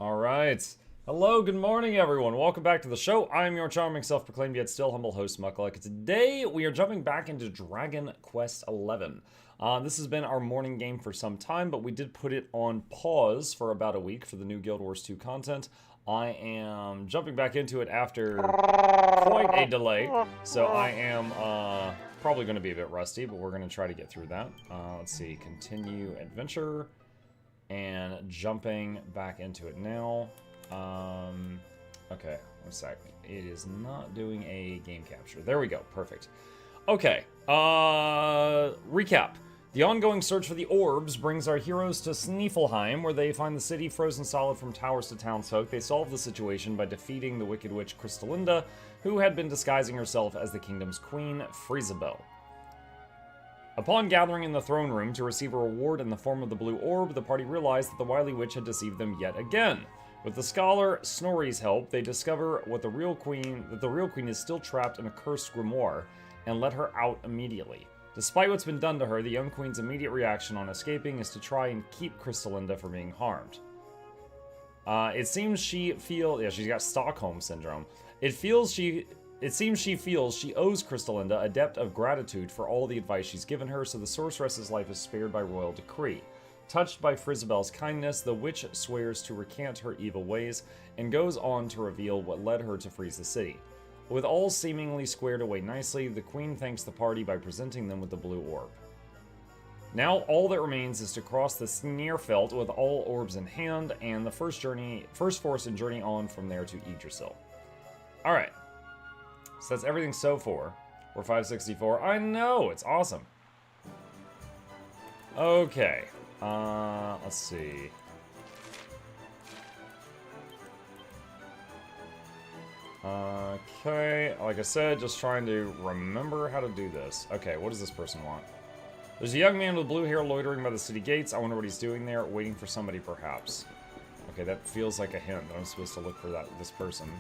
All right. Hello, good morning, everyone. Welcome back to the show. I am your charming, self-proclaimed yet still humble host, Mukluk. Today, we are jumping back into Dragon Quest XI. This has been our morning game for some time, but we did put it on pause for about a week for the new Guild Wars 2 content. I am jumping back into it after quite a delay, so I am probably going to be a bit rusty, but we're going to try to get through that. Let's see, continue adventure, and jumping back into it now. Okay, one sec. It is not doing a game capture. There we go, perfect. Okay, recap. The ongoing search for the orbs brings our heroes to Sneeflheim, where they find the city frozen solid from towers to townsfolk. They solve the situation by defeating the wicked witch Crystalinda, who had been disguising herself as the kingdom's queen, Friesabel. Upon gathering in the throne room to receive a reward in the form of the blue orb, the party realized that the wily witch had deceived them yet again. With the scholar Snorri's help, they discover that the real queen is still trapped in a cursed grimoire, and let her out immediately. Despite what's been done to her, the young queen's immediate reaction on escaping is to try and keep Crystalinda from being harmed. It seems she feels... Yeah, she's got Stockholm Syndrome. It seems she feels she owes Crystalinda a debt of gratitude for all the advice she's given her, so the sorceress's life is spared by royal decree. Touched by Friesabel's kindness, the witch swears to recant her evil ways, and goes on to reveal what led her to freeze the city. With all seemingly squared away nicely, the queen thanks the party by presenting them with the blue orb. Now all that remains is to cross the Sneerfelt with all orbs in hand, and the first force and journey on from there to Yggdrasil. Alright. So that's everything so far. We're 564. I know! It's awesome. Okay. Let's see. Okay, like I said, just trying to remember how to do this. Okay, what does this person want? There's a young man with blue hair loitering by the city gates. I wonder what he's doing there, waiting for somebody perhaps. Okay, that feels like a hint that I'm supposed to look for this person.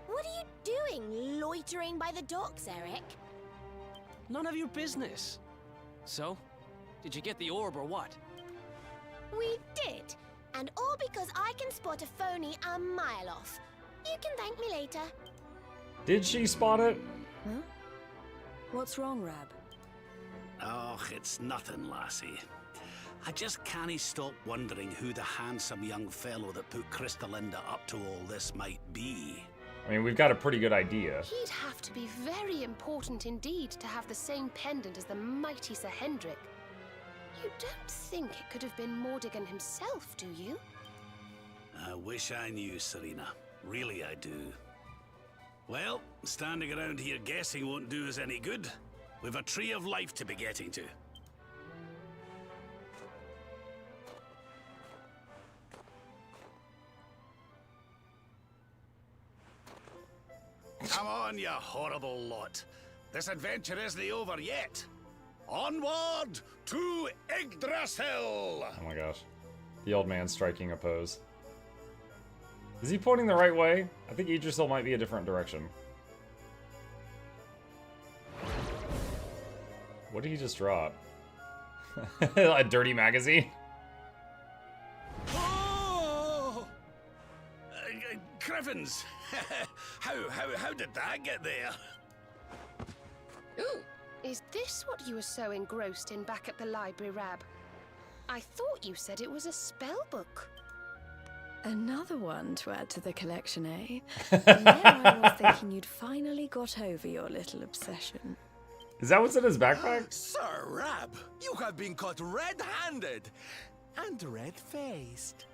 What are you doing, loitering by the docks, Eric? None of your business. So, did you get the orb or what? We did, and all because I can spot a phony a mile off. You can thank me later. Did she spot it? Huh? What's wrong, Rab? Oh, it's nothing, lassie. I just can't stop wondering who the handsome young fellow that put Crystalinda up to all this might be. I mean, we've got a pretty good idea. He'd have to be very important indeed to have the same pendant as the mighty Sir Hendrik. You don't think it could have been Mordigan himself, do you? I wish I knew, Serena. Really, I do. Well, standing around here guessing won't do us any good. We've a tree of life to be getting to. Come on, you horrible lot. This adventure isn't over yet. Onward to Yggdrasil! Oh my gosh. The old man striking a pose. Is he pointing the right way? I think Yggdrasil might be a different direction. What did he just drop? A dirty magazine? Oh! Griffins! how did that get there? Ooh, is this what you were so engrossed in back at the library, Rab? I thought you said it was a spell book. Another one to add to the collection, eh? And there I was thinking you'd finally got over your little obsession. Is that what's in his backpack? Sir Rab, you have been caught red-handed and red-faced.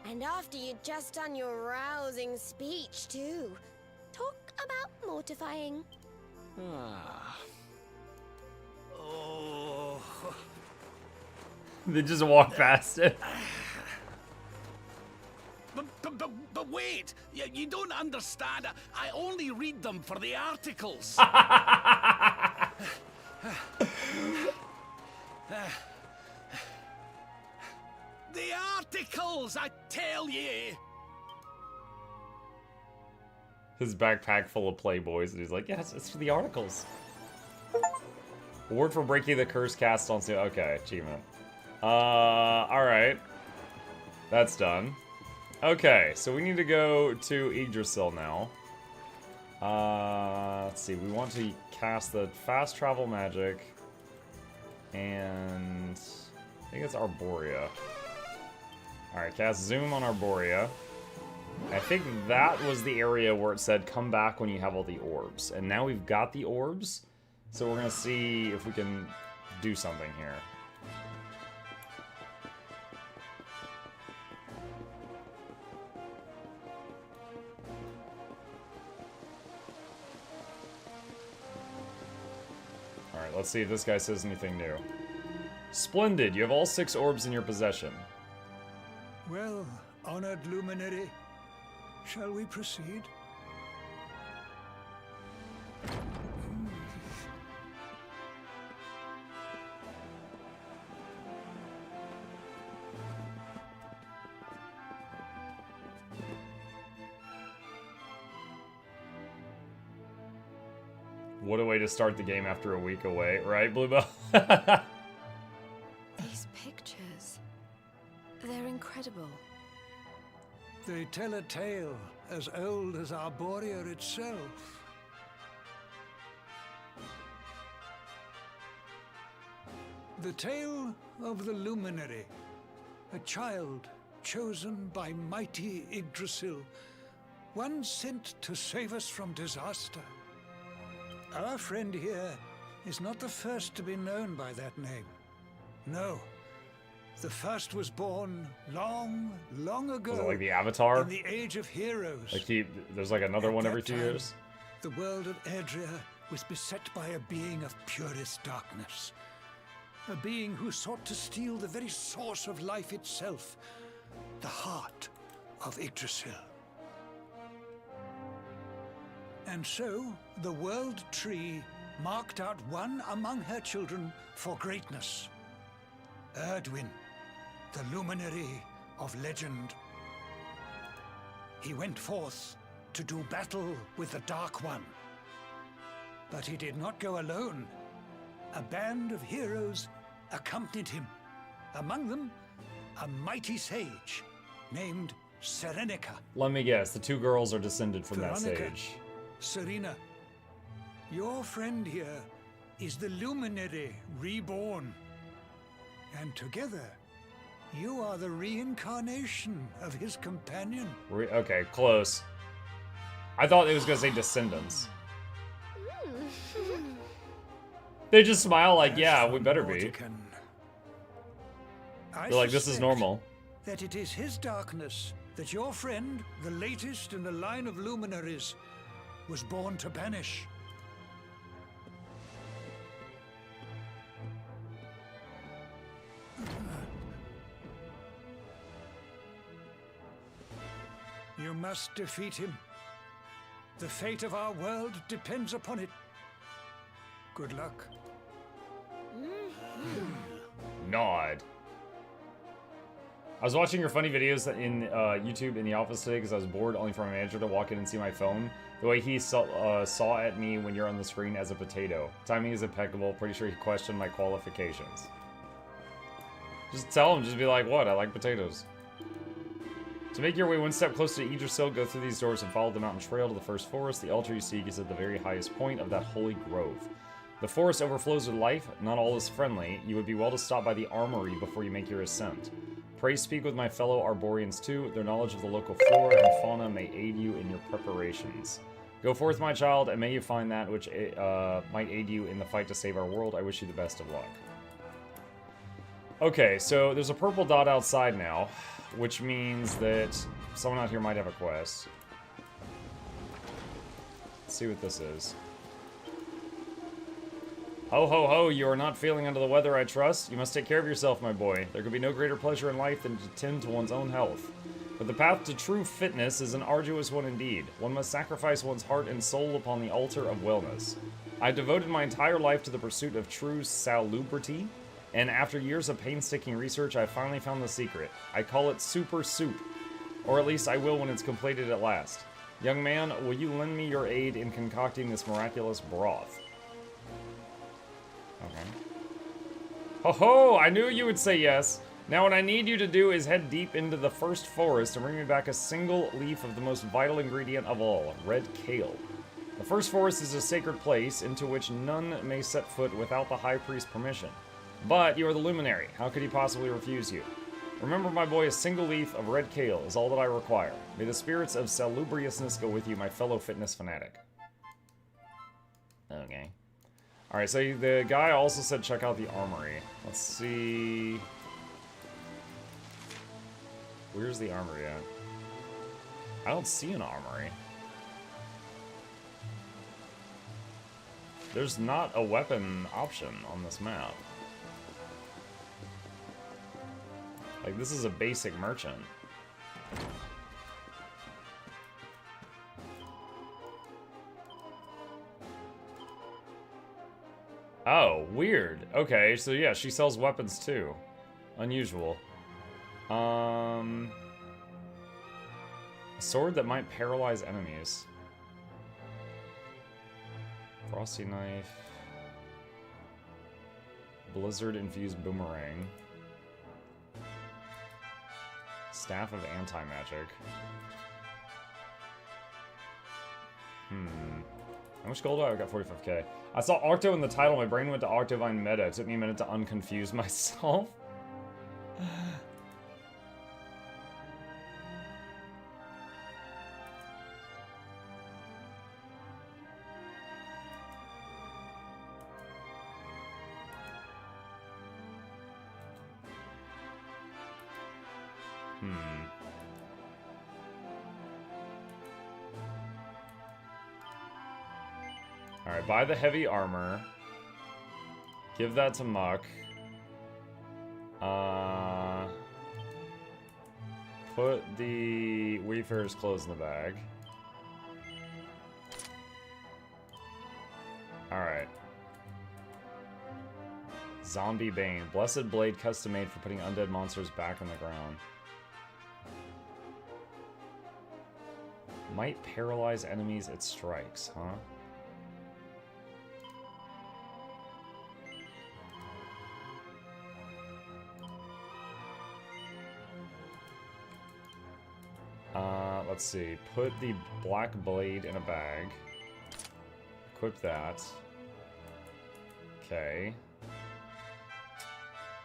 And after you'd just done your rousing speech, too. Talk about mortifying. Ah. Oh. They just walk past it. But wait! You don't understand. I only read them for the articles. The articles, I tell ye! His backpack full of Playboys, and he's like, yeah, it's for the articles. Award for breaking the curse cast on... Okay, achievement. Alright. That's done. Okay, so we need to go to Yggdrasil now. Let's see, we want to cast the fast travel magic. And... I think it's Arborea. Alright, cast Zoom on Arborea. I think that was the area where it said come back when you have all the orbs. And now we've got the orbs, so we're gonna see if we can do something here. Alright, let's see if this guy says anything new. Splendid, you have all 6 orbs in your possession. Well, honored luminary, shall we proceed? What a way to start the game after a week away, right, Bluebell? These pictures. They're incredible. They tell a tale as old as Arborea itself. The tale of the luminary, a child chosen by mighty Yggdrasil, one sent to save us from disaster. Our friend here is not the first to be known by that name. No. The first was born long, long ago. Was it like the Avatar? In the Age of Heroes. Like there's like another one every 2 time, years? The world of Edria was beset by a being of purest darkness. A being who sought to steal the very source of life itself. The heart of Yggdrasil. And so, the World Tree marked out one among her children for greatness. Erdwin, the luminary of legend. He went forth to do battle with the Dark One. But he did not go alone. A band of heroes accompanied him. Among them, a mighty sage named Serenica. Let me guess, the 2 girls are descended from that Veronica, sage. Serena, your friend here is the luminary reborn. And together, you are the reincarnation of his companion. Okay, close. I thought it was gonna say descendants. They just smile like, yeah, we better be. They're like, this is normal. That it is his darkness that your friend, the latest in the line of luminaries, was born to banish. You must defeat him. The fate of our world depends upon it. Good luck. Nod. I was watching your funny videos in YouTube in the office today because I was bored, only for my manager to walk in and see my phone. The way he saw at me when you're on the screen as a potato. Timing is impeccable. Pretty sure he questioned my qualifications. Just tell him, just be like, what? I like potatoes. To make your way one step closer to Yggdrasil, go through these doors and follow the mountain trail to the first forest. The altar you seek is at the very highest point of that holy grove. The forest overflows with life. Not all is friendly. You would be well to stop by the armory before you make your ascent. Pray speak with my fellow Arboreans too. Their knowledge of the local flora and fauna may aid you in your preparations. Go forth, my child, and may you find that which might aid you in the fight to save our world. I wish you the best of luck. Okay, so there's a purple dot outside now, which means that someone out here might have a quest. Let's see what this is. Ho ho ho, you are not feeling under the weather, I trust. You must take care of yourself, my boy. There could be no greater pleasure in life than to tend to one's own health. But the path to true fitness is an arduous one indeed. One must sacrifice one's heart and soul upon the altar of wellness. I devoted my entire life to the pursuit of true salubrity, and after years of painstaking research, I finally found the secret. I call it Super Soup. Or at least I will when it's completed at last. Young man, will you lend me your aid in concocting this miraculous broth? Okay. Ho ho! I knew you would say yes. Now what I need you to do is head deep into the first forest and bring me back a single leaf of the most vital ingredient of all, red kale. The first forest is a sacred place into which none may set foot without the high priest's permission. But you are the luminary. How could he possibly refuse you? Remember, my boy, a single leaf of red kale is all that I require. May the spirits of salubriousness go with you, my fellow fitness fanatic. Okay. Alright, so the guy also said check out the armory. Let's see... Where's the armory at? I don't see an armory. There's not a weapon option on this map. Like, this is a basic merchant. Oh, weird. Okay, so yeah, she sells weapons too. Unusual. A sword that might paralyze enemies. Frosty knife. Blizzard-infused boomerang. Staff of anti-magic. How much gold do I have? I got 45k. I saw Octo in the title, my brain went to Octovine meta. It took me a minute to unconfuse myself. Alright, buy the heavy armor. Give that to Muck. Put the Wayfarer's clothes in the bag. Alright. Zombie Bane. Blessed Blade custom made for putting undead monsters back on the ground. Might paralyze enemies it strikes, huh? Let's see. Put the black blade in a bag. Equip that. Okay.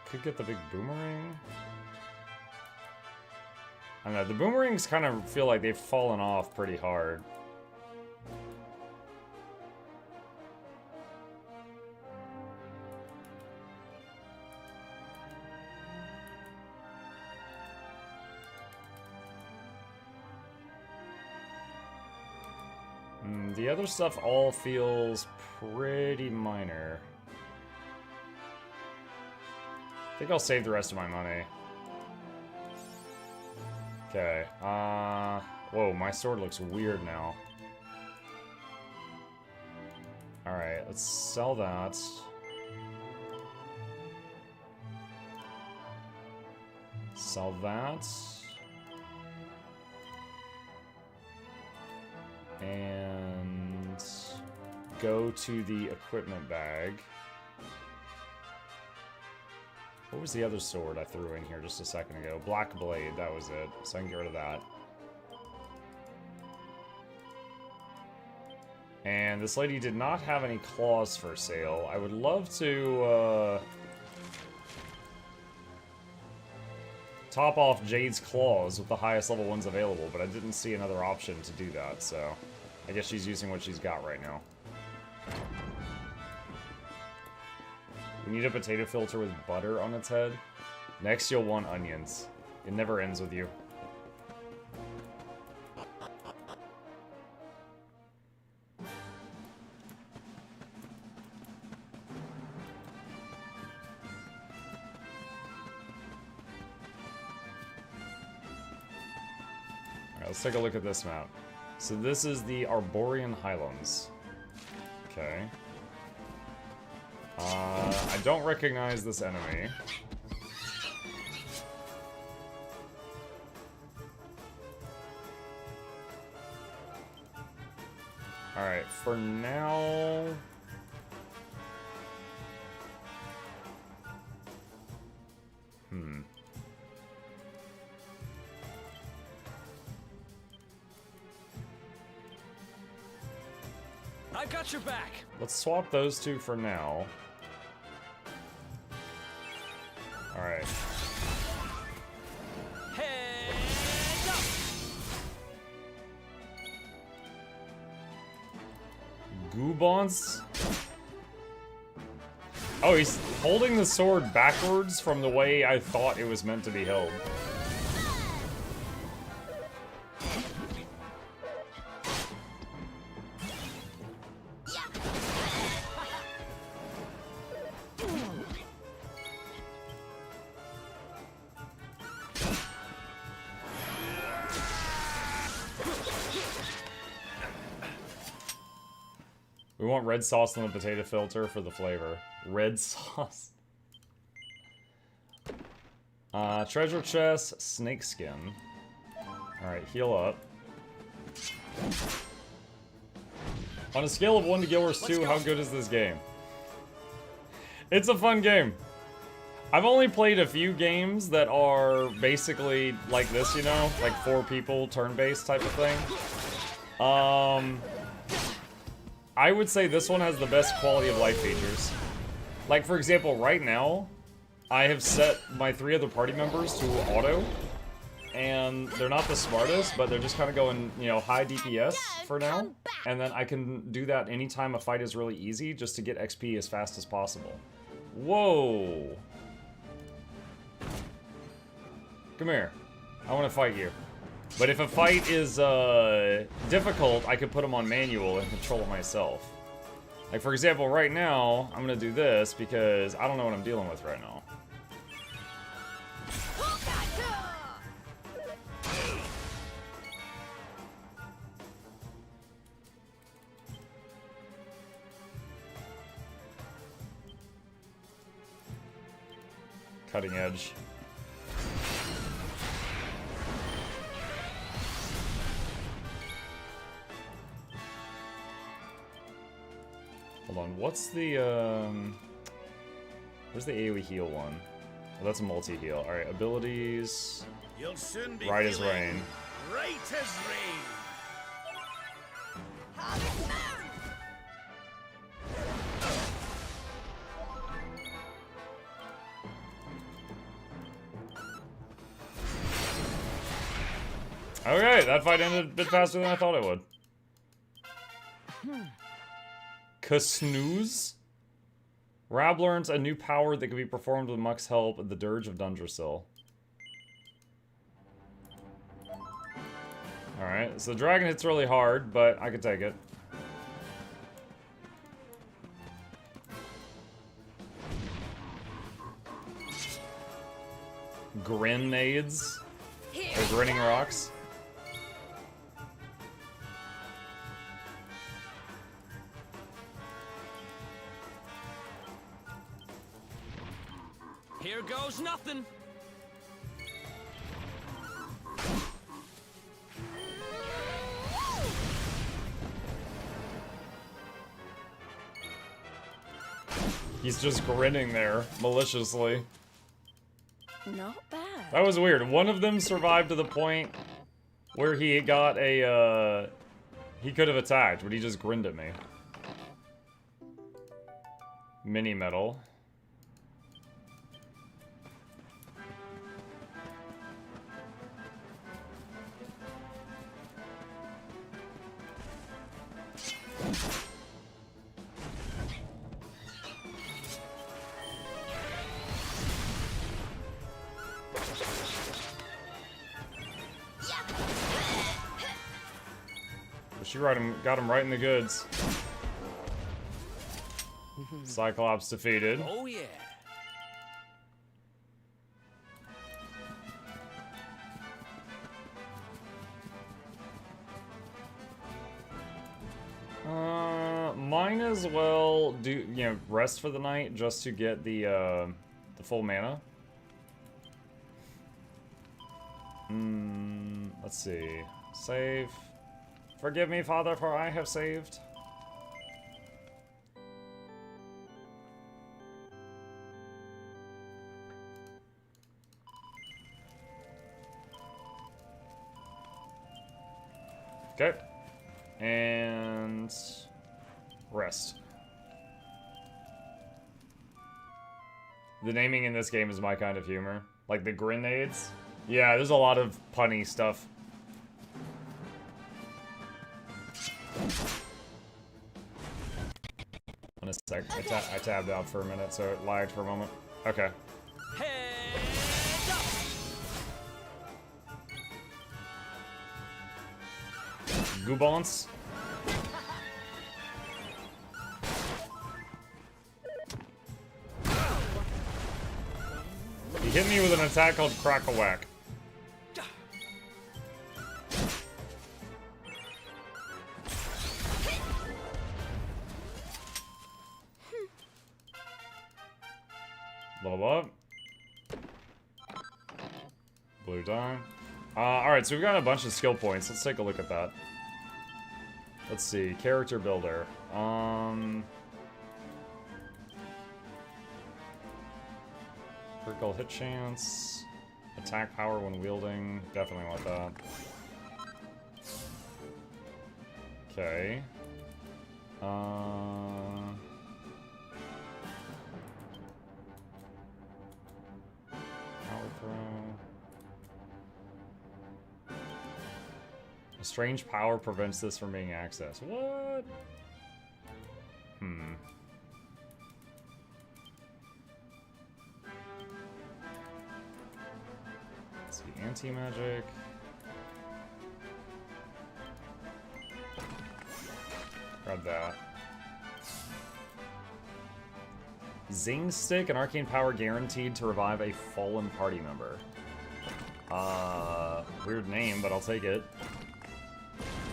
Could get the big boomerang. I don't know, the boomerangs kind of feel like they've fallen off pretty hard. The other stuff all feels pretty minor. I think I'll save the rest of my money. Okay, whoa, my sword looks weird now. Alright, let's sell that. Sell that. And go to the equipment bag. What was the other sword I threw in here just a second ago? Black Blade, that was it. So I can get rid of that. And this lady did not have any claws for sale. I would love to, top off Jade's claws with the highest level ones available, but I didn't see another option to do that, so I guess she's using what she's got right now. We need a potato filter with butter on its head. Next, you'll want onions. It never ends with you. Alright, let's take a look at this map. So this is the Arborean Highlands. Okay. I don't recognize this enemy. Alright, for now... I've got your back. Let's swap those two for now. Alright. Head up. Goobons? Oh, he's holding the sword backwards from the way I thought it was meant to be held. We want red sauce on the potato filter for the flavor. Red sauce. Treasure chest, snake skin. Alright, heal up. On a scale of 1 to Guild Wars 2, how good is this game? It's a fun game. I've only played a few games that are basically like this, you know? Like 4 people, turn-based type of thing. I would say this one has the best quality of life features. Like, for example, right now, I have set my 3 other party members to auto, and they're not the smartest, but they're just kind of going, you know, high DPS for now. And then I can do that anytime a fight is really easy, just to get XP as fast as possible. Whoa! Come here. I want to fight you. But if a fight is difficult, I could put them on manual and control it myself. Like, for example, right now, I'm going to do this because I don't know what I'm dealing with right now. Cutting edge. Hold on, what's the, where's the AoE heal one? Oh, that's a multi-heal. Alright, abilities... You'll soon be right as rain. Right as rain. Okay, that fight ended a bit faster than I thought it would. Kasnooze? Rab learns a new power that can be performed with Muck's help, the Dirge of Dundrasil. Alright, so the dragon hits really hard, but I can take it. Grenades? Or grinning rocks? Here goes nothing. He's just grinning there, maliciously. Not bad. That was weird. One of them survived to the point where he got a, he could have attacked, but he just grinned at me. Mini metal. She got him right in the goods. Cyclops defeated. Oh yeah. Might as well do, you know, rest for the night just to get the full mana. Let's see. Save. Forgive me, Father, for I have saved. Okay. And rest. The naming in this game is my kind of humor. Like the grenades. Yeah, there's a lot of punny stuff. In a sec. I tabbed out for a minute, so it lagged for a moment. Okay. Head up! Goobance. He hit me with an attack called Crack-a-Whack. Level up. Blue dime. Alright, so we've got a bunch of skill points. Let's take a look at that. Let's see. Character builder. Critical hit chance. Attack power when wielding. Definitely want that. Okay. Power throw. A strange power prevents this from being accessed. What? Let's see, anti-magic. Grab that. Zing Stick, an arcane power guaranteed to revive a fallen party member. Weird name, but I'll take it.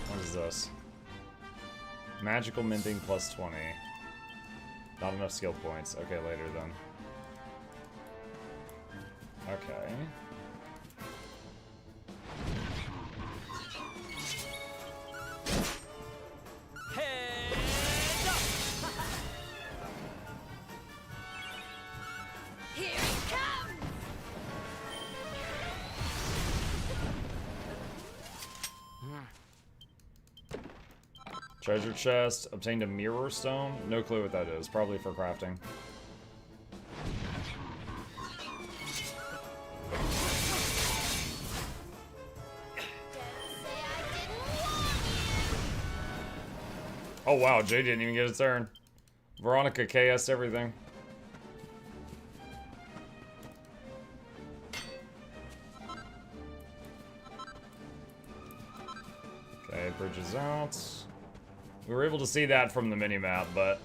What is this? Magical minting plus 20. Not enough skill points. Okay, later then. Okay. Treasure chest. Obtained a mirror stone. No clue what that is. Probably for crafting. Oh wow, Jay didn't even get a turn. Veronica KS'd everything. Okay, bridges out. We were able to see that from the minimap, but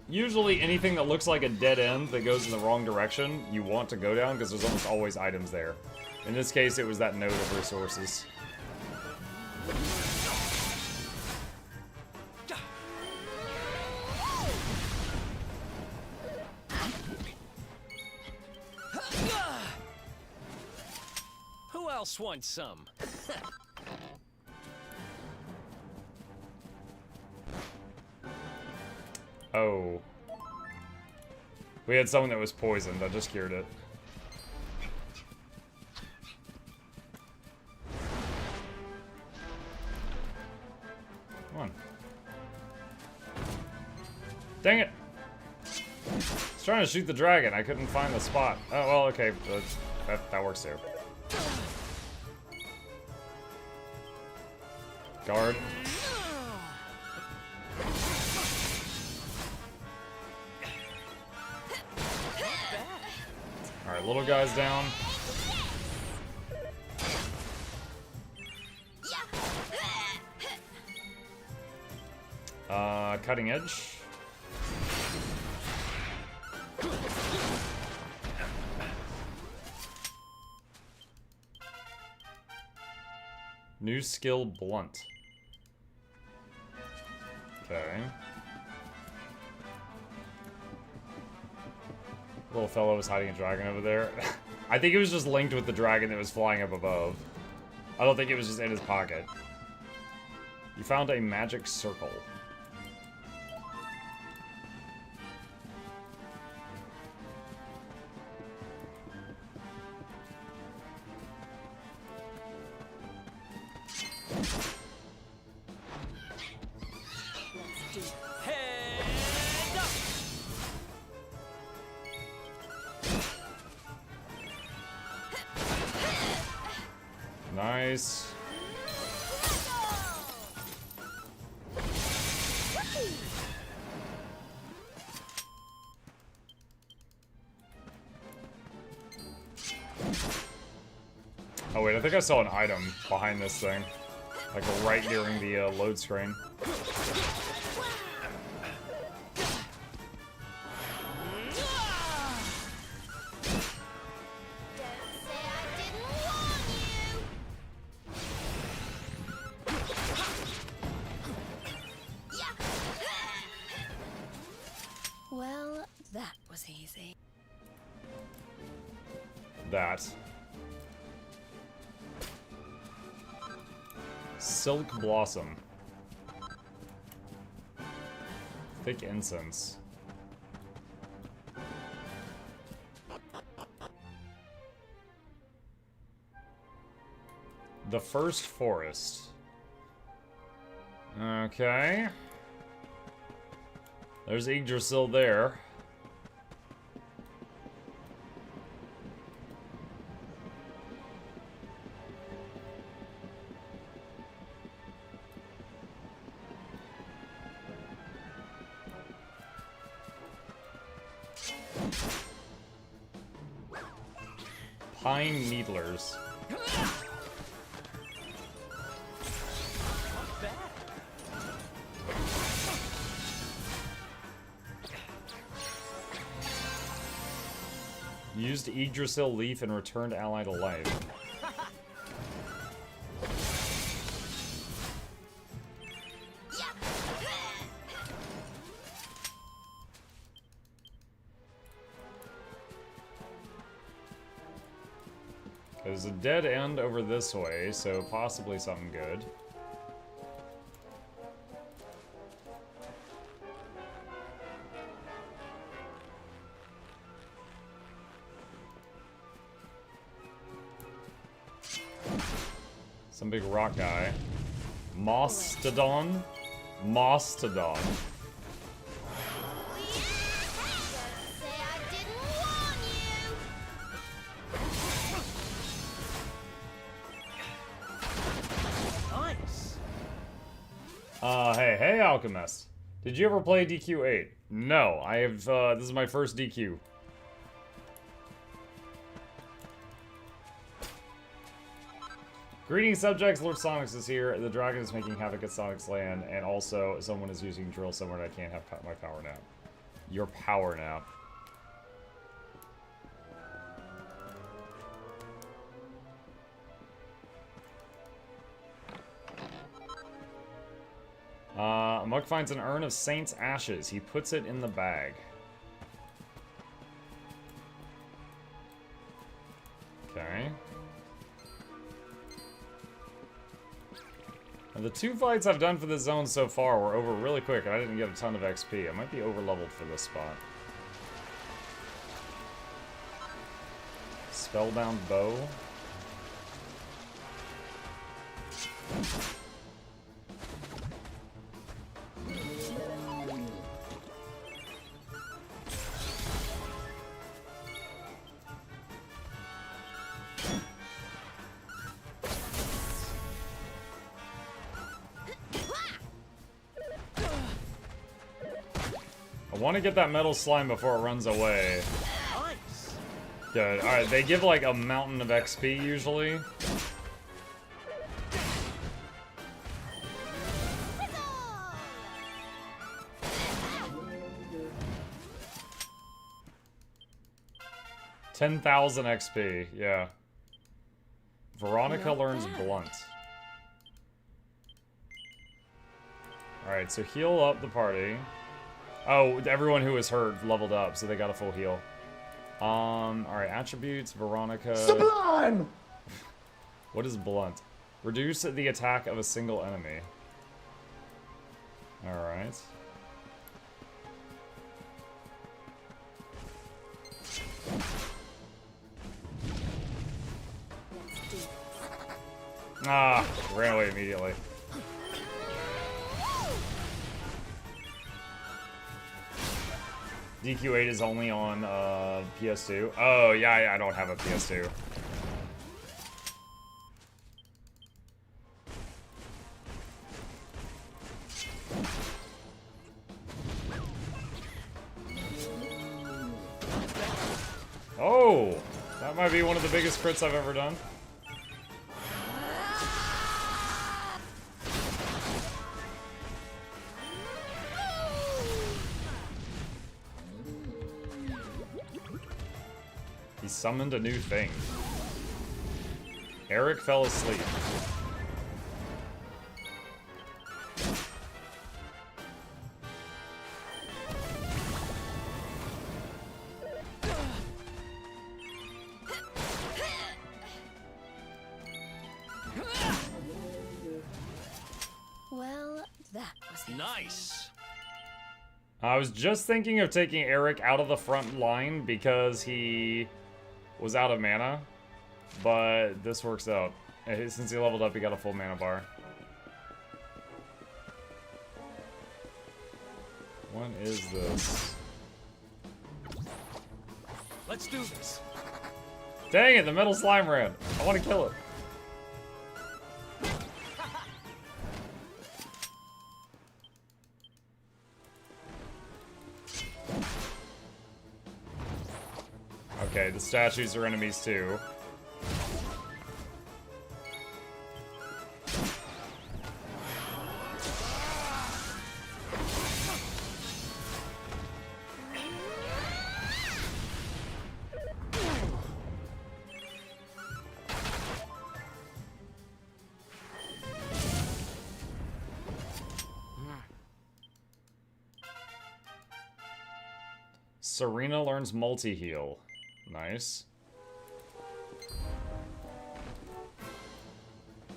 usually anything that looks like a dead end that goes in the wrong direction, you want to go down because there's almost always items there. In this case, it was that node of resources. Who else wants some? Oh. We had someone that was poisoned. I just cured it. Come on. Dang it! I was trying to shoot the dragon. I couldn't find the spot. Oh, well, okay. That works too. Guard. Alright, little guy's down. Cutting edge. New skill, blunt. Okay. Little fellow was hiding a dragon over there. I think it was just linked with the dragon that was flying up above. I don't think it was just in his pocket. You found a magic circle. Nice. Oh wait, I think I saw an item behind this thing. Like right during the load screen. Well, that was easy. That. Silk Blossom. Thick incense. The first forest. Okay. There's Yggdrasil there. Pine Needlers. Used Yggdrasil leaf and returned ally to life. There's a dead end over this way, so possibly something good. Some big rock guy. Mastodon? Mastodon. Hey, Alchemist. Did you ever play DQ8? No, I have, this is my first DQ. Greetings, subjects. Lord Sonics is here. The dragon is making havoc at Sonic's land, and also someone is using drill somewhere and I can't have my power nap. Your power nap. Muck finds an urn of Saint's ashes. He puts it in the bag. Okay. And the 2 fights I've done for this zone so far were over really quick, and I didn't get a ton of XP. I might be over-leveled for this spot. Spellbound bow. I want to get that metal slime before it runs away. Nice. Good. Alright, they give like a mountain of XP usually. $10,000 XP, yeah. Veronica learns Blunt. Alright, so heal up the party. Oh, everyone who was hurt leveled up, so they got a full heal. Alright, attributes, Veronica. Sublime! What is Blunt? Reduce the attack of a single enemy. Alright. Ah, ran away immediately. DQ8 is only on PS2. Oh, yeah, I don't have a PS2. Oh! That might be one of the biggest crits I've ever done. He summoned a new thing. Eric fell asleep. Well, that was easy. Nice. I was just thinking of taking Eric out of the front line because he was out of mana, but this works out. Since he leveled up, he got a full mana bar. What is this? Let's do this. Dang it, the metal slime ran. I want to kill it. Okay, the statues are enemies too. Serena learns multi-heal. Nice.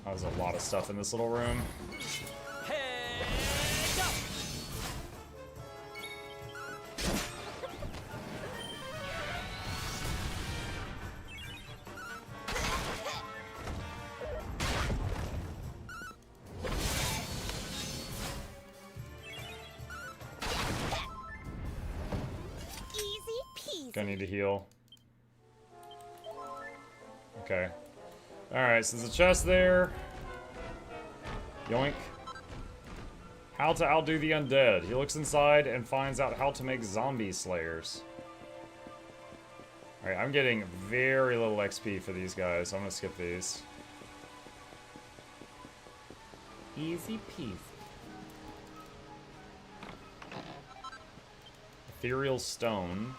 There's a lot of stuff in this little room. Hey, go! Easy peasy. Gonna need to heal. Okay. Alright, so there's a chest there. Yoink. How to outdo the undead. He looks inside and finds out how to make zombie slayers. Alright, I'm getting very little XP for these guys, so I'm gonna skip these. Easy peasy. Ethereal stone.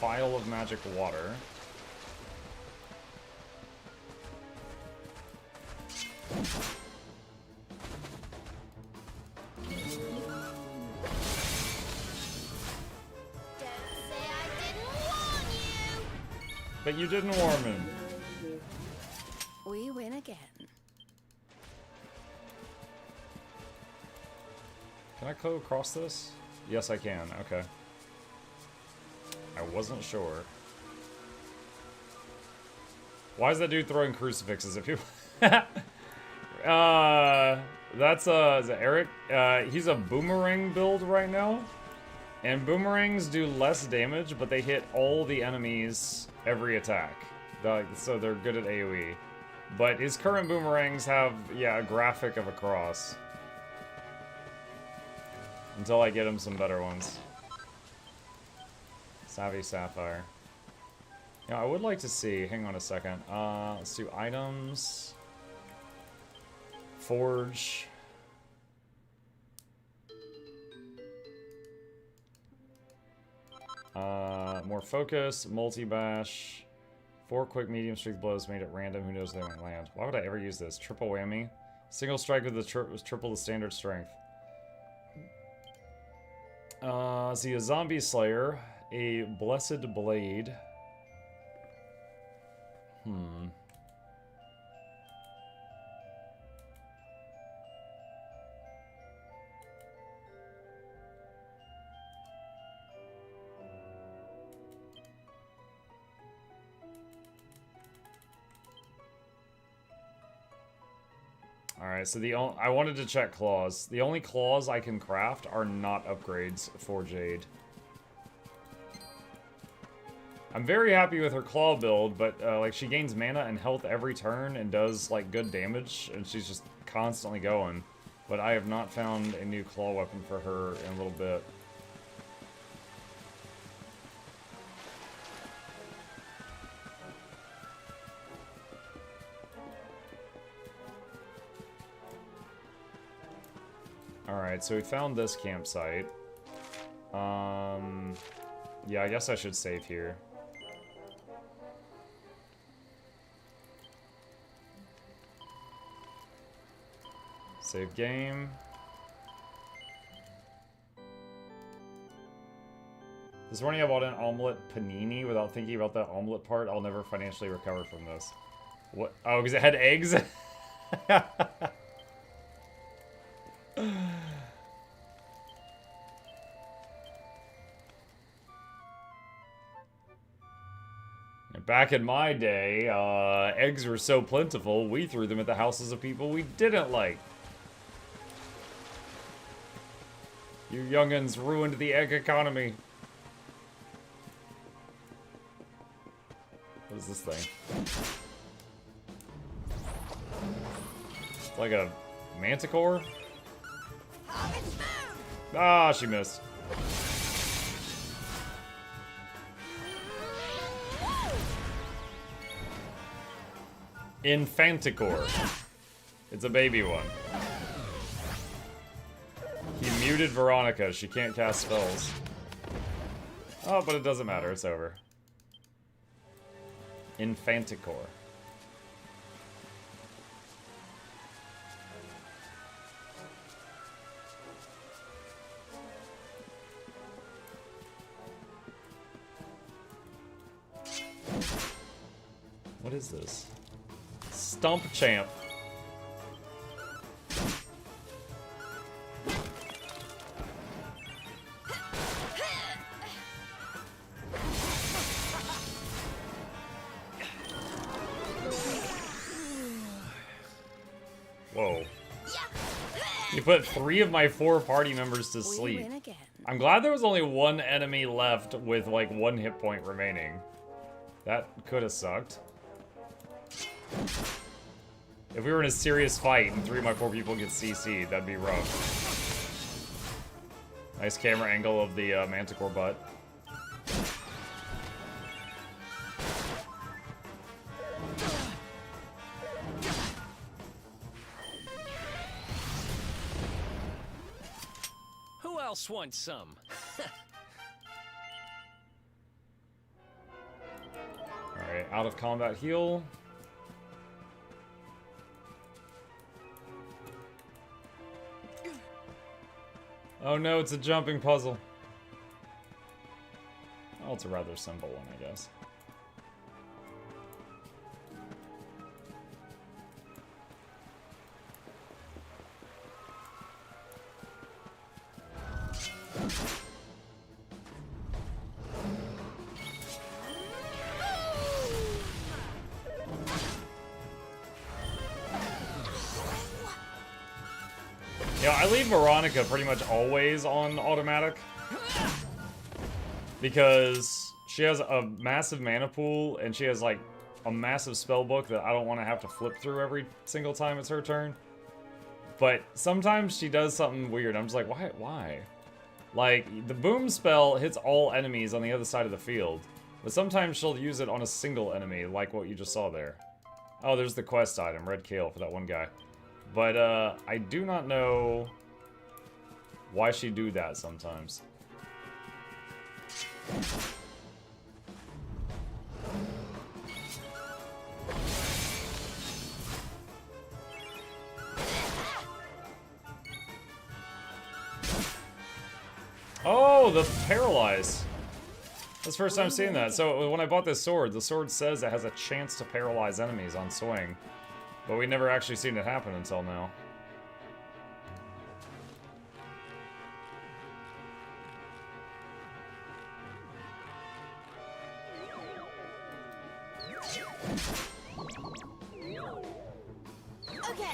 Phial of magic water. But you didn't warn me. We win again. Can I go across this? Yes, I can. Okay. I wasn't sure. Why is that dude throwing crucifixes at people? That's is it Eric? He's a boomerang build right now. And boomerangs do less damage, but they hit all the enemies every attack. So they're good at AoE. But his current boomerangs have, yeah, a graphic of a cross. Until I get him some better ones. Savvy Sapphire. Yeah, I would like to see, hang on a second. Let's do items. Forge. More focus, multi-bash. 4 quick medium strength blows made at random. Who knows they might land. Why would I ever use this? Triple whammy. Single strike with the triple the standard strength. See a zombie slayer. A blessed blade. Alright, so I wanted to check claws. The only claws I can craft are not upgrades for Jade. I'm very happy with her claw build, but like she gains mana and health every turn and does like good damage, and she's just constantly going. But I have not found a new claw weapon for her in a little bit. Alright, so we found this campsite. Yeah, I guess I should save here. Save game. This morning I bought an omelet panini without thinking about that omelet part. I'll never financially recover from this. What? Oh, because it had eggs? Back in my day, eggs were so plentiful, we threw them at the houses of people we didn't like. You young'uns ruined the egg economy. What is this thing? It's like a manticore? Ah, she missed. Infanticore. It's a baby one. He muted Veronica. She can't cast spells. Oh, but it doesn't matter. It's over. Infanticore. What is this? Stump Champ. Whoa. You put 3 of my 4 party members to sleep. I'm glad there was only 1 enemy left with like 1 hit point remaining. That could have sucked. If we were in a serious fight and 3 of my 4 people get CC'd, that'd be rough. Nice camera angle of the manticore butt. Who else wants some? Alright, out of combat heal. Oh no, it's a jumping puzzle. Oh, it's a rather simple one, I guess. Yeah, I leave Veronica pretty much always on automatic. Because she has a massive mana pool, and she has, like, a massive spell book that I don't want to have to flip through every single time it's her turn. But sometimes she does something weird. I'm just like, why? Like, the boom spell hits all enemies on the other side of the field. But sometimes she'll use it on a single enemy, like what you just saw there. Oh, there's the quest item, red kale for that one guy. But, I do not know why she do that sometimes. Oh, the paralyze. That's the first time seeing that. So when I bought this sword, the sword says it has a chance to paralyze enemies on swing. But we never actually seen it happen until now. Okay.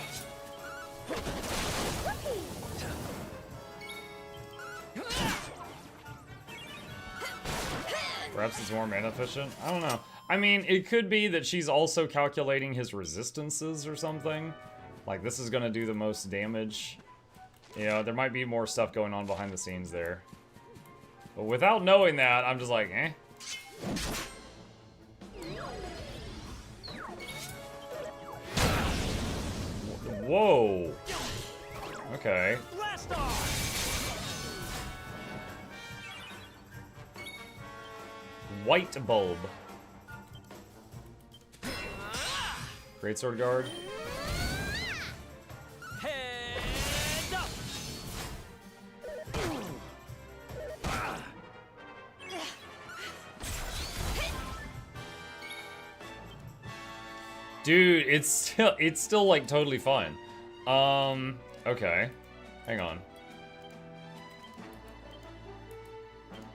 Perhaps it's more mana efficient? I don't know. I mean, it could be that she's also calculating his resistances or something. Like, this is gonna do the most damage. You know, there might be more stuff going on behind the scenes there. But without knowing that, I'm just like, eh. Whoa. Okay. Blast off! White bulb. Great sword guard. Head up! Dude, it's still like totally fun. Okay. Hang on.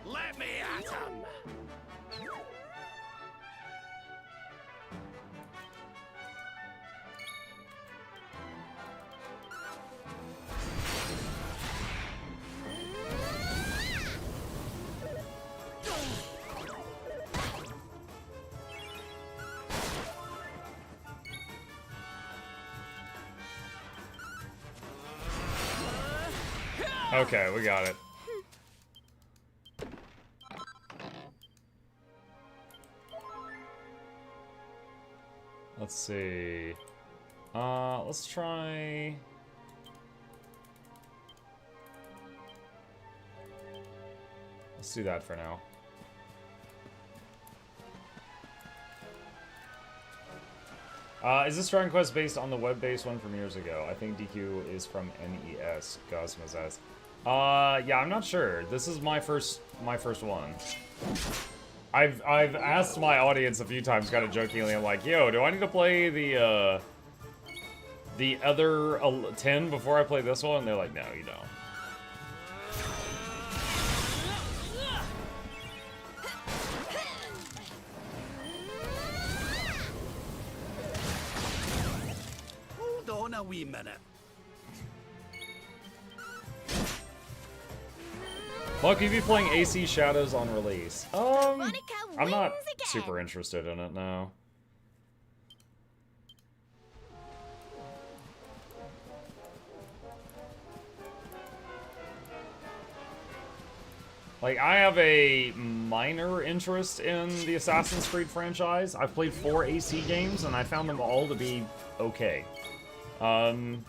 Let me at him! Okay, we got it. Let's see. Let's try... Let's do that for now. Is this Dragon Quest based on the web-based one from years ago? I think DQ is from NES. Gosma says. Yeah, I'm not sure. This is my first one. I've asked my audience a few times, kind of jokingly. I'm like, yo, do I need to play the other 10 before I play this one? And they're like, no, you don't. Hold on a wee minute. Mark, have you been playing AC Shadows on release? Veronica I'm not wins again. super interested in it now. Like, I have a minor interest in the Assassin's Creed franchise. I've played 4 AC games, and I found them all to be okay. Some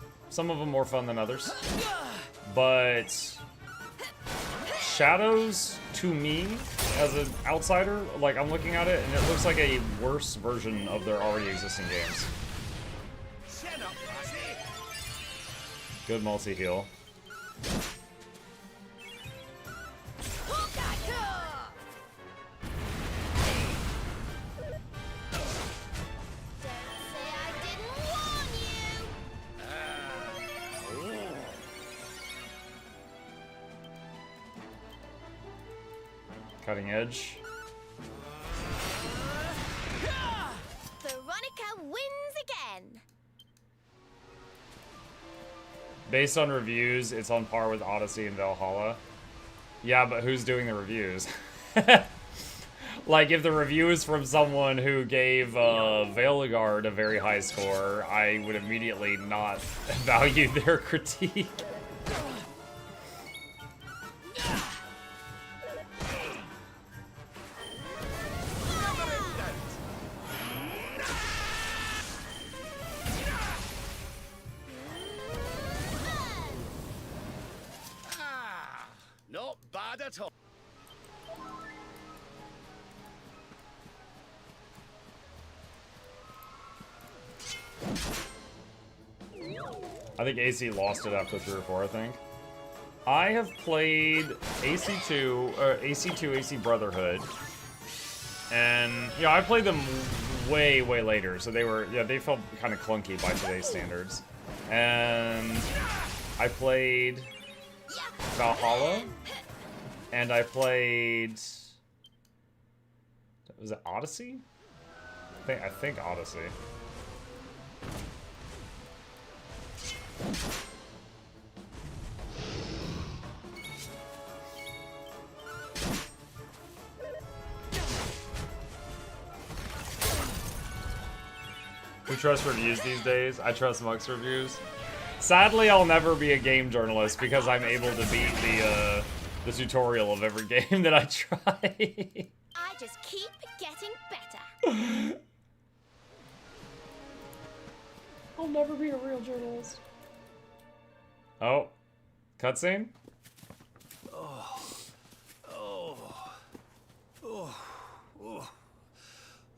of them more fun than others. But Shadows, to me, as an outsider, like, I'm looking at it, and it looks like a worse version of their already existing games. Shut up, lassie. Good multi-heal. Cutting edge. Veronica wins again. Based on reviews, it's on par with Odyssey and Valhalla. Yeah, but who's doing the reviews? Like, if the review is from someone who gave Veilguard a very high score, I would immediately not value their critique. Not bad at all. I think AC lost it after 3 or 4, I think. I have played AC2, AC Brotherhood. And, you know, I played them way, way later. So they were, yeah, they felt kind of clunky by today's standards. And I played Valhalla. And I played... Was it Odyssey? I think Odyssey. Who trusts reviews these days? I trust Muck's reviews. Sadly, I'll never be a game journalist because I'm able to beat the tutorial of every game that I try. I just keep getting better. I'll never be a real journalist. Oh. Cutscene?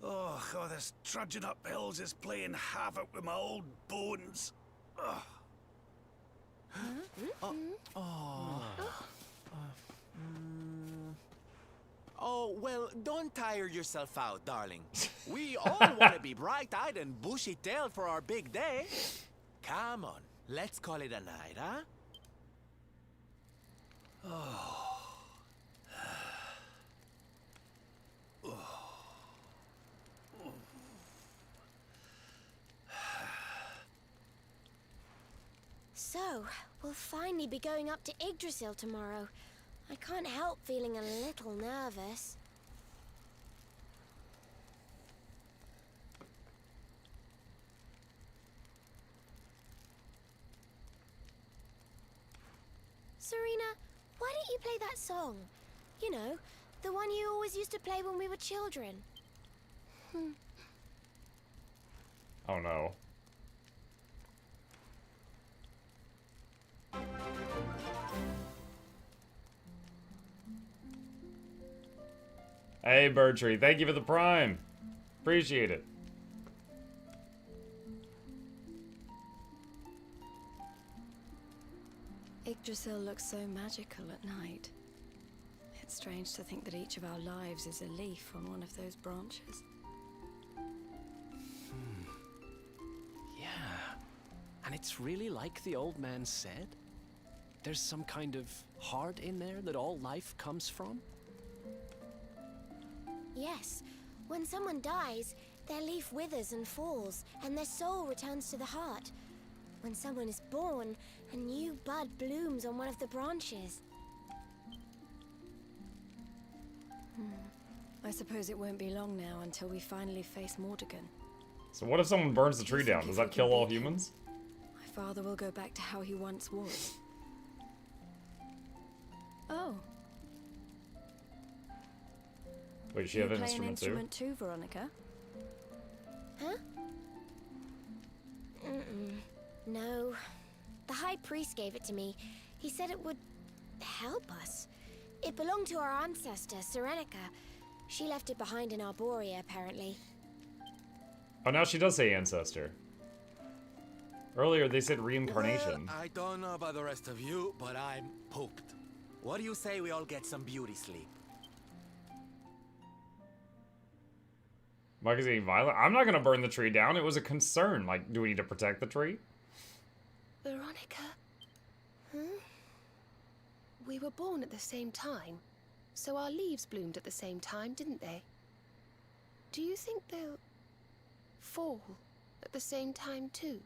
Oh, God, this trudging up hills is playing havoc with my old bones. Ugh. Oh, well, don't tire yourself out, darling. We all want to be bright-eyed and bushy-tailed for our big day. Come on, let's call it a night, huh? So, we'll finally be going up to Yggdrasil tomorrow. I can't help feeling a little nervous. Serena, why don't you play that song? You know, the one you always used to play when we were children. Oh no. Hey, Bertree, thank you for the prime. Appreciate it. Yggdrasil looks so magical at night. It's strange to think that each of our lives is a leaf on one of those branches. Yeah. And it's really like the old man said? There's some kind of heart in there that all life comes from? Yes, when someone dies, their leaf withers and falls, and their soul returns to the heart. When someone is born, a new bud blooms on one of the branches. I suppose it won't be long now until we finally face Mordegon. So what if someone burns the tree Do you down? think Does if we that kill can all beat him, humans? My father will go back to how he once was. Oh. Wait, does she have an instrument too? Veronica? Huh? No. The High Priest gave it to me. He said it would help us. It belonged to our ancestor, Serenica. She left it behind in Arborea, apparently. Oh, now she does say ancestor. Earlier they said reincarnation. Well, I don't know about the rest of you, but I'm pooped. What do you say we all get some beauty sleep? Mike is getting violent. I'm not gonna burn the tree down. It was a concern. Like, do we need to protect the tree? Veronica? Huh? We were born at the same time, so our leaves bloomed at the same time, didn't they? Do you think they'll fall at the same time too?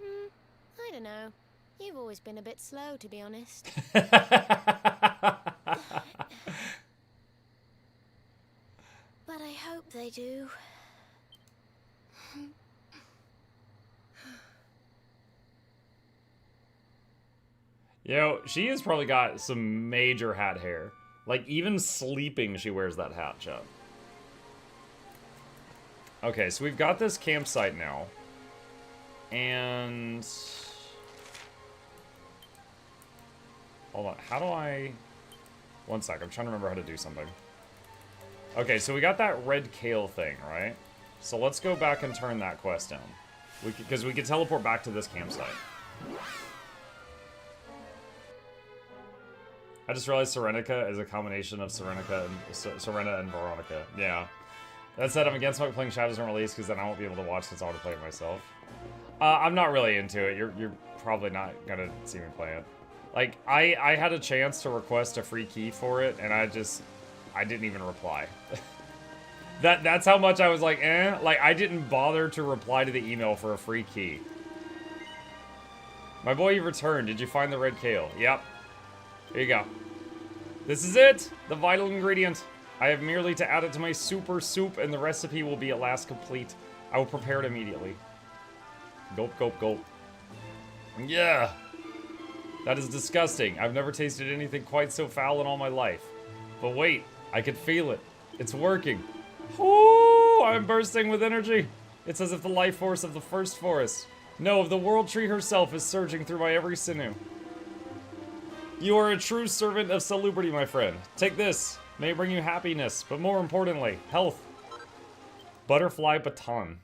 I don't know. You've always been a bit slow, to be honest. But I hope they do. Yo, she has probably got some major hat hair. Like, even sleeping, she wears that hat, Chubb. Okay, so we've got this campsite now. And... hold on, how do I... one sec, I'm trying to remember how to do something. Okay, so we got that red kale thing, right? So let's go back and turn that quest down. Because we can teleport back to this campsite. I just realized Serenica is a combination of Serena and Veronica. Yeah. That said, I'm against playing Shadows on release because then I won't be able to watch since I want to play it myself. I'm not really into it. You're probably not gonna see me play it. Like, I had a chance to request a free key for it, and I didn't even reply. That's how much I was like, eh. Like, I didn't bother to reply to the email for a free key. My boy, you returned. Did you find the red kale? Yep. Here you go. This is it! The vital ingredient. I have merely to add it to my super soup, and the recipe will be at last complete. I will prepare it immediately. Gulp, gulp, gulp. Yeah! That is disgusting. I've never tasted anything quite so foul in all my life. But wait, I can feel it. It's working. Ooh, I'm bursting with energy. It's as if the life force of the first forest No, the world tree herself is surging through my every sinew. You are a true servant of salubrity, my friend. Take this. May it bring you happiness, but more importantly, health. Butterfly baton.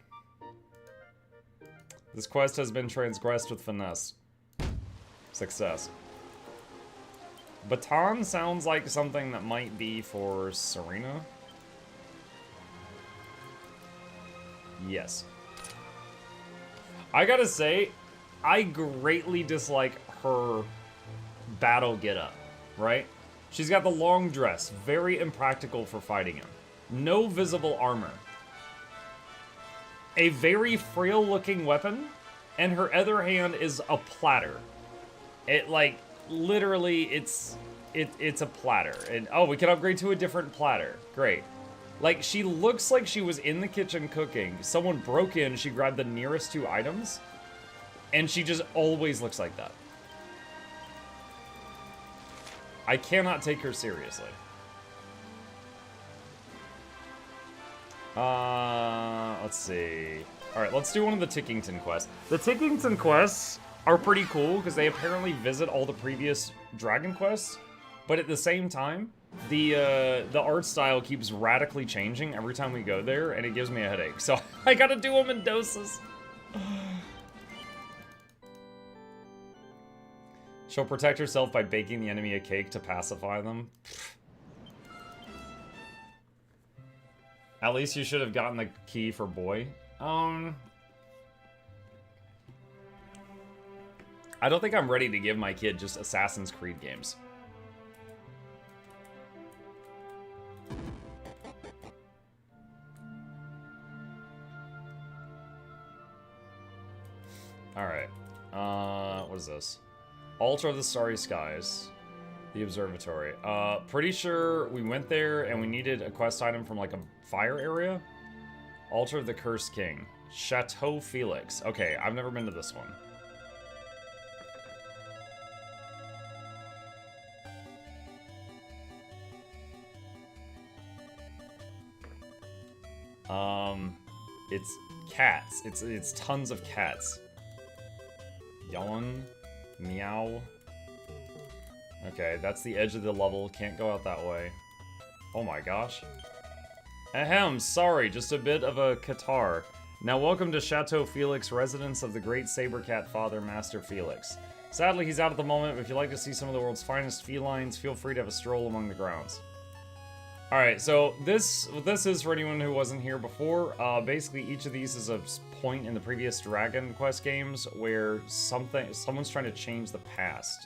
This quest has been transgressed with finesse. Success. Baton sounds like something that might be for Serena. Yes. I gotta say, I greatly dislike her battle getup, right? She's got the long dress, very impractical for fighting him. No visible armor. A very frail looking weapon, and her other hand is a platter. It like, literally, it's a platter. And oh, we can upgrade to a different platter. Great. Like, she looks like she was in the kitchen cooking. Someone broke in, she grabbed the nearest 2 items, and she just always looks like that. I cannot take her seriously. Let's see. Alright, let's do one of the Tickington quests. The Tickington quests are pretty cool, because they apparently visit all the previous Dragon quests, but at the same time, the art style keeps radically changing every time we go there, and it gives me a headache. So I gotta do them in doses. She'll protect herself by baking the enemy a cake to pacify them. At least you should have gotten the key for boy. I don't think I'm ready to give my kid just Assassin's Creed games. Alright. What is this? Altar of the Starry Skies. The Observatory. Pretty sure we went there and we needed a quest item from like a fire area. Altar of the Cursed King. Chateau Felix. Okay, I've never been to this one. It's cats. It's tons of cats. Yawn. Meow. Okay, that's the edge of the level. Can't go out that way. Oh my gosh. Ahem, sorry, just a bit of a catarrh. Now welcome to Chateau Felix, residence of the great saber cat father, Master Felix. Sadly, he's out at the moment, but if you'd like to see some of the world's finest felines, feel free to have a stroll among the grounds. Alright, so what this is for anyone who wasn't here before, basically each of these is a point in the previous Dragon Quest games where someone's trying to change the past.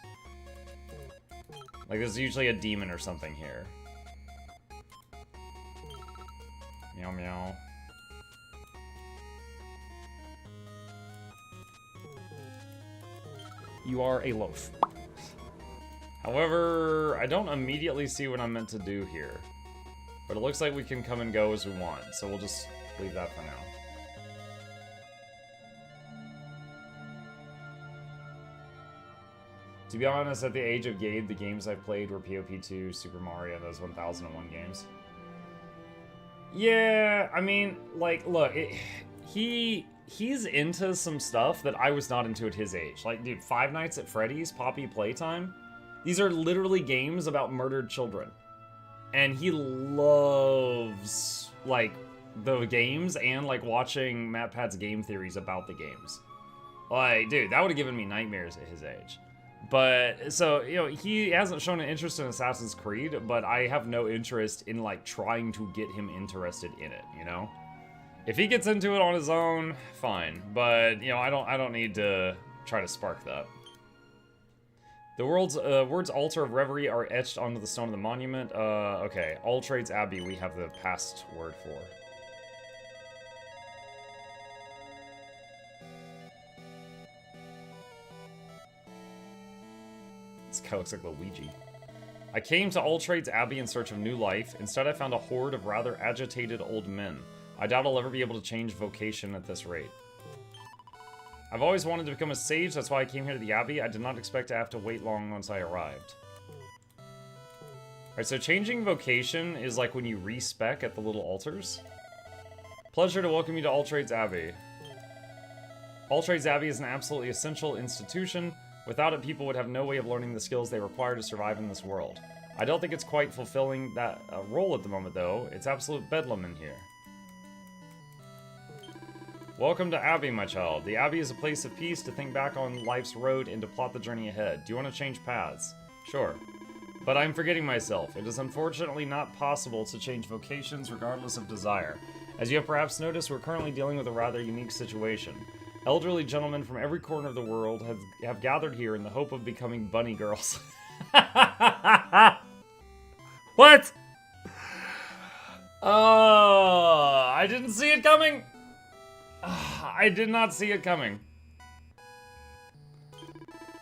Like there's usually a demon or something here. Meow meow. You are a loaf. However, I don't immediately see what I'm meant to do here. But it looks like we can come and go as we want, so we'll just leave that for now. To be honest, at the age of Gabe, the games I've played were POP2, Super Mario, and those 1001 games. Yeah, I mean, like, look, he's into some stuff that I was not into at his age. Like, dude, Five Nights at Freddy's, Poppy Playtime, these are literally games about murdered children. And he loves, like, the games and, like, watching MatPat's game theories about the games. Like, dude, that would have given me nightmares at his age. But, so, you know, he hasn't shown an interest in Assassin's Creed, but I have no interest in, like, trying to get him interested in it, you know? If he gets into it on his own, fine. But, you know, I don't need to try to spark that. The words Altar of Reverie are etched onto the stone of the monument. Okay. All Trades Abbey we have the past word for. This guy looks like Luigi. I came to All Trades Abbey in search of new life. Instead, I found a horde of rather agitated old men. I doubt I'll ever be able to change vocation at this rate. I've always wanted to become a sage, that's why I came here to the Abbey. I did not expect to have to wait long once I arrived. Alright, so changing vocation is like when you respec at the little altars. Pleasure to welcome you to All Trades Abbey. All Trades Abbey is an absolutely essential institution. Without it, people would have no way of learning the skills they require to survive in this world. I don't think it's quite fulfilling that role at the moment, though. It's absolute bedlam in here. Welcome to Abbey, my child. The Abbey is a place of peace to think back on life's road and to plot the journey ahead. Do you want to change paths? Sure. But I'm forgetting myself. It is unfortunately not possible to change vocations regardless of desire. As you have perhaps noticed, we're currently dealing with a rather unique situation. Elderly gentlemen from every corner of the world have gathered here in the hope of becoming bunny girls. What? I didn't see it coming. I did not see it coming.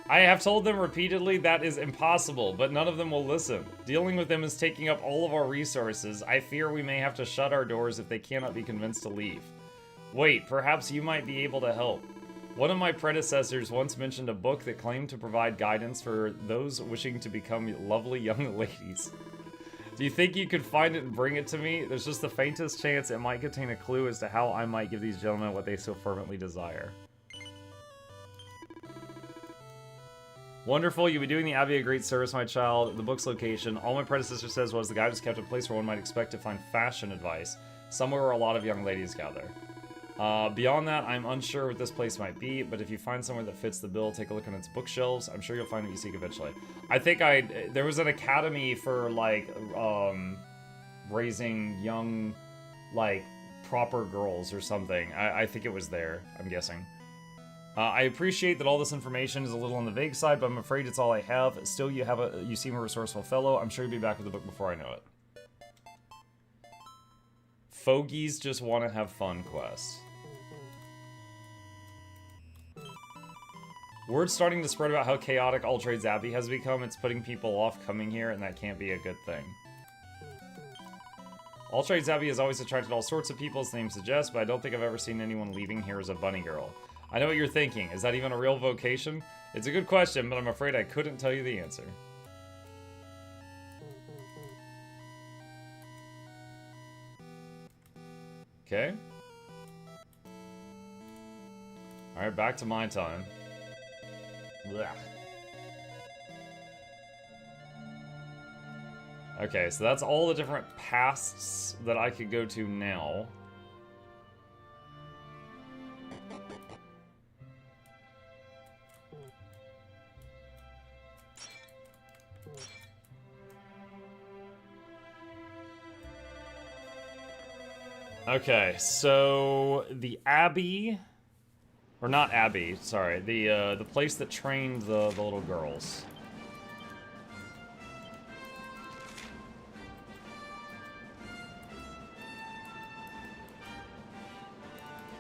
I have told them repeatedly that is impossible, but none of them will listen. Dealing with them is taking up all of our resources. I fear we may have to shut our doors if they cannot be convinced to leave. Wait, perhaps you might be able to help. One of my predecessors once mentioned a book that claimed to provide guidance for those wishing to become lovely young ladies. Do you think you could find it and bring it to me? There's just the faintest chance it might contain a clue as to how I might give these gentlemen what they so fervently desire. Wonderful, you'll be doing the Abbey a great service, my child. The book's location. All my predecessor says was the guide was kept a place where one might expect to find fashion advice. Somewhere where a lot of young ladies gather. Beyond that, I'm unsure what this place might be, but if you find somewhere that fits the bill, take a look on its bookshelves. I'm sure you'll find what you seek eventually. I think there was an academy for, like, raising young, like, proper girls or something. I think it was there, I'm guessing. I appreciate that all this information is a little on the vague side, but I'm afraid it's all I have. Still, you seem a resourceful fellow. I'm sure you'll be back with the book before I know it. Fogies just want to have fun quests. Word's starting to spread about how chaotic All Trades Abbey has become. It's putting people off coming here, and that can't be a good thing. All Trades Abbey has always attracted all sorts of people, as the name suggests, but I don't think I've ever seen anyone leaving here as a bunny girl. I know what you're thinking. Is that even a real vocation? It's a good question, but I'm afraid I couldn't tell you the answer. Okay. Alright, back to my time. Blech. Okay, so that's all the different pasts that I could go to now. Okay, so the Abbey, or not Abbey, sorry, the place that trained the little girls.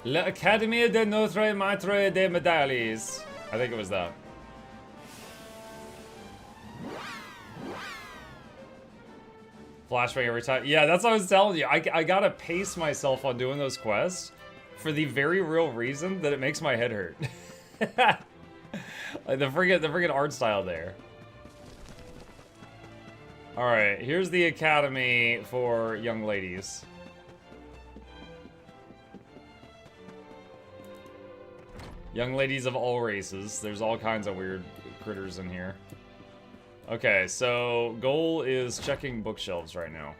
L'Académie de Notre Maître des Médailles. I think it was that. Flashbang every time. Yeah, that's what I was telling you. I gotta pace myself on doing those quests for the very real reason that it makes my head hurt. Like the friggin' art style there. Alright, here's the academy for young ladies. Young ladies of all races. There's all kinds of weird critters in here. Okay, so goal is checking bookshelves right now.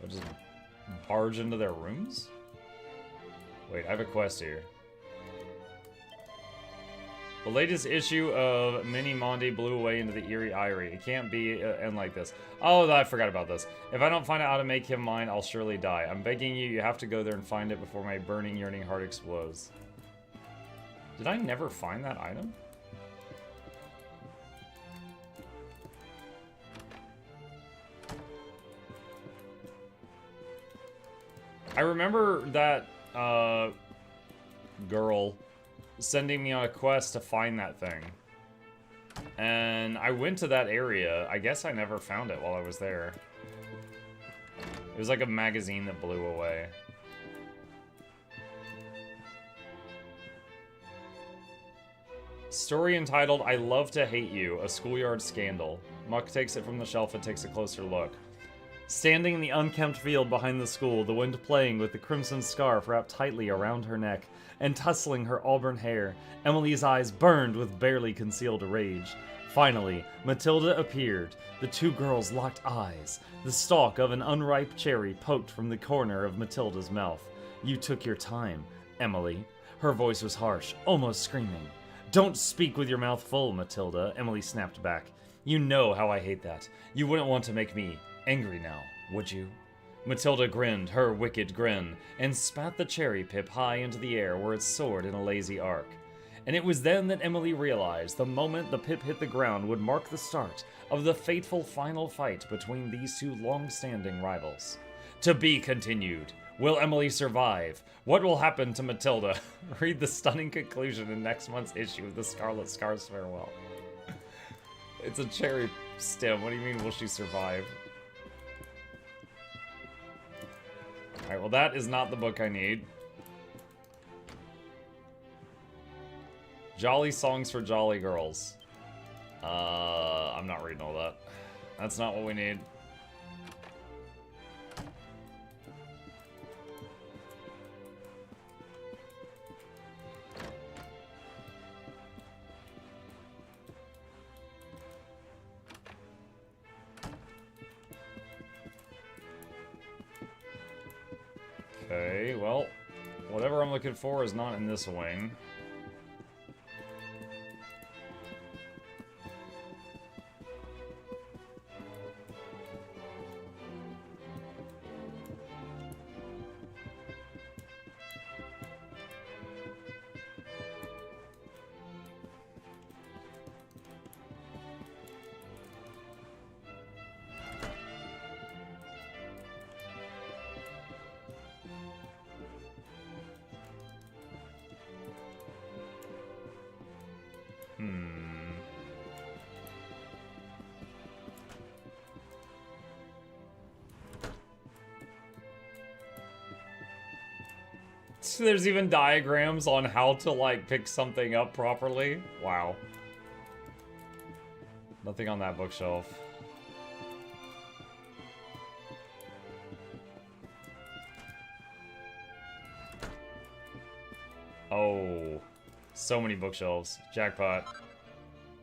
Do I just barge into their rooms? Wait, I have a quest here. The latest issue of Mini Mondi blew away into the Eerie Eyrie. It can't be end like this. Oh, I forgot about this. If I don't find out how to make him mine, I'll surely die. I'm begging you, you have to go there and find it before my burning, yearning heart explodes. Did I never find that item? I remember that girl sending me on a quest to find that thing. And I went to that area. I guess I never found it while I was there. It was like a magazine that blew away. Story entitled, I Love to Hate You, A Schoolyard Scandal. Muck takes it from the shelf and takes a closer look. Standing in the unkempt field behind the school, the wind playing with the crimson scarf wrapped tightly around her neck and tussling her auburn hair, Emily's eyes burned with barely concealed rage. Finally, Matilda appeared. The two girls locked eyes. The stalk of an unripe cherry poked from the corner of Matilda's mouth. You took your time, Emily. Her voice was harsh, almost screaming. Don't speak with your mouth full, Matilda, Emily snapped back. You know how I hate that. You wouldn't want to make me angry now, would you? Matilda grinned her wicked grin and spat the cherry pip high into the air where it soared in a lazy arc. And it was then that Emily realized the moment the pip hit the ground would mark the start of the fateful final fight between these two long-standing rivals. To be continued. Will Emily survive? What will happen to Matilda? Read the stunning conclusion in next month's issue of the Scarlet Scar's Farewell. It's a cherry stem. What do you mean, will she survive? Alright, well that is not the book I need. Jolly Songs for Jolly Girls. I'm not reading all that. That's not what we need. Okay, well, whatever I'm looking for is not in this wing. There's even diagrams on how to, like, pick something up properly. Wow. Nothing on that bookshelf. Oh. So many bookshelves. Jackpot.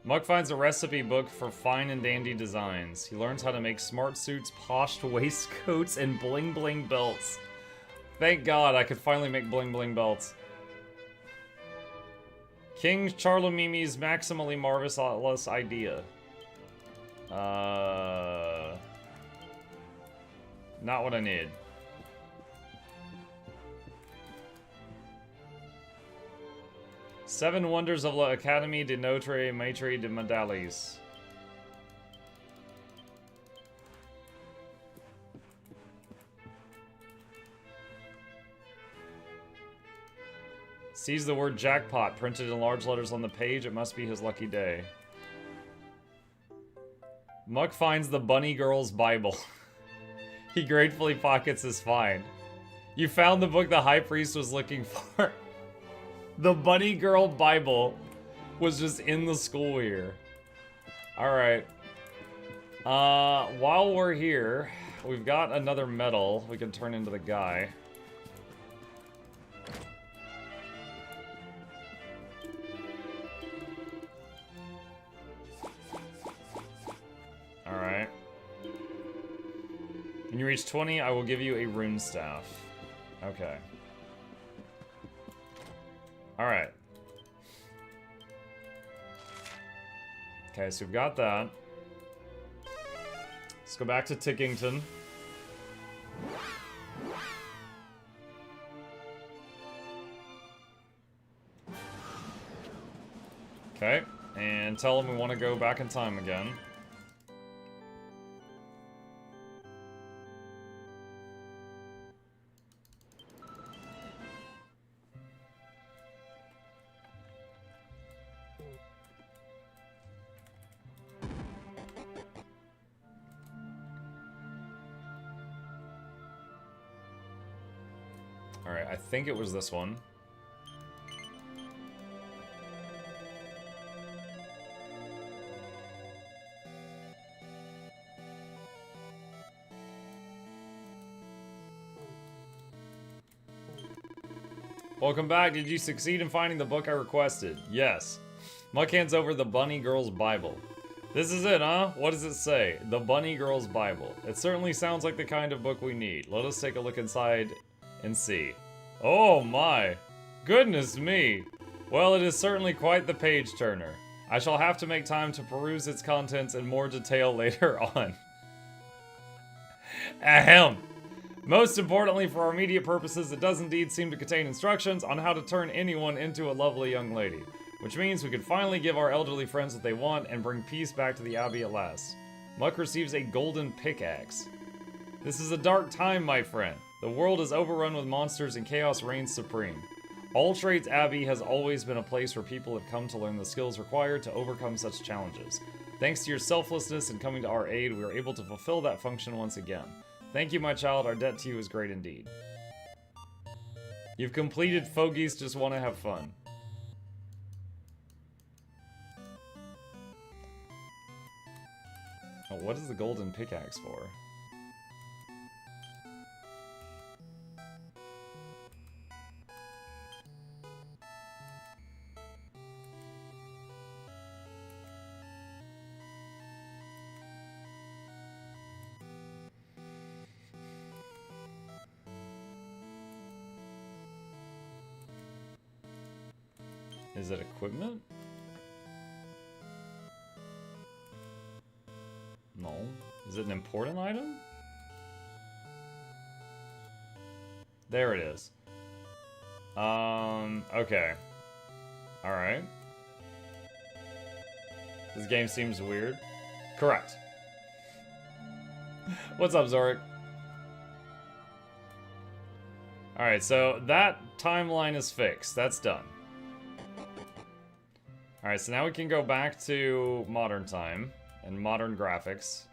Muck finds a recipe book for fine and dandy designs. He learns how to make smart suits, posh waistcoats, and bling-bling belts. Thank God I could finally make bling-bling belts. King Charlemagne's maximally marvelous idea. Not what I need. Seven Wonders of l'Académie de Notre Maître de Medailles. Sees the word jackpot printed in large letters on the page. It must be his lucky day. Muck finds the Bunny Girl's Bible. He gratefully pockets his find. You found the book the High Priest was looking for. The Bunny Girl Bible was just in the school here. Alright. While we're here, we've got another medal we can turn into the guy. Alright. When you reach 20, I will give you a rune staff. Okay. Alright. Okay, so we've got that. Let's go back to Tickington. Okay, and tell him we want to go back in time again. Alright, I think it was this one. Welcome back. Did you succeed in finding the book I requested? Yes. Muck hands over the Bunny Girl's Bible. This is it, huh? What does it say? The Bunny Girl's Bible. It certainly sounds like the kind of book we need. Let us take a look inside and see. Oh my. Goodness me. Well, it is certainly quite the page-turner. I shall have to make time to peruse its contents in more detail later on. Ahem. Most importantly, for our immediate purposes, it does indeed seem to contain instructions on how to turn anyone into a lovely young lady. Which means we could finally give our elderly friends what they want and bring peace back to the Abbey at last. Muck receives a golden pickaxe. This is a dark time, my friend. The world is overrun with monsters and chaos reigns supreme. All Trades Abbey has always been a place where people have come to learn the skills required to overcome such challenges. Thanks to your selflessness and coming to our aid, we are able to fulfill that function once again. Thank you, my child. Our debt to you is great indeed. You've completed Fogies Just Want to Have Fun. Oh, what is the golden pickaxe for? Is it equipment? No. Is it an important item? There it is. Okay. Alright. This game seems weird. Correct. What's up, Zorik? Alright, so that timeline is fixed. That's done. Alright, so now we can go back to modern time and modern graphics.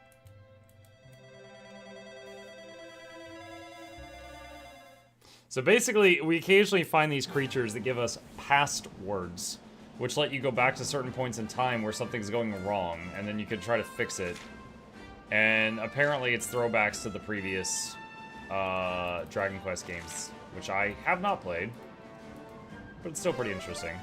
So basically, we occasionally find these creatures that give us past words, which let you go back to certain points in time where something's going wrong, and then you can try to fix it. And apparently it's throwbacks to the previous Dragon Quest games, which I have not played, but it's still pretty interesting.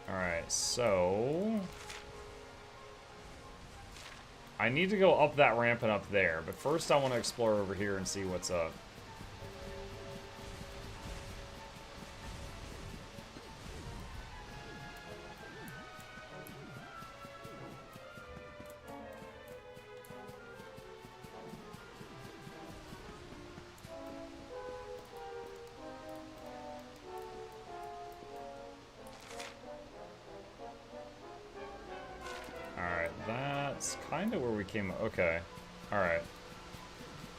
Alright, so I need to go up that ramp and up there, but first I want to explore over here and see what's up. Okay. Alright.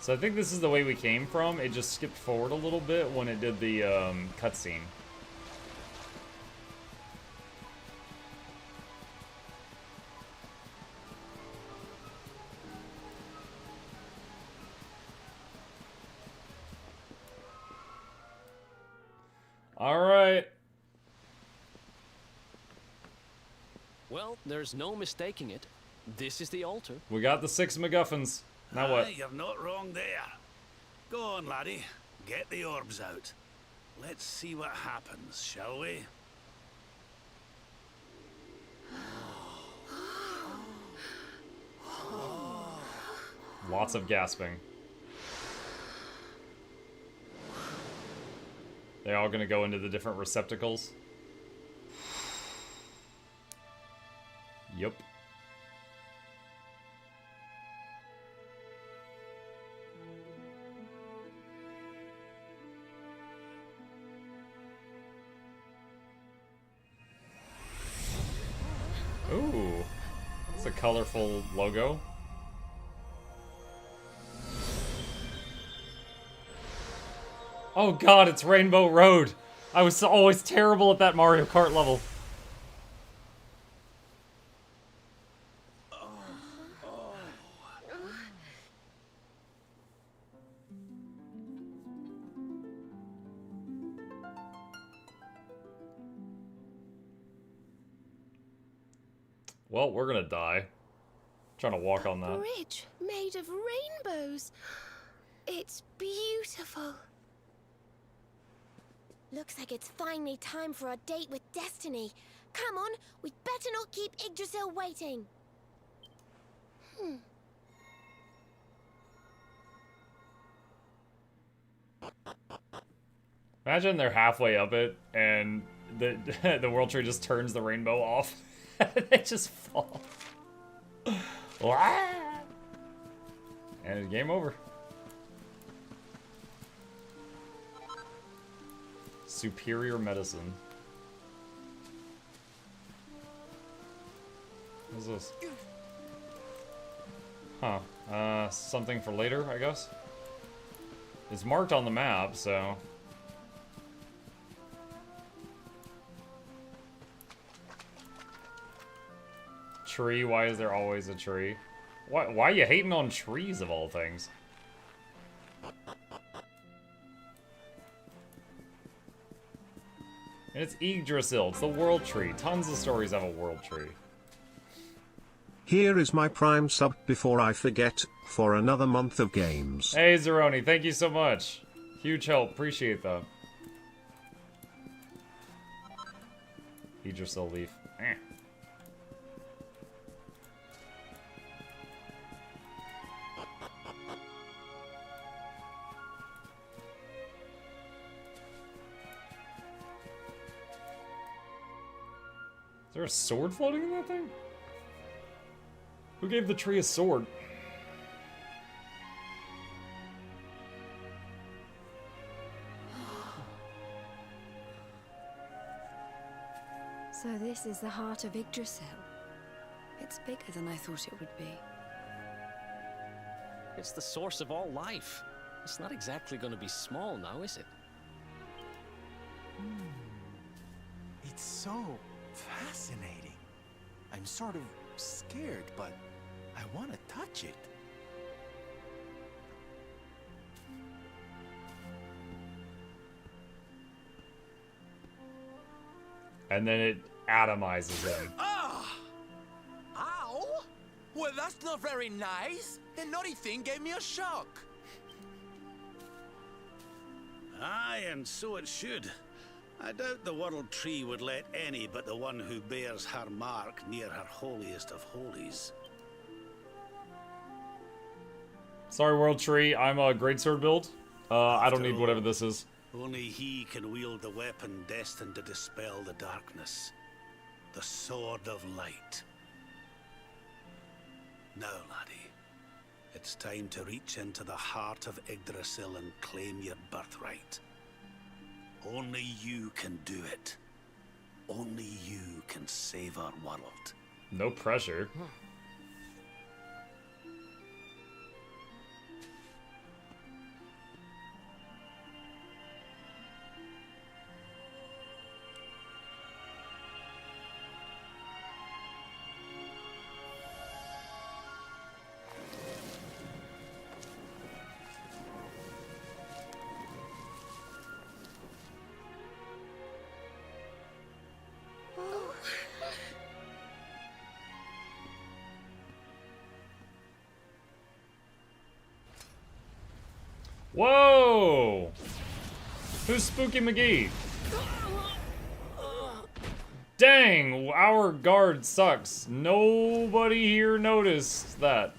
So I think this is the way we came from. It just skipped forward a little bit when it did the cutscene. Alright. Well, there's no mistaking it. This is the altar. We got the 6 MacGuffins. Now what? You're not wrong there. Go on, laddie. Get the orbs out. Let's see what happens, shall we? Lots of gasping. They're all gonna go into the different receptacles. Yup. Ooh, it's a colorful logo. Oh god, it's Rainbow Road. I was always terrible at that Mario Kart level. Well, we're gonna die. Trying to walk on that. Bridge made of rainbows. It's beautiful. Looks like it's finally time for our date with Destiny. Come on, we'd better not keep Yggdrasil waiting. Imagine they're halfway up it and the the World Tree just turns the rainbow off. They just fall. And it's game over. Superior medicine. What's this? Huh. Something for later, I guess? It's marked on the map, so... Tree, why is there always a tree? Why are you hating on trees of all things? And it's Yggdrasil, it's the world tree. Tons of stories have a world tree. Here is my Prime sub before I forget, for another month of games. Hey Zeroni, thank you so much. Huge help, appreciate that. Yggdrasil leaf. Eh. Is there a sword floating in that thing? Who gave the tree a sword? So this is the heart of Yggdrasil. It's bigger than I thought it would be. It's the source of all life. It's not exactly going to be small now, is it? It's so fascinating. I'm sort of scared, but I want to touch it. And then it atomizes him. Ah! Ow! Well, that's not very nice. The naughty thing gave me a shock. Aye, and so it should. I doubt the World Tree would let any but the one who bears her mark near her holiest of holies. Sorry, World Tree, I'm a greatsword build. I don't need whatever this is. Only he can wield the weapon destined to dispel the darkness. The Sword of Light. Now, laddie, it's time to reach into the heart of Yggdrasil and claim your birthright. Only you can do it. Only you can save our world. No pressure. Whoa! Who's Spooky McGee? Dang, our guard sucks. Nobody here noticed that.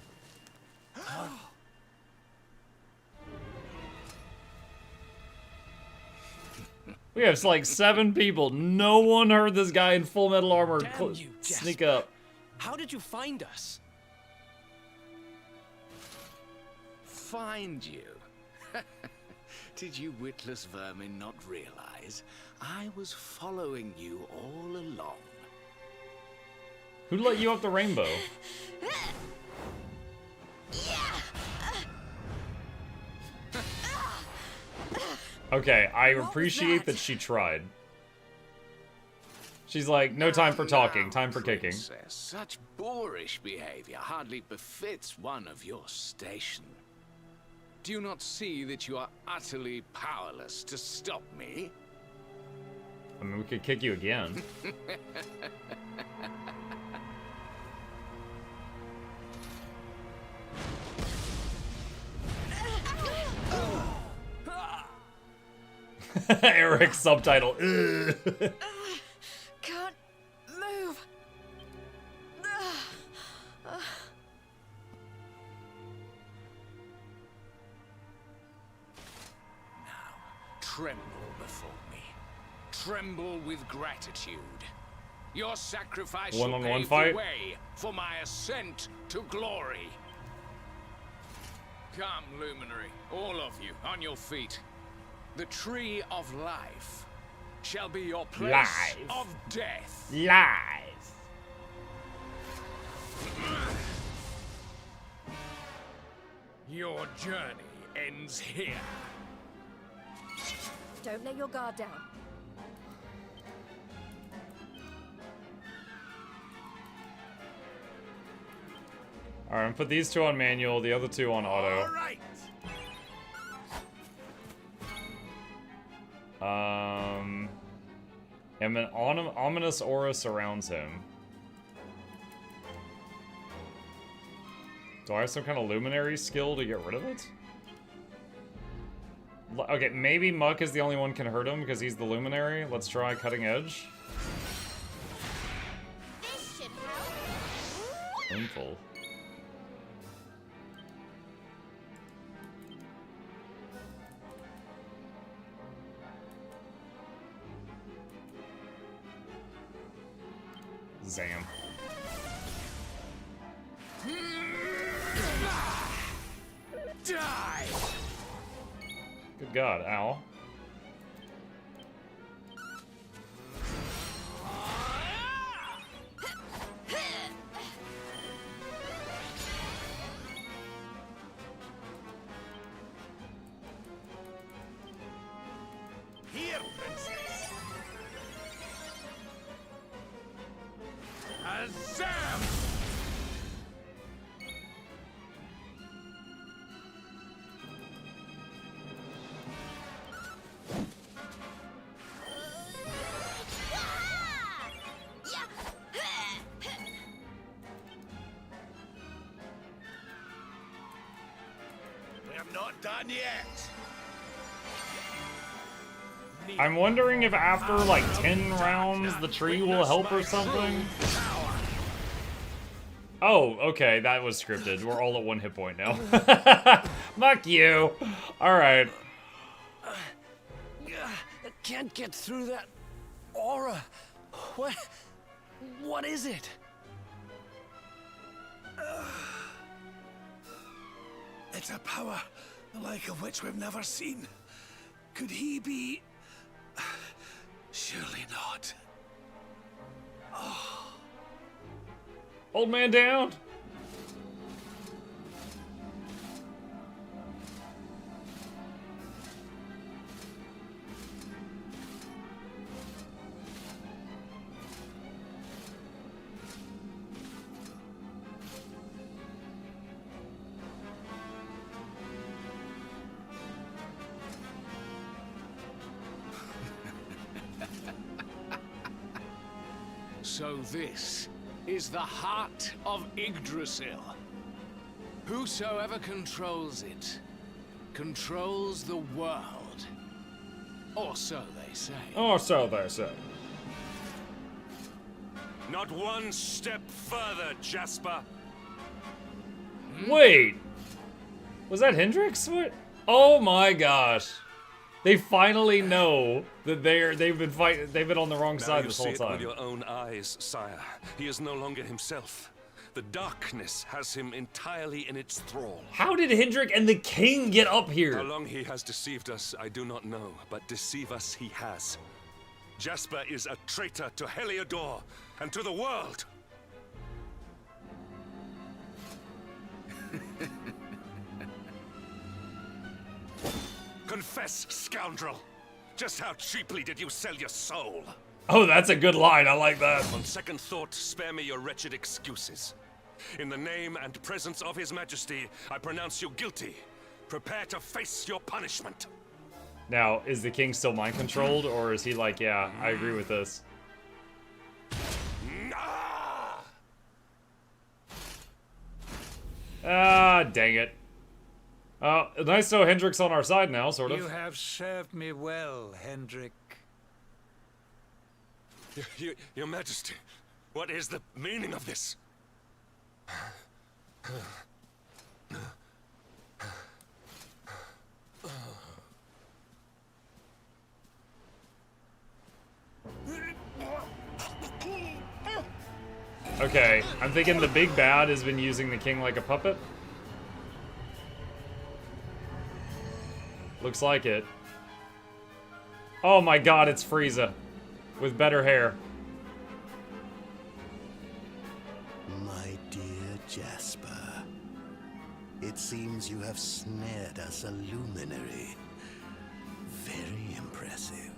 We have like 7 people. No one heard this guy in full metal armor Damn you, sneak Jasper. up. How did you find us? Find you? Did you witless vermin not realize I was following you all along? Who let you up the rainbow? Okay, I appreciate that she tried. She's like, no time for talking, time for kicking. Princess, such boorish behavior hardly befits one of your station. Do you not see that you are utterly powerless to stop me? I mean, we could kick you again. Eric's subtitle. Ugh. Can't move. Tremble before me. Tremble with gratitude. Your sacrifice will One-on-one pave fight? the way for my ascent to glory. Come, Luminary, all of you, on your feet. The tree of life shall be your place Life. of death. Lies. Your journey ends here. Don't let your guard down. Alright, I'm gonna put these two on manual, the other two on auto. All right. And an ominous aura surrounds him. Do I have some kind of luminary skill to get rid of it? Okay, maybe Muck is the only one can hurt him because he's the luminary. Let's try cutting edge. This should help. Painful. Zam. Die. Good God, ow. Here, princess. Azam! We have not done yet. I'm wondering if after like 10 rounds the tree will help or something. Oh, okay, that was scripted. We're all at 1 hit point now. Fuck you. Alright. I can't get through that aura. What is it? It's a power the like of which we've never seen. Could he be... Surely not. Old man down. So this is the heart of Yggdrasil. Whosoever controls it, controls the world. Or so they say. Or so they say. Not one step further, Jasper. Wait. Was that Hendrix? What? Oh my gosh. They finally know that they've been fighting. They've been on the wrong Now side you this see whole it time. with your own eyes, sire. He is no longer himself. The darkness has him entirely in its thrall. How did Hendrik and the king get up here? How long he has deceived us, I do not know, but deceive us he has. Jasper is a traitor to Heliodor and to the world. Confess, scoundrel! Just how cheaply did you sell your soul? Oh, that's a good line. I like that. On second thought, spare me your wretched excuses. In the name and presence of His Majesty, I pronounce you guilty. Prepare to face your punishment. Now, is the king still mind controlled, or is he like, yeah, I agree with this? Ah, dang it. Nice to know Hendrick's on our side now, sort of. You have served me well, Hendrik. Your Majesty, what is the meaning of this? Okay, I'm thinking the big bad has been using the king like a puppet. Looks like it. Oh my god, it's Frieza. With better hair. My dear Jasper, it seems you have snared us a luminary. Very impressive.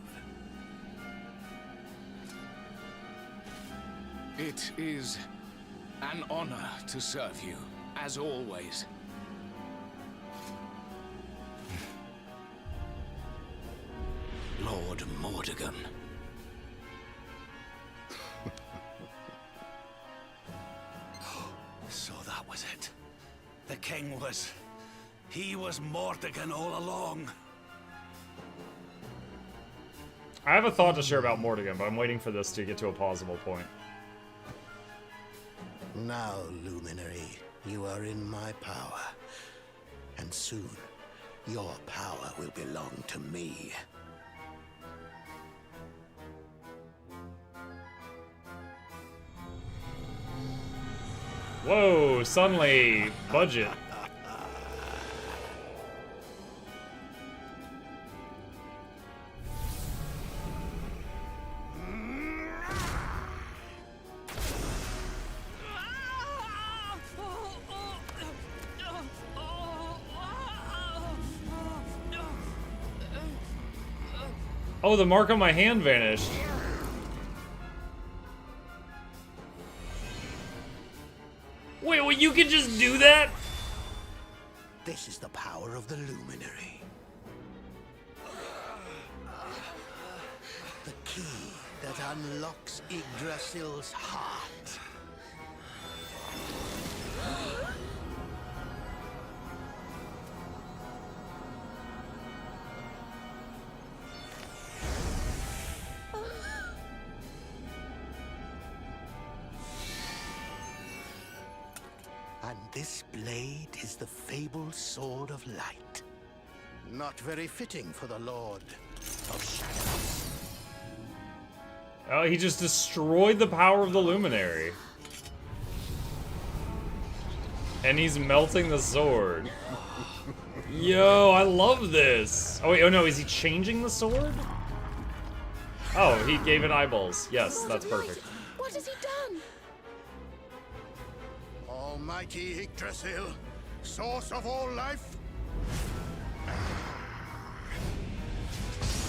It is an honor to serve you, as always. Lord Mordegon. So that was it. The king was... He was Mordegon all along. I have a thought to share about Mordegon, but I'm waiting for this to get to a plausible point. Now, Luminary, you are in my power. And soon, your power will belong to me. Whoa, suddenly, budget. Oh, the mark on my hand vanished. Wait, well, you can just do that? This is the power of the Luminary. The key that unlocks Yggdrasil's heart. And this blade is the fabled Sword of Light. Not very fitting for the Lord of Shadows. Oh, he just destroyed the power of the Luminary. And he's melting the sword. Yo, I love this. Oh wait, oh no, is he changing the sword? Oh, he gave it eyeballs. Yes, that's perfect. What has he done? Almighty Yggdrasil, source of all life.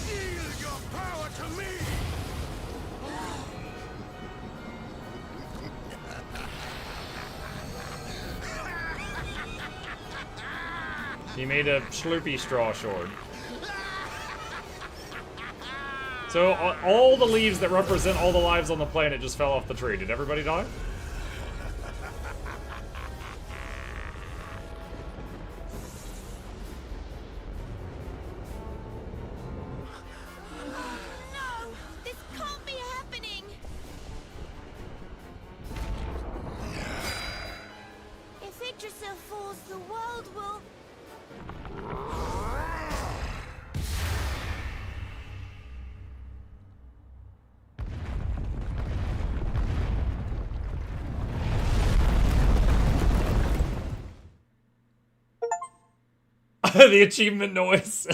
Yield your power to me! He made a Slurpee straw sword. So all the leaves that represent all the lives on the planet just fell off the tree. Did everybody die? No! This can't be happening! If Yggdrasil falls, the world will... The achievement noise.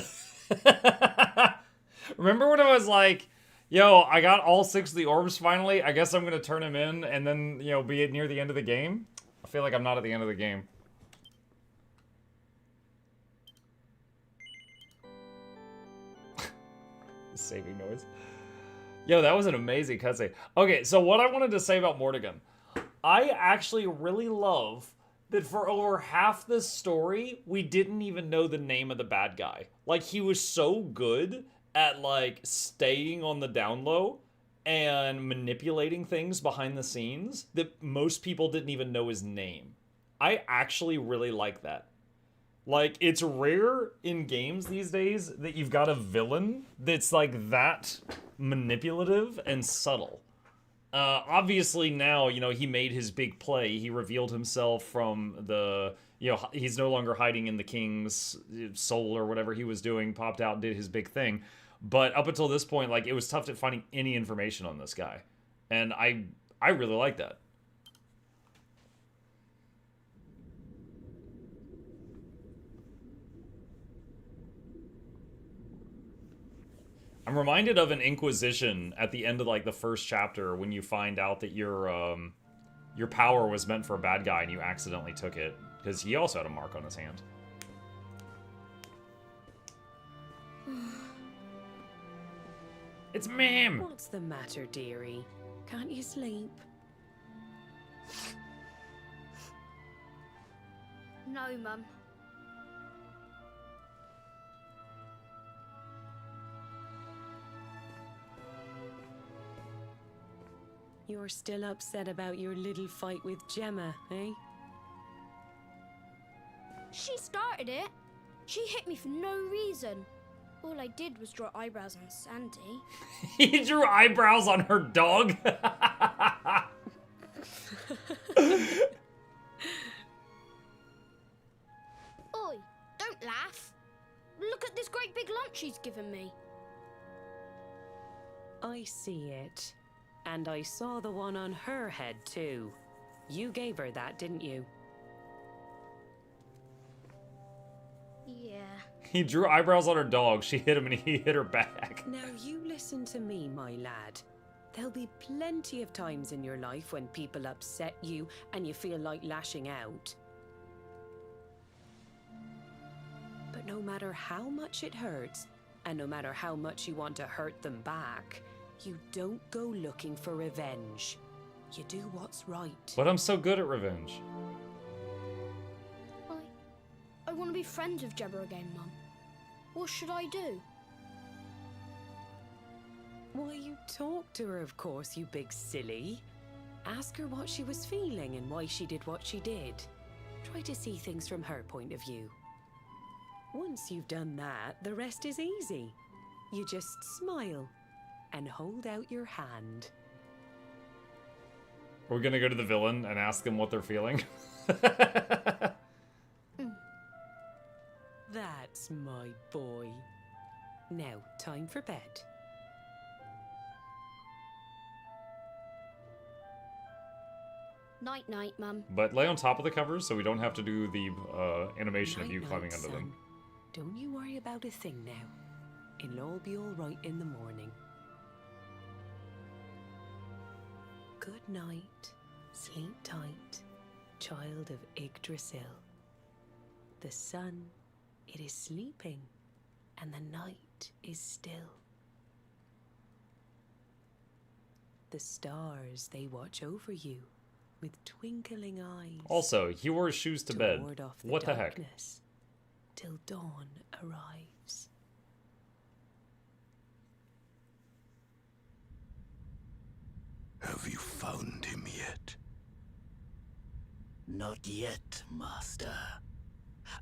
Remember when I was like, yo, I got all 6 of the orbs finally, I guess I'm gonna turn him in and then, you know, be near the end of the game? I feel like I'm not at the end of the game. saving noise. Yo, that was an amazing cutscene. Okay, so what I wanted to say about Mordegon. I actually really love that for over half the story, we didn't even know the name of the bad guy. Like, he was so good at, like, staying on the down low and manipulating things behind the scenes that most people didn't even know his name. I actually really like that. Like, it's rare in games these days that you've got a villain that's, like, that manipulative and subtle. Obviously now, you know, he made his big play. He revealed himself from the, you know, he's no longer hiding in the king's soul or whatever he was doing, popped out and did his big thing. But up until this point, like, it was tough to finding any information on this guy. And I really like that. I'm reminded of an Inquisition at the end of, like, the first chapter when you find out that your power was meant for a bad guy and you accidentally took it. Because he also had a mark on his hand. It's Mim! What's the matter, dearie? Can't you sleep? No, Mum. You're still upset about your little fight with Gemma, eh? She started it. She hit me for no reason. All I did was draw eyebrows on Sandy. He drew eyebrows on her dog? Oi, don't laugh. Look at this great big lunch she's given me. I see it. And I saw the one on her head, too. You gave her that, didn't you? Yeah. He drew eyebrows on her dog. She hit him and he hit her back. Now you listen to me, my lad. There'll be plenty of times in your life when people upset you and you feel like lashing out. But no matter how much it hurts, and no matter how much you want to hurt them back, you don't go looking for revenge. You do what's right. But I'm so good at revenge. I want to be friends with Gemma again, Mum. What should I do? Why, you talk to her, of course, you big silly. Ask her what she was feeling and why she did what she did. Try to see things from her point of view. Once you've done that, the rest is easy. You just smile and hold out your hand. We're gonna go to the villain and ask them what they're feeling. That's my boy. Now, time for bed. Night-night, Mum. But lay on top of the covers so we don't have to do the animation of you climbing under them. Don't you worry about a thing now. It'll all be all right in the morning. Good night. Sleep tight, child of Yggdrasil. The sun, it is sleeping, and the night is still. The stars, they watch over you with twinkling eyes. Also, he wore his shoes to bed. Ward off the What the heck? darkness till dawn arrives. Have you found him yet? Not yet, Master.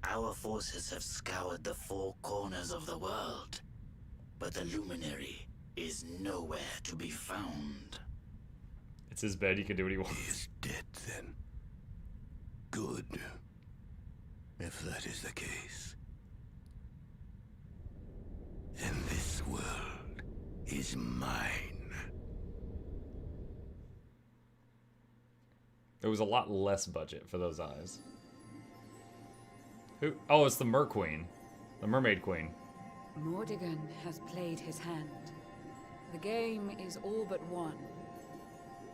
Our forces have scoured the four corners of the world, but the luminary is nowhere to be found. It's his bed, he can do what he wants. He is dead, then. Good. If that is the case. Then this world is mine. There was a lot less budget for those eyes. Who? Oh, it's the Mer Queen. The Mermaid Queen. Mordegon has played his hand. The game is all but won.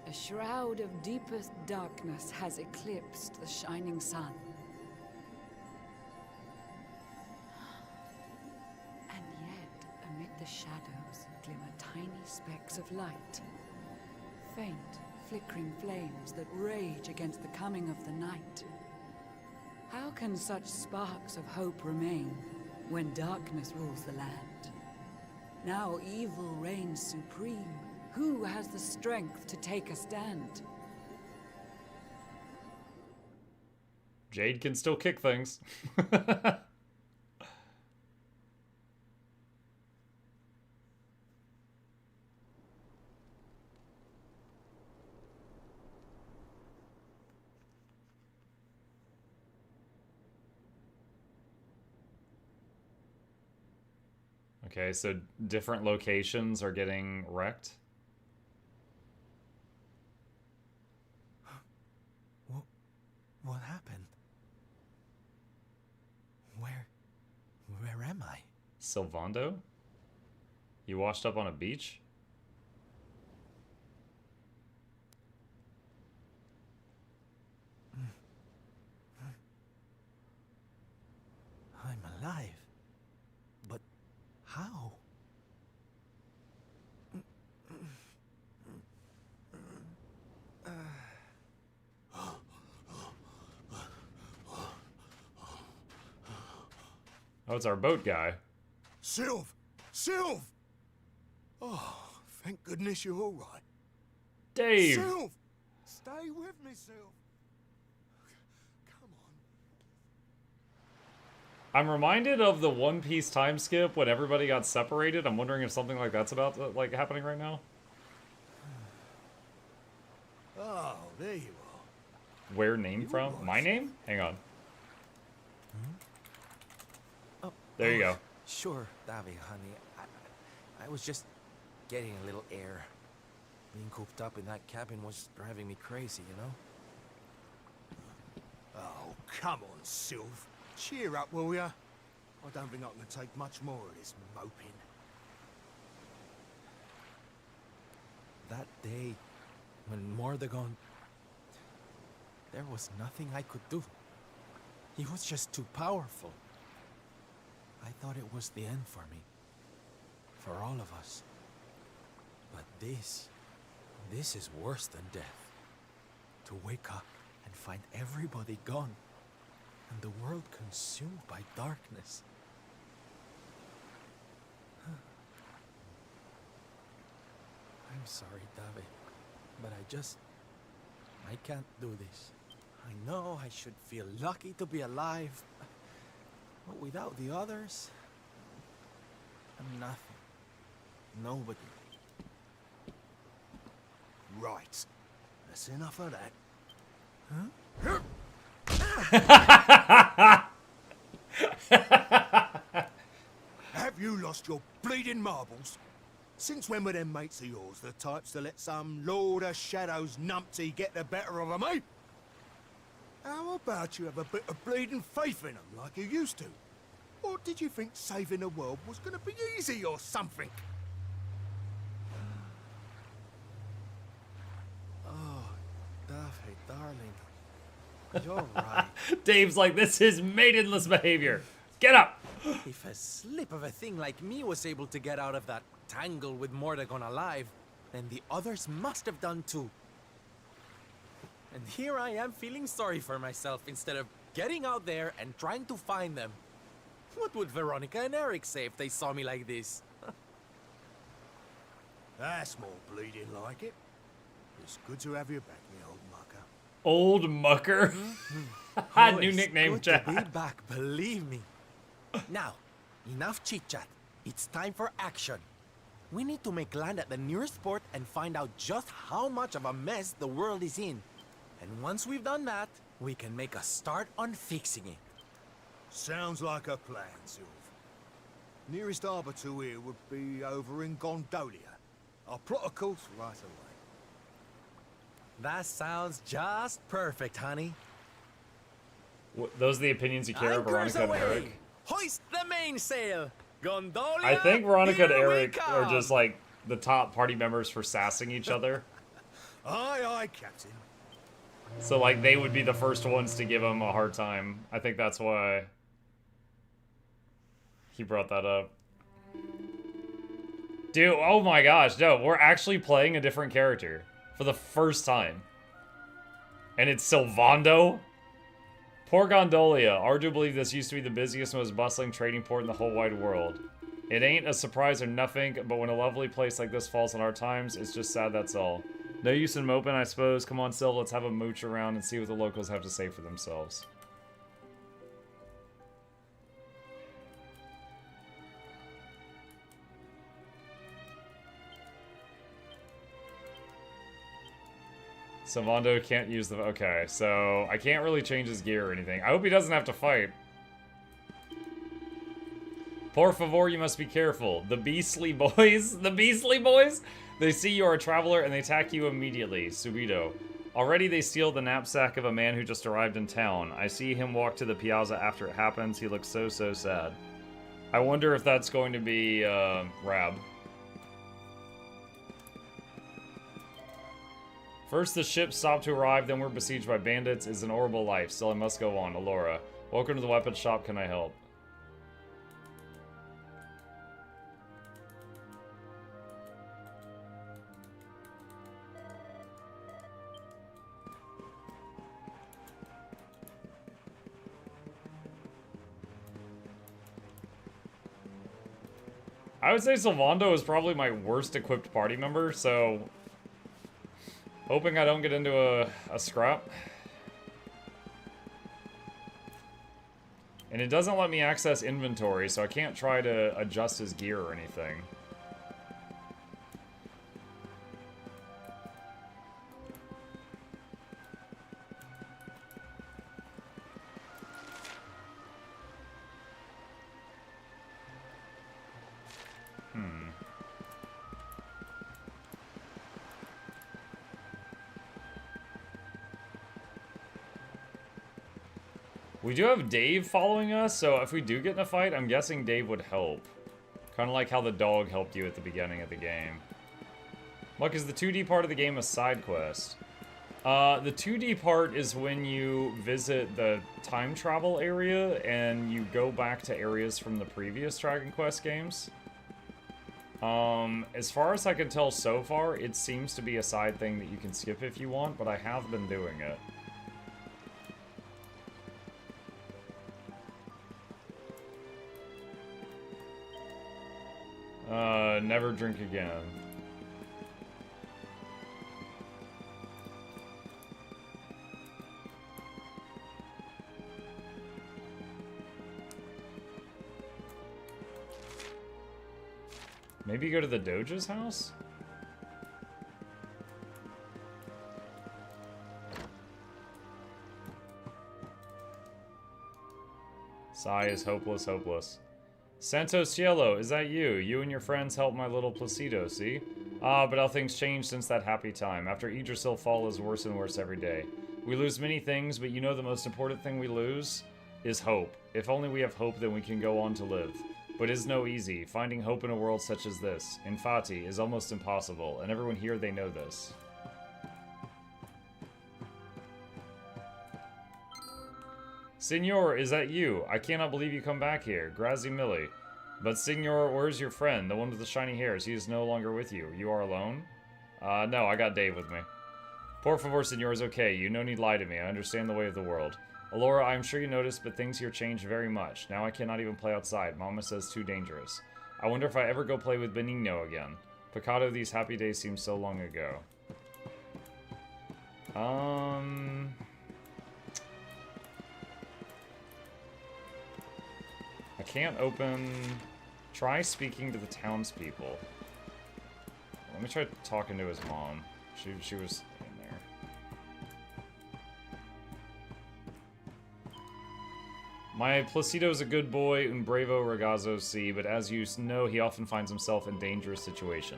A shroud of deepest darkness has eclipsed the shining sun. And yet, amid the shadows, tiny specks of light. Faint, flickering flames that rage against the coming of the night. How can such sparks of hope remain when darkness rules the land? Now evil reigns supreme. Who has the strength to take a stand? Jade can still kick things. Okay, so different locations are getting wrecked. What happened? Where am I? Sylvando? You washed up on a beach? I'm alive. But how? Oh, it's our boat guy. Sylv! Sylv! Oh, thank goodness you're all right. Dave! Sylv! Stay with me, Sylv. I'm reminded of the One Piece time skip when everybody got separated. I'm wondering if something like that's about to, like happening right now. Oh, there you are. Where name from? My name? Hang on. There you go. Sure, Davi, honey. I was just getting a little air. Being cooped up in that cabin was driving me crazy, you know? Oh, come on, Sylv. Cheer up, will ya? I don't think I can take much more of this moping. That day, when Mordegon... There was nothing I could do. He was just too powerful. I thought it was the end for me. For all of us. But this is worse than death. To wake up and find everybody gone. And the world consumed by darkness. I'm sorry, Davi. But I can't do this. I know I should feel lucky to be alive. But without the others, I'm nothing. Nobody. Right. That's enough of that. Have you lost your bleeding marbles? Since when were them mates of yours the types to let some Lord of Shadows numpty get the better of them, eh? How about you have a bit of bleeding faith in them like you used to? Or did you think saving the world was gonna be easy or something? Oh, Davi, darling. You're right. Dave's like, this is maidenless behavior. Get up! If a slip of a thing like me was able to get out of that tangle with Mordegon alive, then the others must have done too. And here I am feeling sorry for myself instead of getting out there and trying to find them. What would Veronica and Eric say if they saw me like this? That's more bleeding like it. It's good to have you back, me old mucker. Old mucker? Oh, New it's nickname, good Jack. to be back, believe me. Now, enough chit-chat. It's time for action. We need to make land at the nearest port and find out just how much of a mess the world is in. And once we've done that, we can make a start on fixing it. Sounds like a plan, Sylv. Nearest harbour to here would be over in Gondolia. I'll plot a course right away. That sounds just perfect, honey. Those are the opinions you care of, Anchors Veronica and away. Eric? Hoist the mainsail! Gondolia, I think Veronica and here we Eric are come. just like the top party members for sassing each other. Aye, aye, Captain. So like they would be the first ones to give him a hard time. I think that's why he brought that up. Dude, oh my gosh, no, we're actually playing a different character for the first time. And it's Sylvando? Poor Gondolia. Arguably, this used to be the busiest, most bustling trading port in the whole wide world. It ain't a surprise or nothing, but when a lovely place like this falls on our times, it's just sad, that's all. No use in moping, I suppose. Come on, Syl, let's have a mooch around and see what the locals have to say for themselves. Sylvando can't use the... Okay, so I can't really change his gear or anything. I hope he doesn't have to fight. Por favor, you must be careful. The beastly boys... The beastly boys? They see you are a traveler and they attack you immediately. Subito. Already they steal the knapsack of a man who just arrived in town. I see him walk to the piazza after it happens. He looks so, so sad. I wonder if that's going to be, Rab. First the ships stop to arrive, then we're besieged by bandits. It's an horrible life, still I must go on. Alora. Welcome to the weapon shop, can I help? I would say Sylvando is probably my worst equipped party member, so... Hoping I don't get into a scrap. And it doesn't let me access inventory, so I can't try to adjust his gear or anything. We do have Dave following us, so if we do get in a fight, I'm guessing Dave would help. Kind of like how the dog helped you at the beginning of the game. Look, is the 2D part of the game a side quest? The 2D part is when you visit the time travel area and you go back to areas from the previous Dragon Quest games. As far as I can tell so far, it seems to be a side thing that you can skip if you want, but I have been doing it. Never drink again. Maybe go to the Doge's house? Sai is hopeless, hopeless. Santo Cielo, is that you? You and your friends helped my little Placido, see? Ah, but how things changed since that happy time. After Idrisil fall is worse and worse every day. We lose many things, but you know the most important thing we lose is hope. If only we have hope, then we can go on to live. But it's no easy. Finding hope in a world such as this, Infati, is almost impossible, and everyone here, they know this. Signor, is that you? I cannot believe you come back here. Grazi Millie. But Signor, where's your friend? The one with the shiny hairs. He is no longer with you. You are alone? No, I got Dave with me. Por favor, Signor is okay. You no need lie to me. I understand the way of the world. Alora, I am sure you noticed, but things here changed very much. Now I cannot even play outside. Mama says too dangerous. I wonder if I ever go play with Benigno again. Pecado, these happy days seem so long ago. I can't open... Try speaking to the townspeople. Let me try talking to his mom. She was in there. My Placido is a good boy, un bravo ragazzo si, but as you know, he often finds himself in dangerous situation.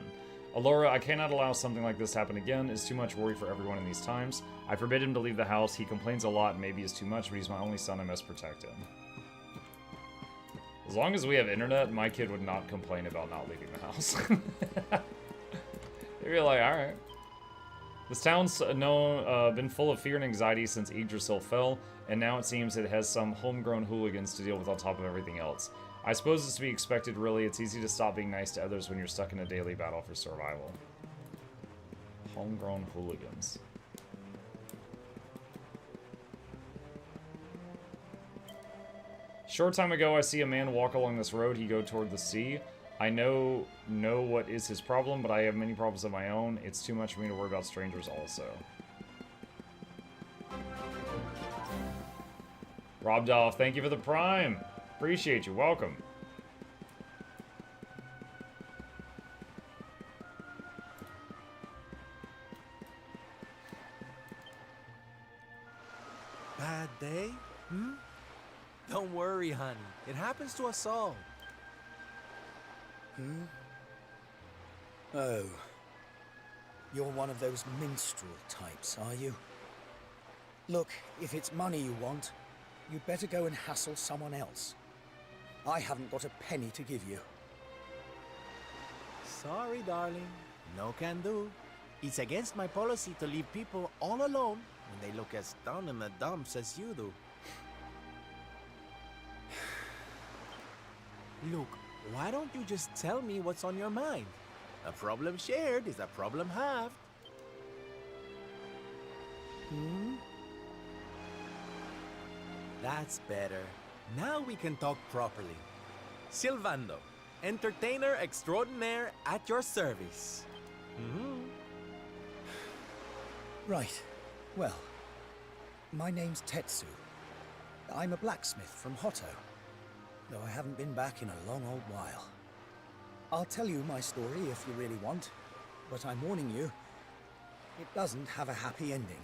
Alora, I cannot allow something like this to happen again. It's too much worry for everyone in these times. I forbid him to leave the house. He complains a lot and maybe it's too much, but he's my only son. I must protect him. As long as we have internet, my kid would not complain about not leaving the house. They'd be like, alright. This town's been full of fear and anxiety since Yggdrasil fell, and now it seems it has some homegrown hooligans to deal with on top of everything else. I suppose it's to be expected, really. It's easy to stop being nice to others when you're stuck in a daily battle for survival. Homegrown hooligans. Short time ago, I see a man walk along this road. He go toward the sea. I know what is his problem, but I have many problems of my own. It's too much for me to worry about strangers also. Rob Dolph, thank you for the prime. Appreciate you. Welcome. Bad day? Hmm? Don't worry, honey. It happens to us all. Hmm? Oh. You're one of those minstrel types, are you? Look, if it's money you want, you'd better go and hassle someone else. I haven't got a penny to give you. Sorry, darling. No can do. It's against my policy to leave people all alone when they look as down in the dumps as you do. Look, why don't you just tell me what's on your mind? A problem shared is a problem halved. Hmm? That's better. Now we can talk properly. Silvando, entertainer extraordinaire at your service. Mm-hmm. Right. Well, my name's Tetsu. I'm a blacksmith from Hotto, though I haven't been back in a long old while. I'll tell you my story if you really want, but I'm warning you, it doesn't have a happy ending.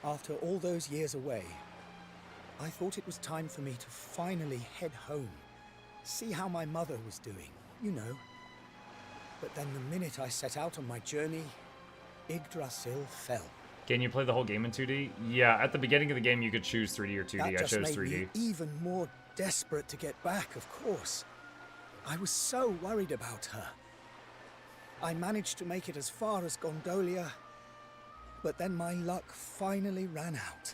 After all those years away, I thought it was time for me to finally head home, see how my mother was doing, you know. But then the minute I set out on my journey, Yggdrasil fell. Can you play the whole game in 2D? Yeah, at the beginning of the game you could choose 3D or 2D. That I just chose made 3D. me even more desperate to get back, of course. I was so worried about her. I managed to make it as far as Gondolia, but then my luck finally ran out.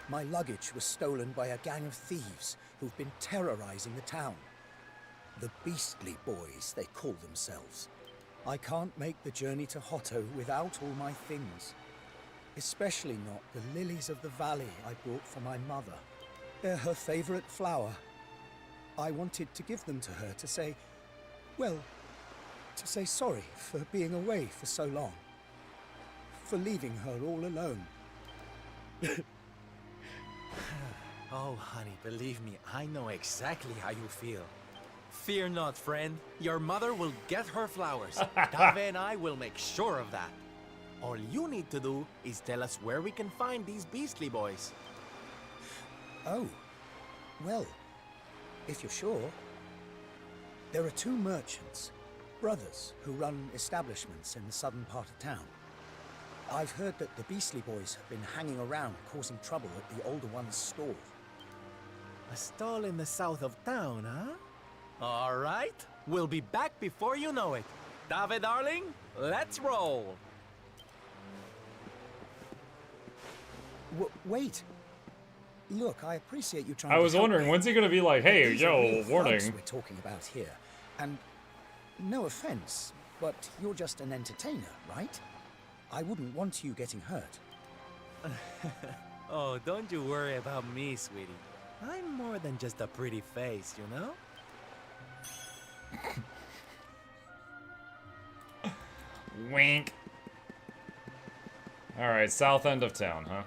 My luggage was stolen by a gang of thieves who've been terrorizing the town. The Beastly Boys, they call themselves. I can't make the journey to Hotto without all my things. Especially not the lilies of the valley I brought for my mother. They're her favorite flower. I wanted to give them to her to say, well, to say sorry for being away for so long. For leaving her all alone. Oh, honey, believe me, I know exactly how you feel. Fear not, friend. Your mother will get her flowers. Dave and I will make sure of that. All you need to do is tell us where we can find these Beastly Boys. Oh, well, if you're sure. There are two merchants, brothers, who run establishments in the southern part of town. I've heard that the Beastly Boys have been hanging around causing trouble at the older one's stall. A stall in the south of town, huh? All right, we'll be back before you know it. David, darling, let's roll. Wait. Look, I appreciate you trying I to was help wondering, me, when's he gonna be like, but hey, these are real yo, thugs warning. we're talking about here. And no offense, but you're just an entertainer, right? I wouldn't want you getting hurt. Oh, don't you worry about me, sweetie. I'm more than just a pretty face, you know? Wink. Alright, south end of town, huh?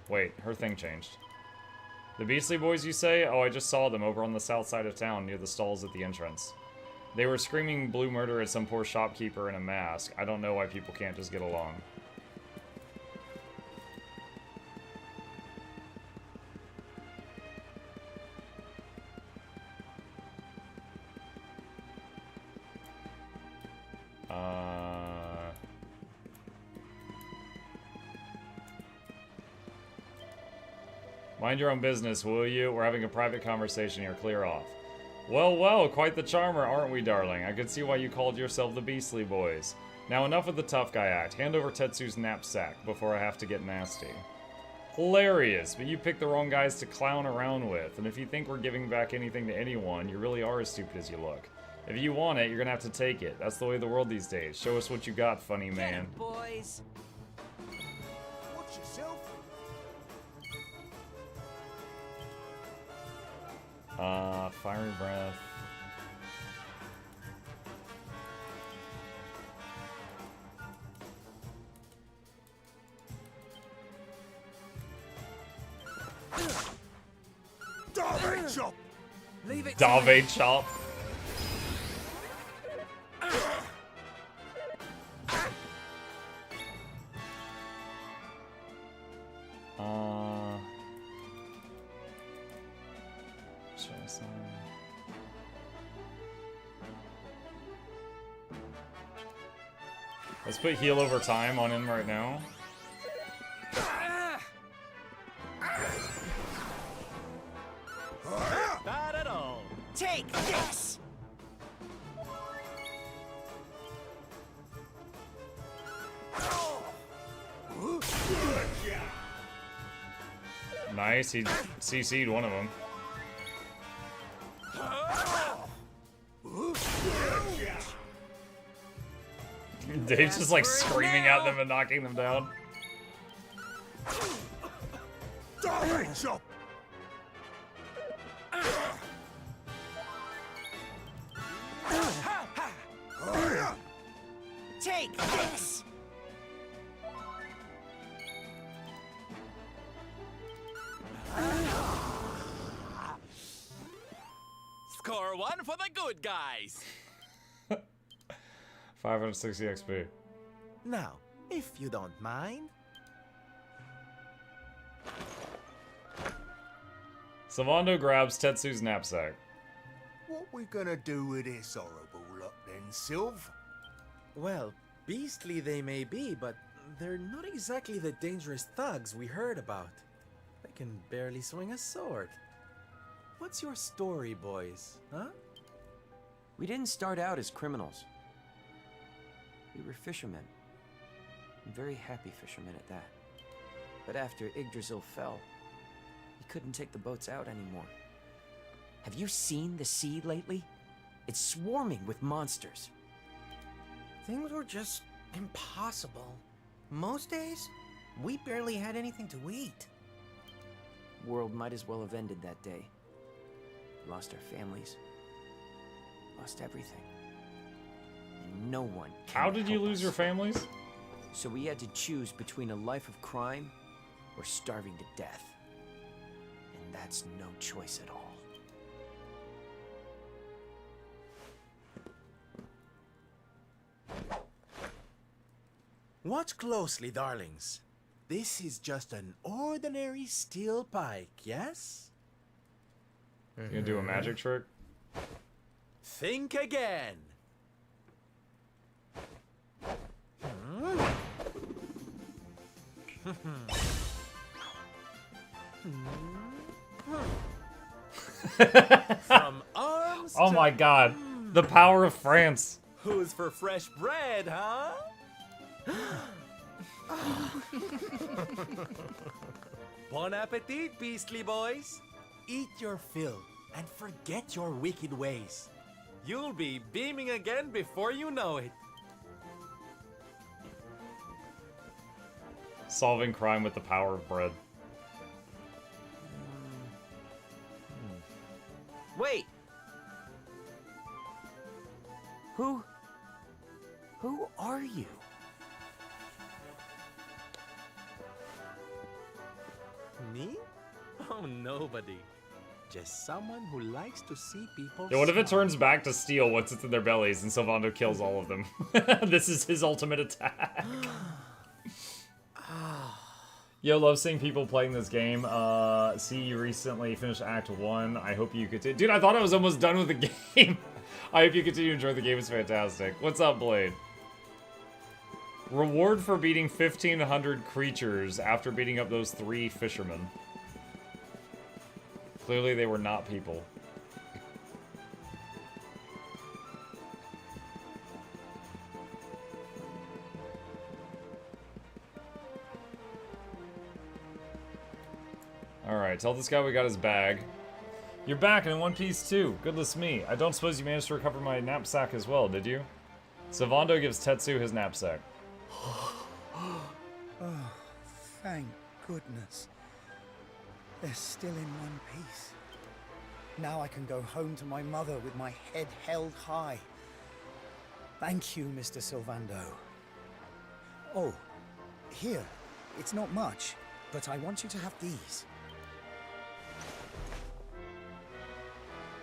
Wait, her thing changed. The Beastly Boys, you say? Oh, I just saw them over on the south side of town near the stalls at the entrance. They were screaming blue murder at some poor shopkeeper in a mask. I don't know why people can't just get along. Mind your own business, will you? We're having a private conversation here. Clear off. Well, well, quite the charmer, aren't we, darling? I could see why you called yourself the Beastly Boys. Now enough of the tough guy act. Hand over Tetsu's knapsack before I have to get nasty. Hilarious, but you picked the wrong guys to clown around with, and if you think we're giving back anything to anyone, you really are as stupid as you look. If you want it, you're gonna have to take it. That's the way of the world these days. Show us what you got, funny man. Get 'em, boys. Watch yourself. Fiery breath. Dave chop. Leave it. Dave chop. Let's put heal over time on him right now. Not at all. Take this. Nice, he CC'd one of them. Dave's just like screaming at them and knocking them down. Take this. Score one for the good guys. 560 XP. Now, if you don't mind. Savando grabs Tetsu's knapsack. What we gonna do with this horrible lot then, Sylv? Well, beastly they may be, but they're not exactly the dangerous thugs we heard about. They can barely swing a sword. What's your story, boys, huh? We didn't start out as criminals. We were fishermen. And very happy fishermen at that. But after Yggdrasil fell, we couldn't take the boats out anymore. Have you seen the sea lately? It's swarming with monsters. Things were just impossible. Most days, we barely had anything to eat. World might as well have ended that day. Lost our families. Lost everything. And no one can How did you help lose us. your families? So we had to choose between a life of crime or starving to death. And that's no choice at all. Watch closely, darlings. This is just an ordinary steel pike, yes? You gonna do a magic trick? Think again. From arms Oh to... my god. The power of France. Who's for fresh bread, huh? Bon appetit, beastly boys. Eat your fill and forget your wicked ways. You'll be beaming again before you know it. Solving crime with the power of bread. Wait! Who are you? Me? Oh, nobody. Just someone who likes to see people. Yeah, what if it smile. turns back to steel once it's in their bellies and Sylvando kills all of them? This is his ultimate attack. Yo, love seeing people playing this game. See, you recently finished Act 1. I hope you continue. Dude, I thought I was almost done with the game. I hope you continue to enjoy the game. It's fantastic. What's up, Blade? Reward for beating 1,500 creatures after beating up those 3 fishermen. Clearly they were not people. Alright, tell this guy we got his bag. You're back and in one piece too. Goodness me. I don't suppose you managed to recover my knapsack as well, did you? Savando gives Tetsu his knapsack. Oh, thank goodness. They're still in one piece. Now I can go home to my mother with my head held high. Thank you, Mr. Silvando. Oh, here. It's not much, but I want you to have these.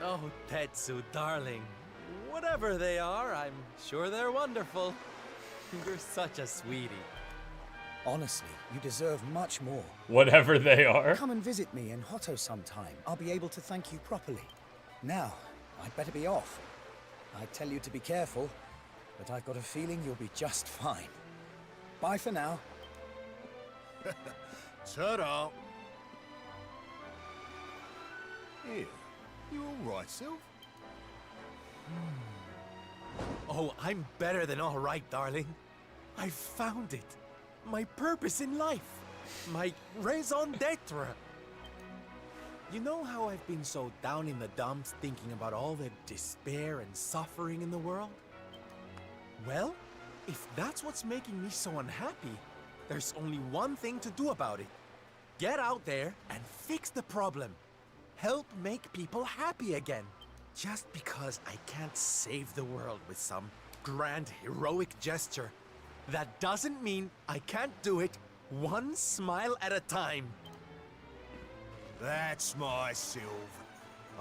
Oh, Tetsu, darling. Whatever they are, I'm sure they're wonderful. You're such a sweetie. Honestly, you deserve much more. Whatever they are. Come and visit me in Hotto sometime. I'll be able to thank you properly. Now, I'd better be off. I tell you to be careful, but I've got a feeling you'll be just fine. Bye for now. Ta-da! Here, you all right, Sylv? Oh, I'm better than all right, darling. I found it. My purpose in life. My raison d'etre. You know how I've been so down in the dumps thinking about all the despair and suffering in the world? Well, if that's what's making me so unhappy, there's only one thing to do about it. Get out there and fix the problem. Help make people happy again. Just because I can't save the world with some grand heroic gesture, that doesn't mean I can't do it one smile at a time. That's my Sylv.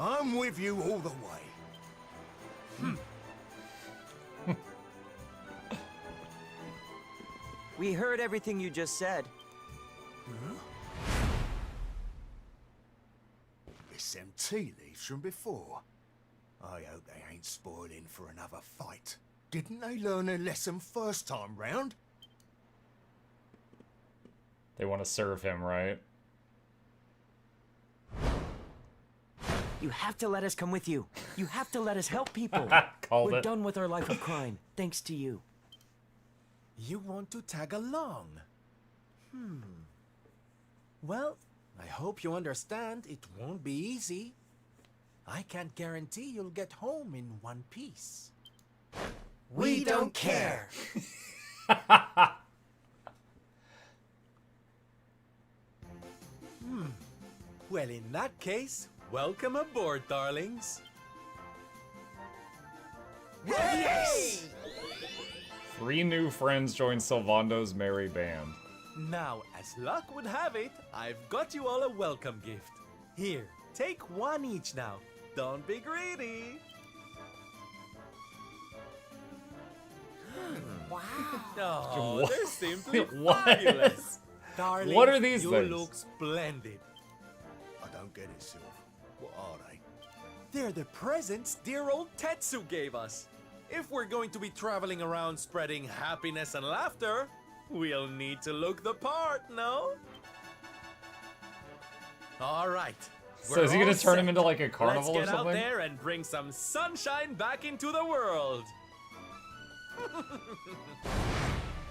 I'm with you all the way. We heard everything you just said. It's them tea leaves from before. I hope they ain't spoiling for another fight. Didn't they learn their lesson first time round? They want to serve him, right? You have to let us come with you. You have to let us help people. Called We're it. done with our life of crime, thanks to you. You want to tag along? Well, I hope you understand it won't be easy. I can't guarantee you'll get home in one piece. We don't care. Well, in that case, welcome aboard, darlings. Yes! 3 new friends join Silvando's merry band. Now, as luck would have it, I've got you all a welcome gift. Here, take one each now. Don't be greedy. Wow. Oh, What? they're simply What? fabulous. Darling, What are these you things? look splendid. I don't get it, Sylv. What are they? They're the presents dear old Tetsu gave us. If we're going to be traveling around spreading happiness and laughter, we'll need to look the part, no? All right. So is he we're gonna all turn him set. into like a carnival or Let's get something? out there and bring some sunshine back into the world.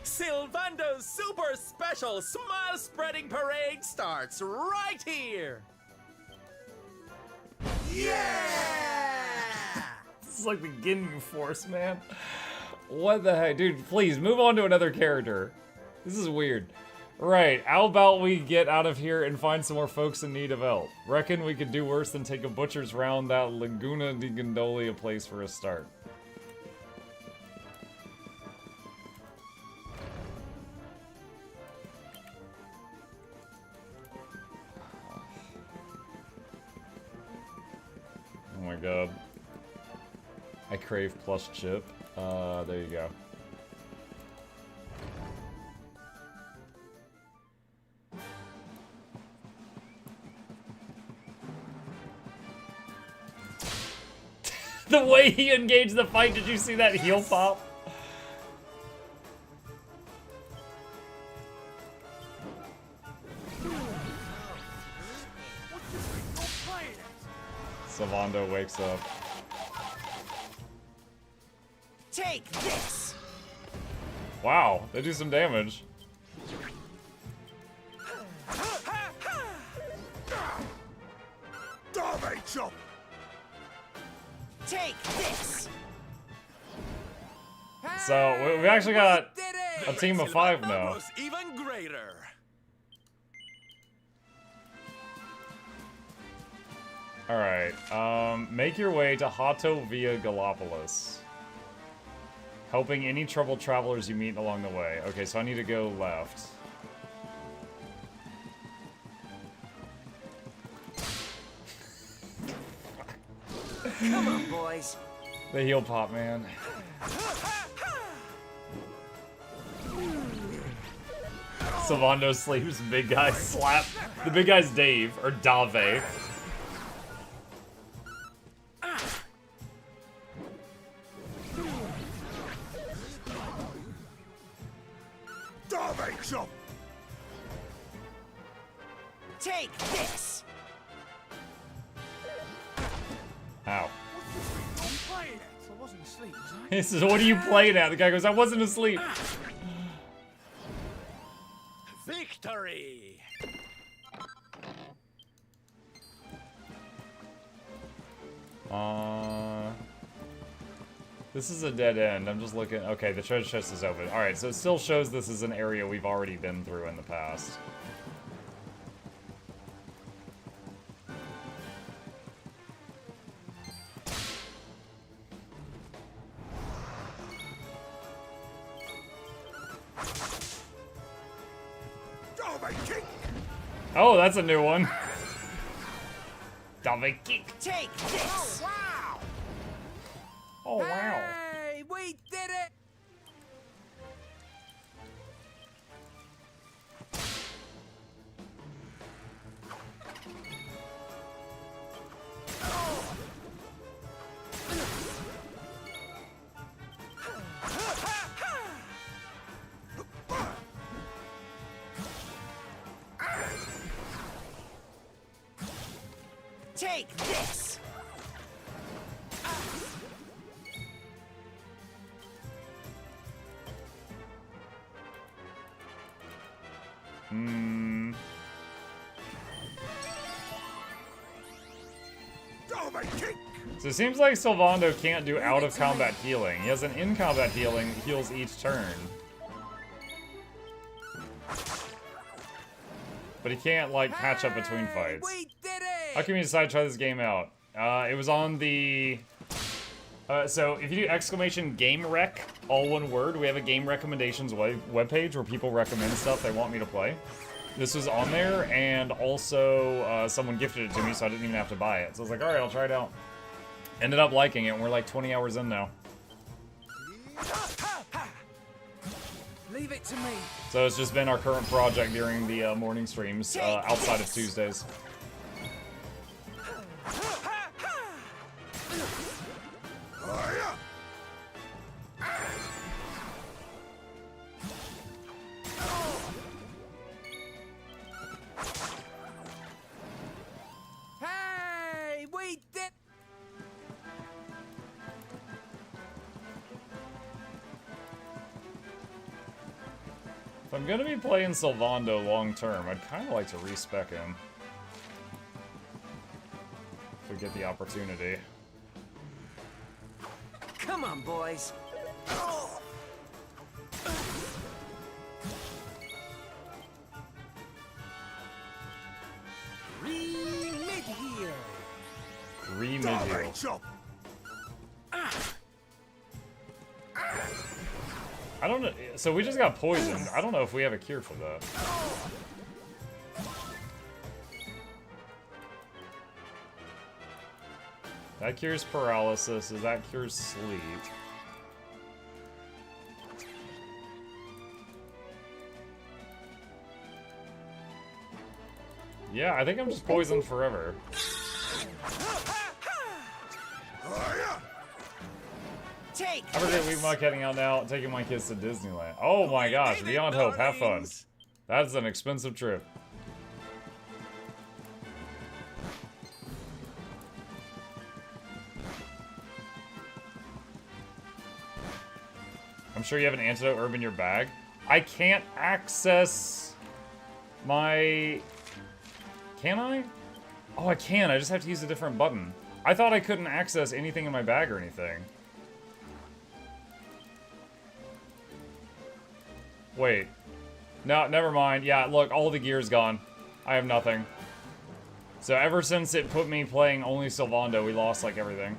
Silvando's super special smile spreading parade starts right here. This is like the Ginyu Force, man. What the heck? Dude, please, move on to another character. This is weird. Right, how about we get out of here and find some more folks in need of help? Reckon we could do worse than take a butcher's round that Laguna di Gondolia place for a start. Oh my god. I crave plus chip. There you go. The way he engaged the fight, did you see that heel pop? Sylvando wakes up. Take this! Wow, they do some damage. Take this! So we actually got a team of 5 now. Even greater. Alright, make your way to Hato via Gallipolis. Helping any troubled travelers you meet along the way. Okay, so I need to go left. Come on, boys. The heel pop, man. Sylvando sleeps, big guy slap. The big guy's Dave, or Dave. Take this! Ow. I wasn't asleep, was I? He says, what are you playing at? The guy goes, I wasn't asleep. Victory! This is a dead end. I'm just looking. Okay, the treasure chest is open. Alright, so it still shows this is an area we've already been through in the past. Oh, that's a new one. Dave kick. Take this! Oh, wow! Oh, wow. Hey, we did it! Take this! So it seems like Sylvando can't do out-of-combat healing. He has an in-combat healing that heals each turn. But he can't, like, patch up between fights. How can we decide to try this game out? It was on the... so if you do exclamation game rec, all one word, we have a game recommendations webpage where people recommend stuff they want me to play. This was on there, and also someone gifted it to me, so I didn't even have to buy it. So I was like, alright, I'll try it out. Ended up liking it, and we're like 20 hours in now. Leave it to me. So it's just been our current project during the morning streams, outside of Tuesdays. Hey, we did. If I'm gonna be playing Sylvando long term, I'd kind of like to respec him. If we get the opportunity. Come on, boys. Re-mid here. Re-mid heal. I don't know. So we just got poisoned. I don't know if we have a cure for that. That cures paralysis. Does that cure sleep? Yeah, I think I'm just poisoned forever. Have a great week, Muck. Heading out now, taking my kids to Disneyland. Oh my gosh, beyond hope. Have fun. That's an expensive trip. I'm sure you have an antidote herb in your bag. I can't access my... Can I? Oh, I can. I just have to use a different button. I thought I couldn't access anything in my bag or anything. Wait. No, never mind. Yeah, look, all the gear's gone. I have nothing. So ever since it put me playing only Sylvando, we lost, like, everything.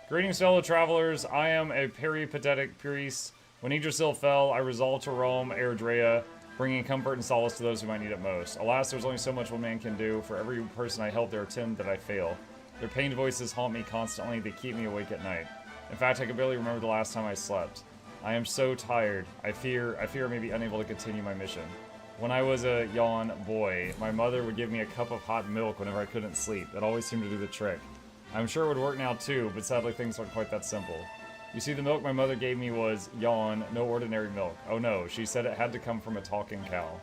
Greetings, fellow travelers. I am a peripatetic priest. When Yggdrasil fell, I resolved to roam Eredrea, bringing comfort and solace to those who might need it most. Alas, there's only so much one man can do. For every person I help, there are 10 that I fail. Their pained voices haunt me constantly. They keep me awake at night. In fact, I can barely remember the last time I slept. I am so tired. I fear I may be unable to continue my mission. When I was a young boy, my mother would give me a cup of hot milk whenever I couldn't sleep. It always seemed to do the trick. I'm sure it would work now too, but sadly things aren't quite that simple. You see, the milk my mother gave me was, yawn, no ordinary milk. Oh no, she said it had to come from a talking cow.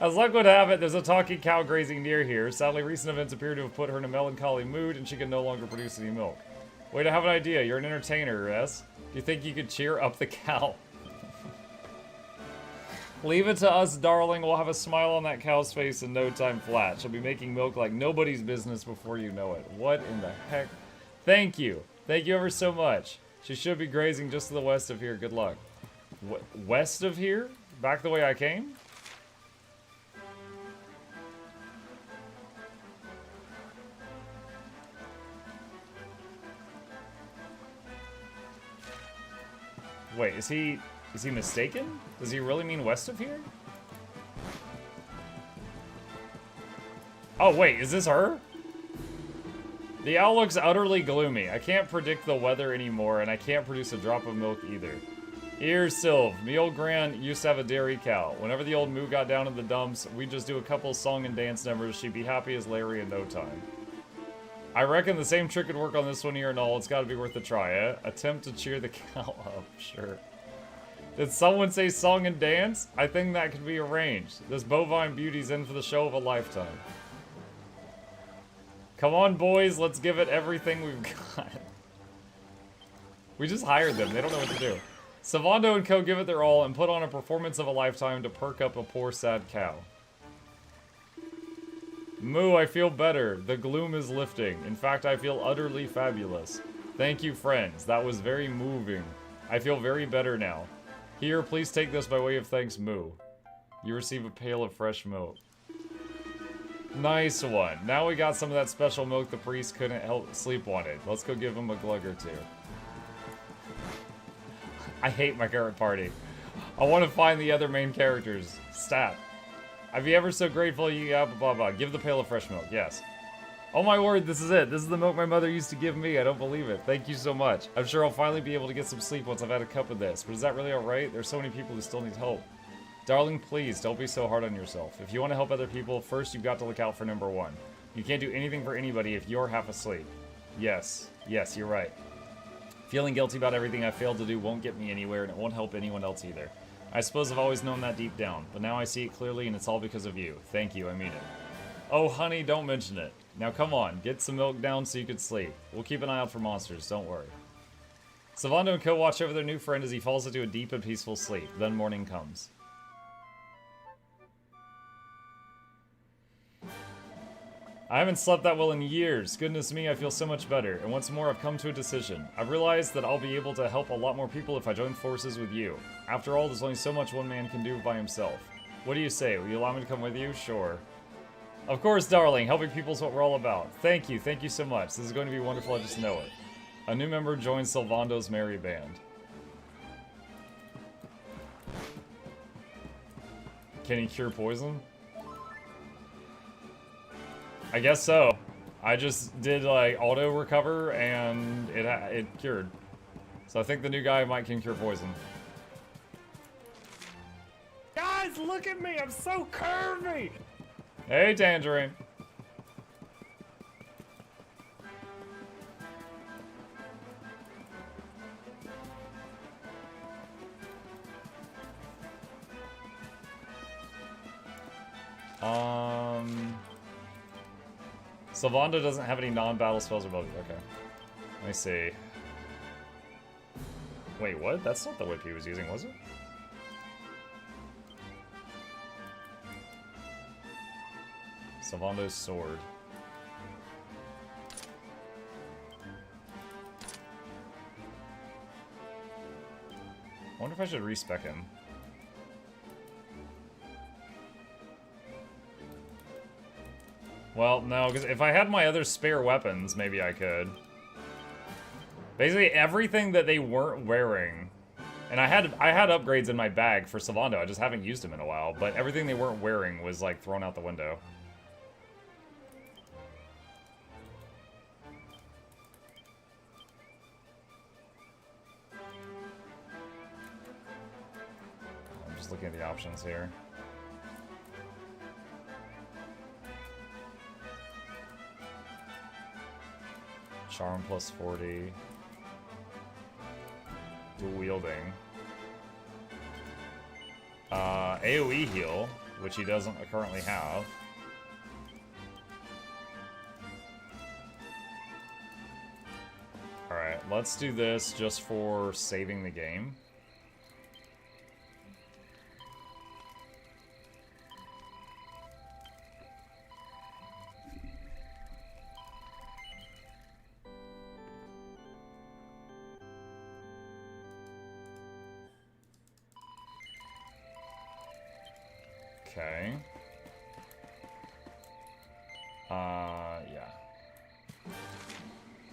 As luck would have it, there's a talking cow grazing near here. Sadly, recent events appear to have put her in a melancholy mood, and she can no longer produce any milk. Wait, I have an idea. You're an entertainer, yes? Do you think you could cheer up the cow? Leave it to us, darling. We'll have a smile on that cow's face in no time flat. She'll be making milk like nobody's business before you know it. What in the heck? Thank you. Thank you ever so much. She should be grazing just to the west of here. Good luck. West of here? Back the way I came? Wait, is he mistaken? Does he really mean west of here? Oh wait, is this her? The owl looks utterly gloomy. I can't predict the weather anymore, and I can't produce a drop of milk either. Here's Sylv. Me old gran used to have a dairy cow. Whenever the old moo got down in the dumps, we'd just do a couple song and dance numbers. She'd be happy as Larry in no time. I reckon the same trick could work on this one here and all. It's got to be worth a try, eh? Attempt to cheer the cow up, sure. Did someone say song and dance? I think that could be arranged. This bovine beauty's in for the show of a lifetime. Come on, boys. Let's give it everything we've got. We just hired them. They don't know what to do. Sylvando and co give it their all and put on a performance of a lifetime to perk up a poor, sad cow. Moo, I feel better. The gloom is lifting. In fact, I feel utterly fabulous. Thank you, friends. That was very moving. I feel very better now. Here, please take this by way of thanks, Moo. You receive a pail of fresh milk. Nice one. Now we got some of that special milk the priest couldn't help sleep wanted. Let's go give him a glug or two. I hate my current party. I want to find the other main characters. Stat. I'd be ever so grateful you blah blah blah. Give the pail of fresh milk, yes. Oh my word, this is it. This is the milk my mother used to give me. I don't believe it. Thank you so much. I'm sure I'll finally be able to get some sleep once I've had a cup of this. But is that really alright? There's so many people who still need help. Darling, please, don't be so hard on yourself. If you want to help other people, first you've got to look out for number one. You can't do anything for anybody if you're half asleep. Yes, you're right. Feeling guilty about everything I failed to do won't get me anywhere, and it won't help anyone else either. I suppose I've always known that deep down, but now I see it clearly, and it's all because of you. Thank you, I mean it. Oh, honey, don't mention it. Now come on, get some milk down so you can sleep. We'll keep an eye out for monsters, don't worry. Sylvando and Co watch over their new friend as he falls into a deep and peaceful sleep. Then morning comes. I haven't slept that well in years. Goodness me, I feel so much better. And once more, I've come to a decision. I've realized that I'll be able to help a lot more people if I join forces with you. After all, there's only so much one man can do by himself. What do you say? Will you allow me to come with you? Sure. Of course, darling. Helping people is what we're all about. Thank you so much. This is going to be wonderful, I just know it. A new member joins Sylvando's merry band. Can he cure poison? I guess so. I just did like auto recover and it cured. So I think the new guy can cure poison. Guys, look at me! I'm so curvy! Hey, Tangerine. Sylvando doesn't have any non-battle spells or abilities. Okay. Let me see. Wait, what? That's not the whip he was using, was it? Sylvando's sword. I wonder if I should respec him. Well, no, because if I had my other spare weapons, maybe I could. Basically, everything that they weren't wearing, and I had upgrades in my bag for Sylvando, I just haven't used them in a while, but everything they weren't wearing was, like, thrown out the window. I'm just looking at the options here. Charm plus 40. Dual wielding. AoE heal, which he doesn't currently have. Alright, let's do this just for saving the game. Okay. Yeah.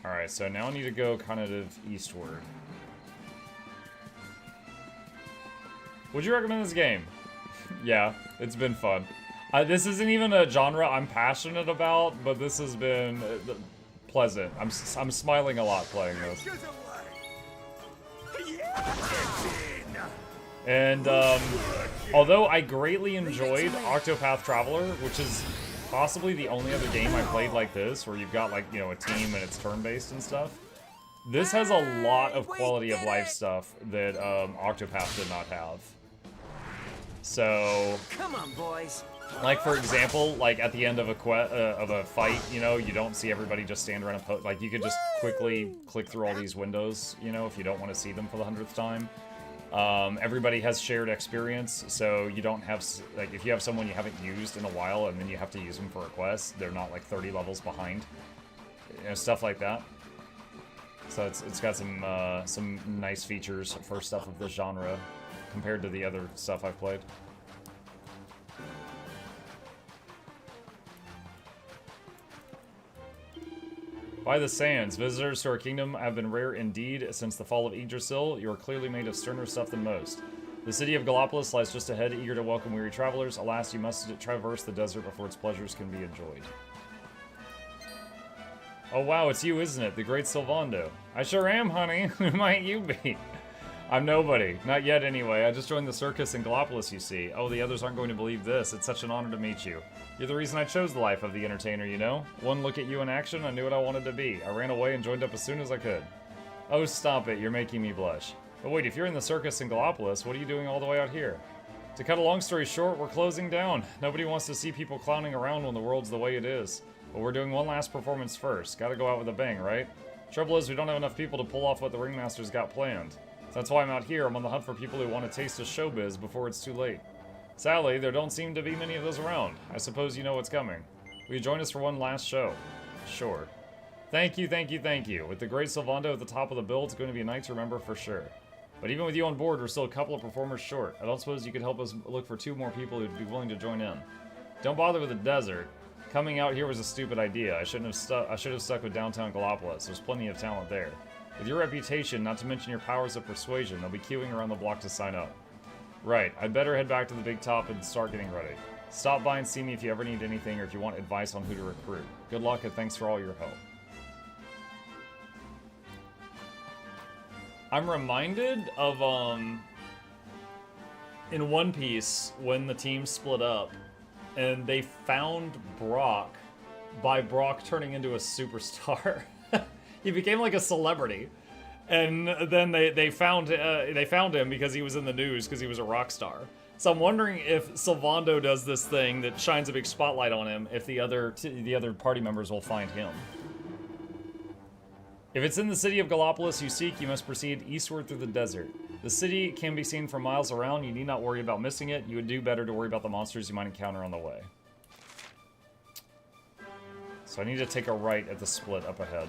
Alright, so now I need to go kind of eastward. Would you recommend this game? Yeah, it's been fun. This isn't even a genre I'm passionate about, but this has been pleasant. I'm smiling a lot playing this. And although I greatly enjoyed Octopath Traveler, which is possibly the only other game I played like this, where you've got, like, you know, a team and it's turn-based and stuff, this has a lot of quality of life stuff that Octopath did not have. So, Come on, boys. like, for example, like at the end of a fight, you know, you don't see everybody just stand around and like, you could just quickly click through all these windows, you know, if you don't want to see them for the 100th time. Everybody has shared experience, so you don't have, like, if you have someone you haven't used in a while and then you have to use them for a quest, they're not like 30 levels behind, you know, stuff like that. So it's got some nice features for stuff of this genre compared to the other stuff I've played. By the sands, visitors to our kingdom have been rare indeed since the fall of Yggdrasil. You are clearly made of sterner stuff than most. The city of Gallopolis lies just ahead, eager to welcome weary travelers. Alas, you must traverse the desert before its pleasures can be enjoyed. Oh wow, it's you, isn't it? The great Sylvando. I sure am, honey. Who might you be? I'm nobody. Not yet, anyway. I just joined the circus in Gallopolis, you see. Oh, the others aren't going to believe this. It's such an honor to meet you. You're the reason I chose the life of the entertainer, you know? One look at you in action, I knew what I wanted to be. I ran away and joined up as soon as I could. Oh, stop it. You're making me blush. But wait, if you're in the circus in Gallopolis, what are you doing all the way out here? To cut a long story short, we're closing down. Nobody wants to see people clowning around when the world's the way it is. But we're doing one last performance first. Gotta go out with a bang, right? Trouble is, we don't have enough people to pull off what the ringmaster's got planned. That's why I'm out here. I'm on the hunt for people who want to taste of showbiz before it's too late. Sadly, there don't seem to be many of those around. I suppose you know what's coming. Will you join us for one last show? Sure. Thank you, thank you, thank you. With the great Sylvando at the top of the bill, it's going to be a night to remember for sure. But even with you on board, we're still a couple of performers short. I don't suppose you could help us look for 2 more people who'd be willing to join in. Don't bother with the desert. Coming out here was a stupid idea. I should have stuck with downtown Gallopolis. There's plenty of talent there. With your reputation, not to mention your powers of persuasion, they'll be queuing around the block to sign up. Right, I'd better head back to the big top and start getting ready. Stop by and see me if you ever need anything or if you want advice on who to recruit. Good luck and thanks for all your help. I'm reminded of, in One Piece, when the team split up, and they found Brock by Brock turning into a superstar. He became like a celebrity, and then they found him because he was in the news because he was a rock star. So I'm wondering if Sylvando does this thing that shines a big spotlight on him, if the other party members will find him. If it's in the city of Gallopolis you seek, you must proceed eastward through the desert. The city can be seen from miles around. You need not worry about missing it. You would do better to worry about the monsters you might encounter on the way. So I need to take a right at the split up ahead.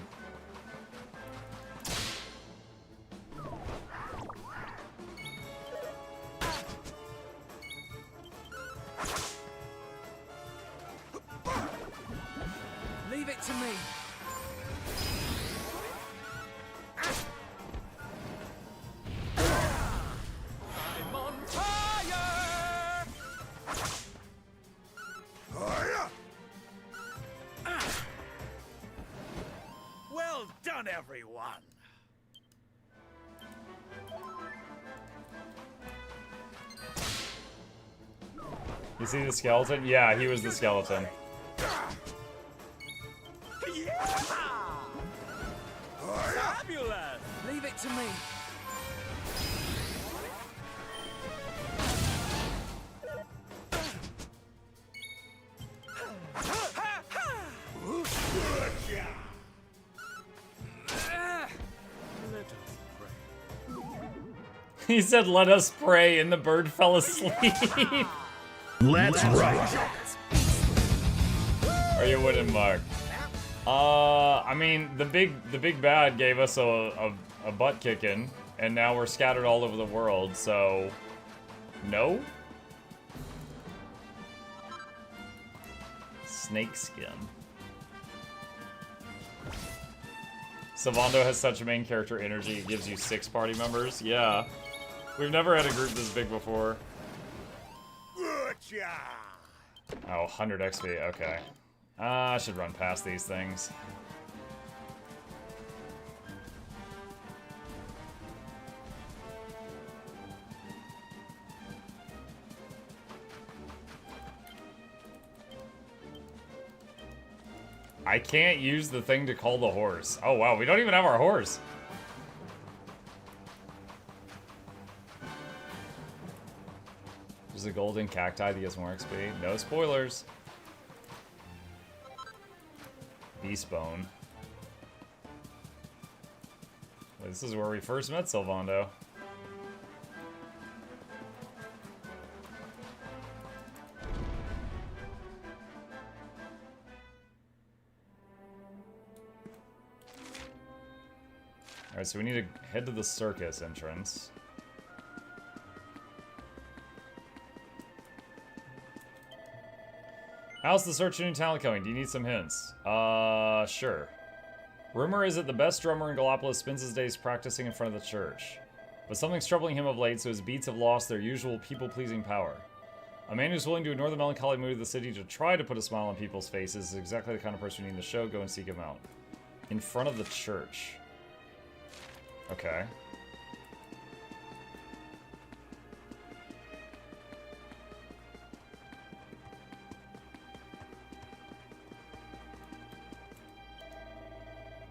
Leave it to me. I'm on fire! Well done, everyone. You see the skeleton? Yeah, he was the skeleton. Fabulous! Leave it to me. He said, "Let us pray," and the bird fell asleep. Let's rock. Are you winning, Mark? I mean, the big bad gave us a butt kicking, and now we're scattered all over the world. So, no. Snakeskin. Sylvando has such main character energy, it gives you 6 party members. Yeah. We've never had a group this big before. Oh, 100 XP, okay. I should run past these things. I can't use the thing to call the horse. Oh wow, we don't even have our horse. There's a golden cacti that gets more XP. No spoilers. Beast bone. This is where we first met Sylvando. Alright, so we need to head to the circus entrance. How's the search for new talent going? Do you need some hints? Sure. Rumor is that the best drummer in Gallopolis spends his days practicing in front of the church. But something's troubling him of late, so his beats have lost their usual people-pleasing power. A man who's willing to ignore the melancholy mood of the city to try to put a smile on people's faces is exactly the kind of person we need in the show. Go and seek him out. In front of the church. Okay.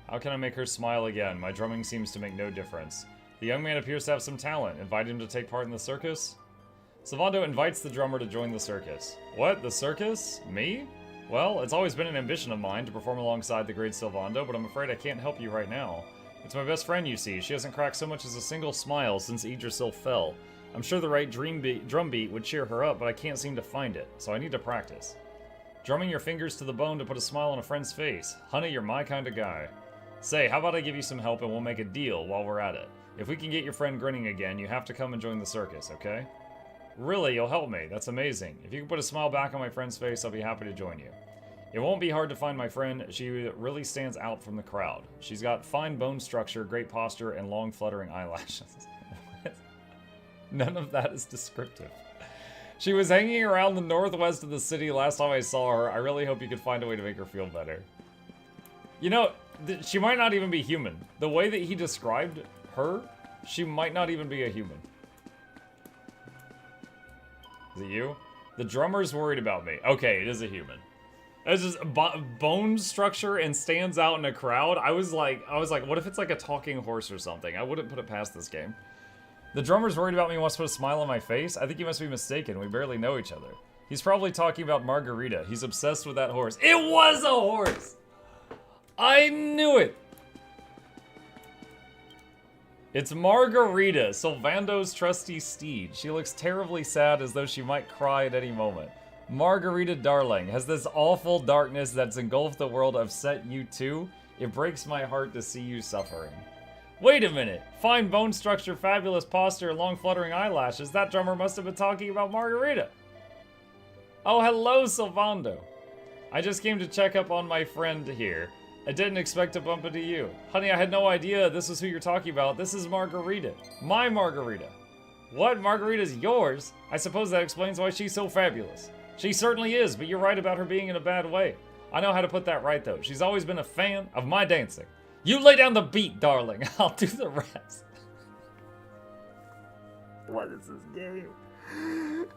How can I make her smile again? My drumming seems to make no difference. The young man appears to have some talent. Invite him to take part in the circus? Sylvando invites the drummer to join the circus. What? The circus? Me? Well, it's always been an ambition of mine to perform alongside the great Sylvando, but I'm afraid I can't help you right now. It's my best friend, you see. She hasn't cracked so much as a single smile since Yggdrasil fell. I'm sure the right drum beat would cheer her up, but I can't seem to find it, so I need to practice. Drumming your fingers to the bone to put a smile on a friend's face. Honey, you're my kind of guy. Say, how about I give you some help and we'll make a deal while we're at it. If we can get your friend grinning again, you have to come and join the circus, okay? Really, you'll help me. That's amazing. If you can put a smile back on my friend's face, I'll be happy to join you. It won't be hard to find my friend. She really stands out from the crowd. She's got fine bone structure, great posture, and long fluttering eyelashes. None of that is descriptive. She was hanging around the northwest of the city last time I saw her. I really hope you could find a way to make her feel better. You know, she might not even be human. The way that he described her, she might not even be a human. Is it you? The drummer's worried about me. Okay, it is a human. It's just bone structure and stands out in a crowd. I was like, what if it's like a talking horse or something? I wouldn't put it past this game. The drummer's worried about me and wants to put a smile on my face? I think he must be mistaken. We barely know each other. He's probably talking about Margarita. He's obsessed with that horse. It was a horse! I knew it! It's Margarita, Sylvando's trusty steed. She looks terribly sad, as though she might cry at any moment. Margarita, darling, has this awful darkness that's engulfed the world upset you too? It breaks my heart to see you suffering. Wait a minute. Fine bone structure, fabulous posture, and long fluttering eyelashes. That drummer must have been talking about Margarita. Oh, hello, Sylvando. I just came to check up on my friend here. I didn't expect to bump into you. Honey, I had no idea this is who you're talking about. This is Margarita. My Margarita. What? Margarita's yours? I suppose that explains why she's so fabulous. She certainly is, but you're right about her being in a bad way. I know how to put that right, though. She's always been a fan of my dancing. You lay down the beat, darling. I'll do the rest. What is this game?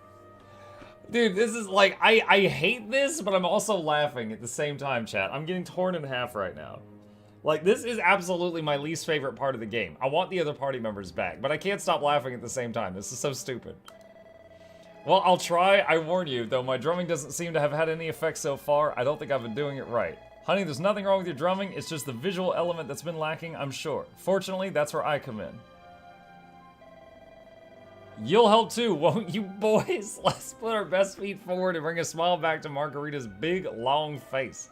Dude, this is like, I hate this, but I'm also laughing at the same time, chat. I'm getting torn in half right now. Like, this is absolutely my least favorite part of the game. I want the other party members back, but I can't stop laughing at the same time. This is so stupid. Well, I'll try. I warn you, though my drumming doesn't seem to have had any effect so far. I don't think I've been doing it right. Honey, there's nothing wrong with your drumming. It's just the visual element that's been lacking, I'm sure. Fortunately, that's where I come in. You'll help too, won't you, boys? Let's put our best feet forward and bring a smile back to Margarita's big, long face.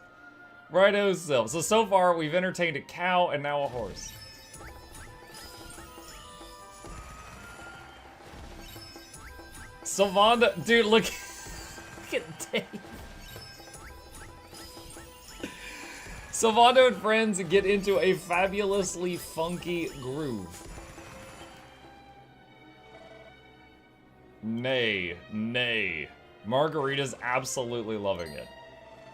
Righto, so far we've entertained a cow and now a horse. Sylvanda, dude, look at Dave. Sylvando and friends get into a fabulously funky groove. Nay, nay. Margarita's absolutely loving it.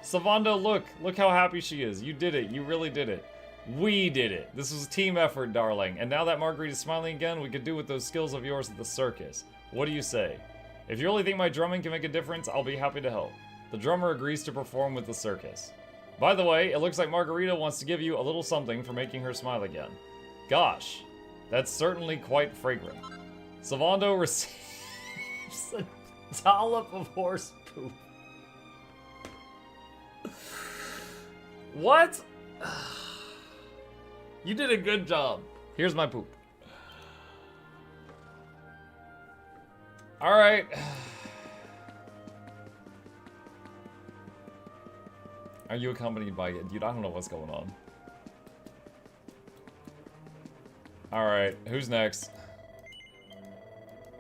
Sylvando, look how happy she is. You did it, you really did it. We did it. This was a team effort, darling. And now that Margarita's smiling again, we could do with those skills of yours at the circus. What do you say? If you really think my drumming can make a difference, I'll be happy to help. The drummer agrees to perform with the circus. By the way, it looks like Margarita wants to give you a little something for making her smile again. Gosh, that's certainly quite fragrant. Sylvando receives a dollop of horse poop. What? You did a good job. Here's my poop. All right. Are you accompanied by it? Dude, I don't know what's going on. All right, who's next?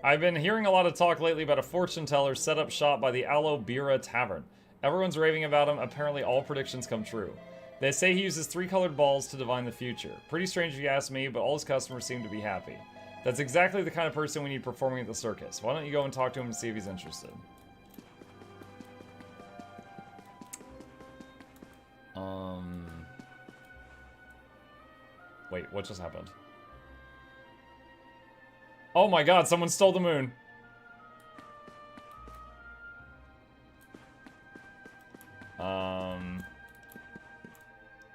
I've been hearing a lot of talk lately about a fortune teller set up shop by the Aloe Bira Tavern. Everyone's raving about him. Apparently all predictions come true. They say he uses 3 colored balls to divine the future. Pretty strange if you ask me, but all his customers seem to be happy. That's exactly the kind of person we need performing at the circus. Why don't you go and talk to him and see if he's interested? Wait, what just happened? Oh my god, someone stole the moon.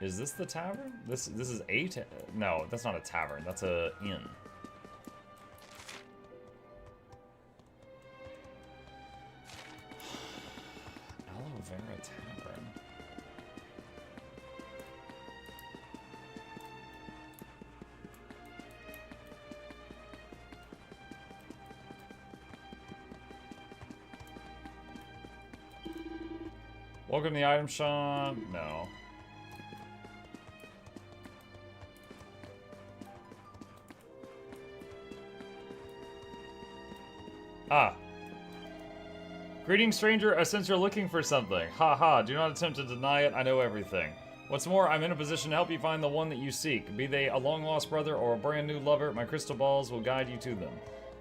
Is this the tavern? This is a no, that's not a tavern. That's a inn. Aloe Vera Tavern. Welcome to the item shop. No. Ah. Greetings, stranger. I sense you're looking for something. Ha ha. Do not attempt to deny it. I know everything. What's more, I'm in a position to help you find the one that you seek. Be they a long-lost brother or a brand-new lover, my crystal balls will guide you to them.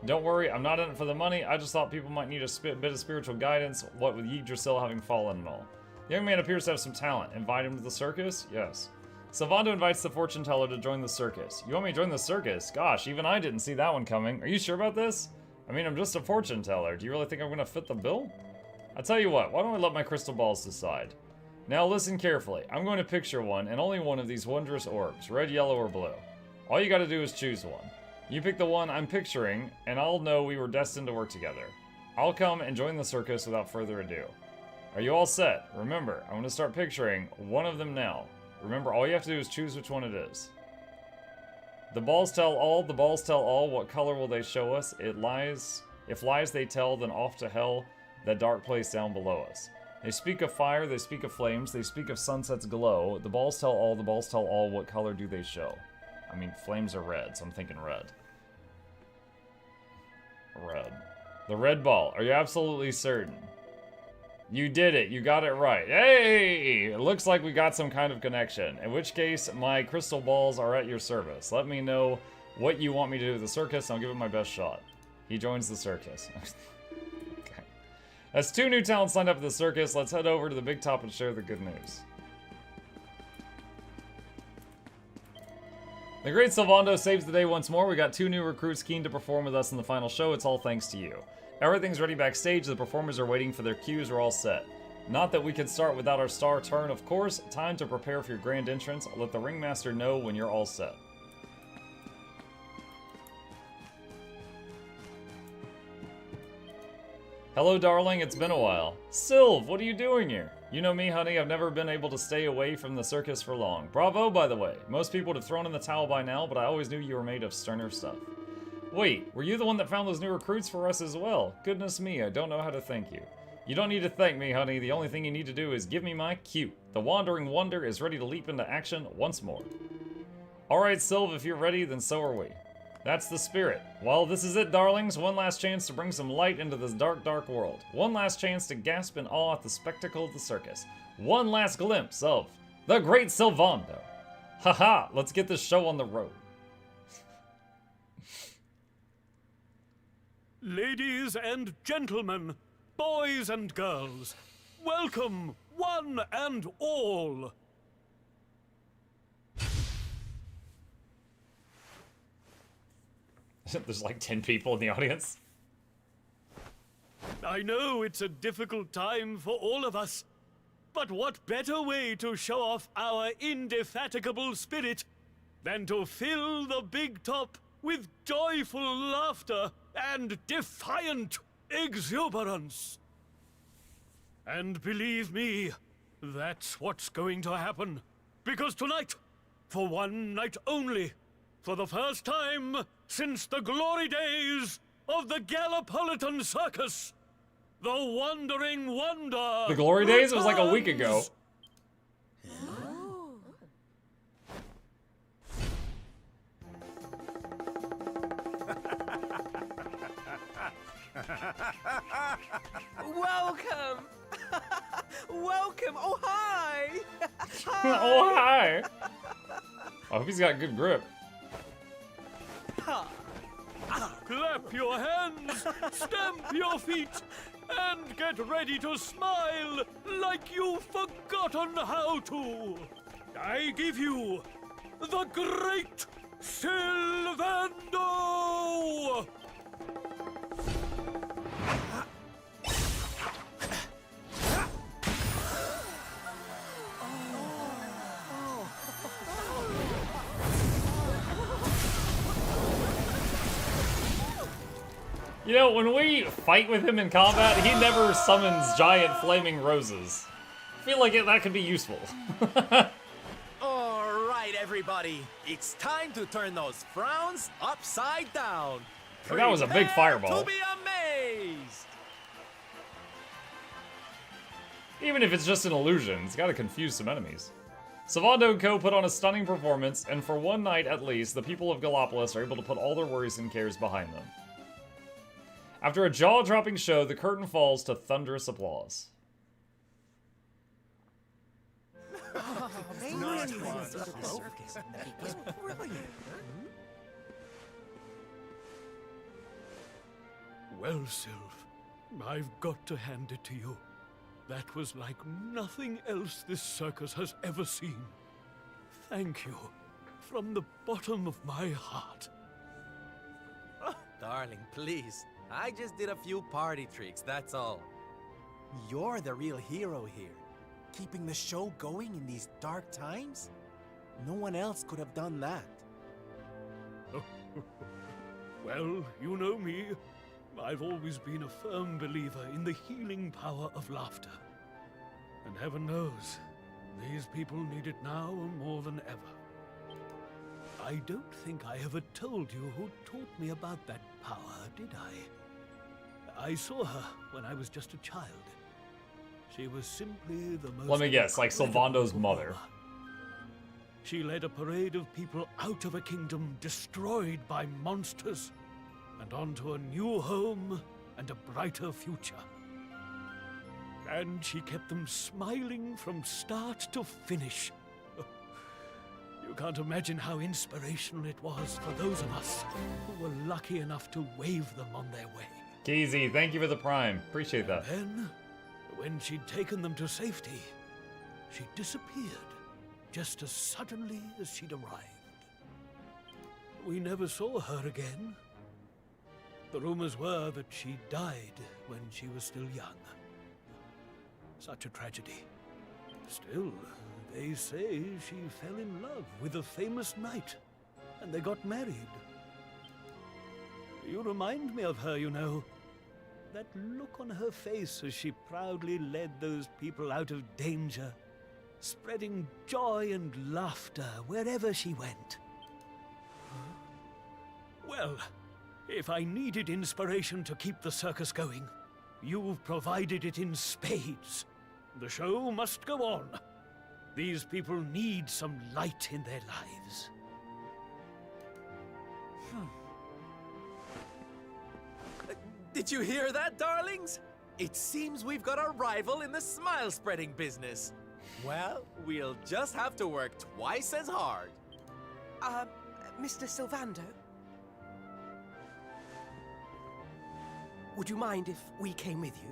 Don't worry, I'm not in it for the money. I just thought people might need a bit of spiritual guidance, what with Yggdrasil having fallen and all. The young man appears to have some talent. Invite him to the circus? Yes. Sylvando invites the fortune teller to join the circus. You want me to join the circus? Gosh, even I didn't see that one coming. Are you sure about this? I mean, I'm just a fortune teller. Do you really think I'm gonna fit the bill? I'll tell you what, why don't I let my crystal balls decide? Now listen carefully. I'm going to picture one, and only one of these wondrous orbs, red, yellow, or blue. All you gotta do is choose one. You pick the one I'm picturing, and I'll know we were destined to work together. I'll come and join the circus without further ado. Are you all set? Remember, I'm going to start picturing one of them now. Remember, all you have to do is choose which one it is. The balls tell all, the balls tell all. What color will they show us? It lies. If lies they tell, then off to hell, that dark place down below us. They speak of fire, they speak of flames, they speak of sunset's glow. The balls tell all, the balls tell all. What color do they show? I mean, flames are red, so I'm thinking red. Red. The red ball. Are you absolutely certain? You did it. You got it right. Hey! It looks like we got some kind of connection. In which case, my crystal balls are at your service. Let me know what you want me to do with the circus, and I'll give it my best shot. He joins the circus. Okay. That's 2 new talents signed up for the circus. Let's head over to the big top and share the good news. The great Sylvando saves the day once more. We got 2 new recruits keen to perform with us in the final show. It's all thanks to you. Everything's ready backstage. The performers are waiting for their cues. We're all set. Not that we could start without our star turn, of course. Time to prepare for your grand entrance. I'll let the ringmaster know when you're all set. Hello, darling. It's been a while. Sylv, what are you doing here? You know me, honey. I've never been able to stay away from the circus for long. Bravo, by the way. Most people would have thrown in the towel by now, but I always knew you were made of sterner stuff. Wait, were you the one that found those new recruits for us as well? Goodness me, I don't know how to thank you. You don't need to thank me, honey. The only thing you need to do is give me my cue. The Wandering Wonder is ready to leap into action once more. Alright, Sylv, if you're ready, then so are we. That's the spirit. Well, this is it, darlings. One last chance to bring some light into this dark, dark world. One last chance to gasp in awe at the spectacle of the circus. One last glimpse of the great Sylvando. Haha, let's get this show on the road. Ladies and gentlemen, boys and girls, welcome one and all. There's like 10 people in the audience. I know it's a difficult time for all of us, but what better way to show off our indefatigable spirit than to fill the big top with joyful laughter and defiant exuberance. And believe me, that's what's going to happen. Because tonight, for one night only, for the first time since the glory days of the Gallipolitan Circus, the Wandering Wonder. The glory days? It was like a week ago. Welcome! Welcome! Oh, hi! Oh, hi! I hope he's got good grip. Clap your hands, stamp your feet, and get ready to smile like you've forgotten how to. I give you the great Sylvando! You know, when we fight with him in combat, he never summons giant flaming roses. I feel like that could be useful. All right, everybody. It's time to turn those frowns upside down. Well, that was a big fireball. To be amazed. Even if it's just an illusion, it's got to confuse some enemies. Sylvando & Co. put on a stunning performance, and for one night at least, the people of Gallipolis are able to put all their worries and cares behind them. After a jaw-dropping show, the curtain falls to thunderous applause. Well, Sylv, I've got to hand it to you. That was like nothing else this circus has ever seen. Thank you, from the bottom of my heart. Oh, darling, please. I just did a few party tricks, that's all. You're the real hero here. Keeping the show going in these dark times? No one else could have done that. Well, you know me. I've always been a firm believer in the healing power of laughter. And heaven knows, these people need it now more than ever. I don't think I ever told you who taught me about that power, did I? I saw her when I was just a child. She was simply the most... Let me guess, like Sylvando's mother. She led a parade of people out of a kingdom destroyed by monsters and onto a new home and a brighter future. And she kept them smiling from start to finish. You can't imagine how inspirational it was for those of us who were lucky enough to wave them on their way. Keezy, thank you for the prime. Appreciate that. And then, when she'd taken them to safety, she disappeared just as suddenly as she'd arrived. We never saw her again. The rumors were that she died when she was still young. Such a tragedy. Still, they say she fell in love with a famous knight, and they got married. You remind me of her, you know. That look on her face as she proudly led those people out of danger, spreading joy and laughter wherever she went. Well, if I needed inspiration to keep the circus going, you've provided it in spades. The show must go on. These people need some light in their lives. Did you hear that, darlings? It seems we've got a rival in the smile-spreading business. Well, we'll just have to work twice as hard. Mr. Sylvando? Would you mind if we came with you?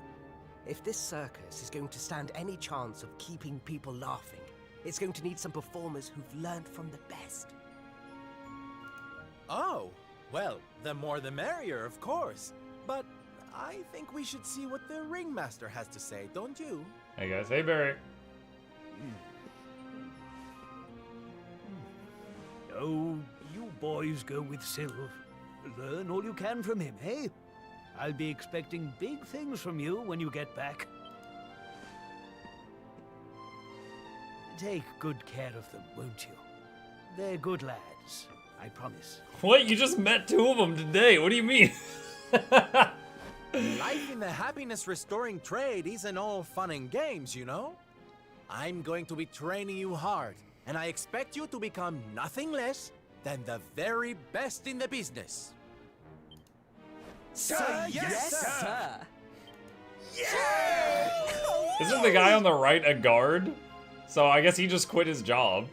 If this circus is going to stand any chance of keeping people laughing, it's going to need some performers who've learned from the best. Oh, well, the more the merrier, of course. But I think we should see what the ringmaster has to say, don't you? Hey guys, hey Barry. Oh, you boys go with Sylv. Learn all you can from him, eh? I'll be expecting big things from you when you get back. Take good care of them, won't you? They're good lads, I promise. What? You just met two of them today. What do you mean? Life in the happiness-restoring trade isn't all fun and games, you know? I'm going to be training you hard, and I expect you to become nothing less than the very best in the business. Sir, yes, sir! Yeah! Isn't the guy on the right a guard? So I guess he just quit his job.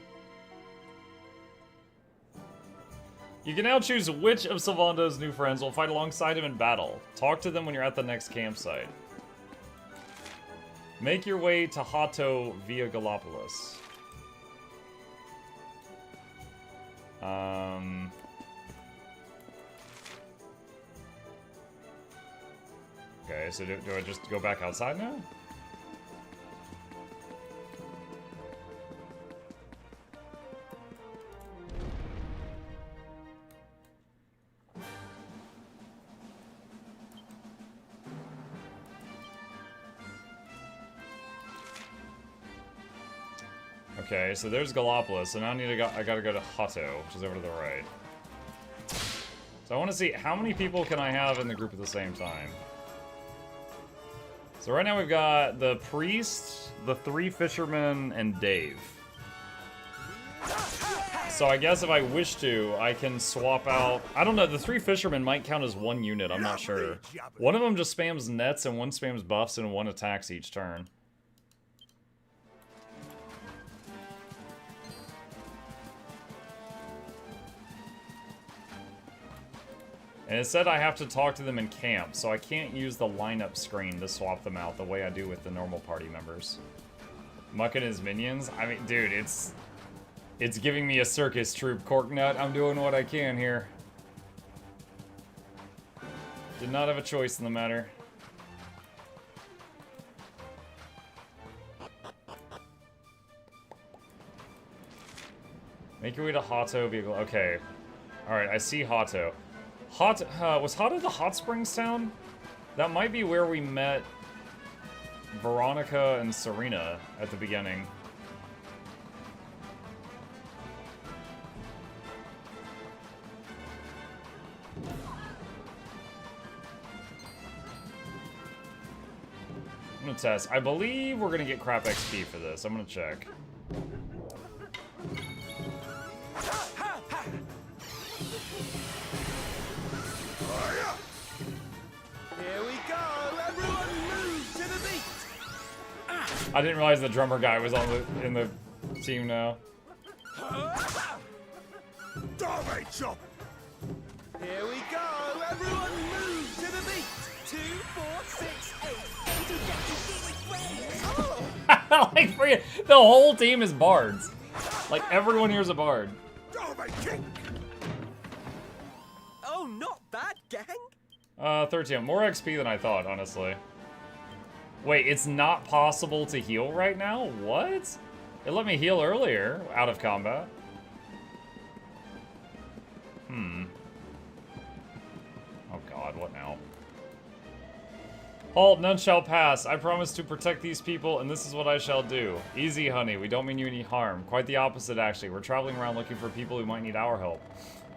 You can now choose which of Sylvando's new friends will fight alongside him in battle. Talk to them when you're at the next campsite. Make your way to Hato via Gallipolis. Okay, so do I just go back outside now? Okay, so there's Gallipolis, so now I gotta go to Hato, which is over to the right. So I want to see how many people can I have in the group at the same time. So right now we've got the priest, the 3 fishermen, and Dave. So I guess if I wish to, I can swap out... I don't know, the 3 fishermen might count as 1 unit, I'm not sure. One of them just spams nets, and one spams buffs, and one attacks each turn. And it said I have to talk to them in camp, so I can't use the lineup screen to swap them out the way I do with the normal party members. Muck and his minions? I mean, dude, it's giving me a circus troupe, Corknut. I'm doing what I can here. Did not have a choice in the matter. Make your way to Hato vehicle. Okay. Alright, I see Hato. Was Hada the hot springs town? That might be where we met Veronica and Serena at the beginning. I'm gonna test. I believe we're gonna get crap XP for this. I'm gonna check. Here we go! Everyone move to the beat! I didn't realize the drummer guy was on in the team now. Darby chop! Here we go! Everyone move to the beat! 2, 4, 6, 8. Like, forget, the whole team is bards. Like, everyone here's a bard. Oh, not that, gang! 13. More XP than I thought, honestly. Wait, it's not possible to heal right now? What? It let me heal earlier, out of combat. Oh god, what now? Halt, none shall pass. I promise to protect these people, and this is what I shall do. Easy, honey. We don't mean you any harm. Quite the opposite, actually. We're traveling around looking for people who might need our help.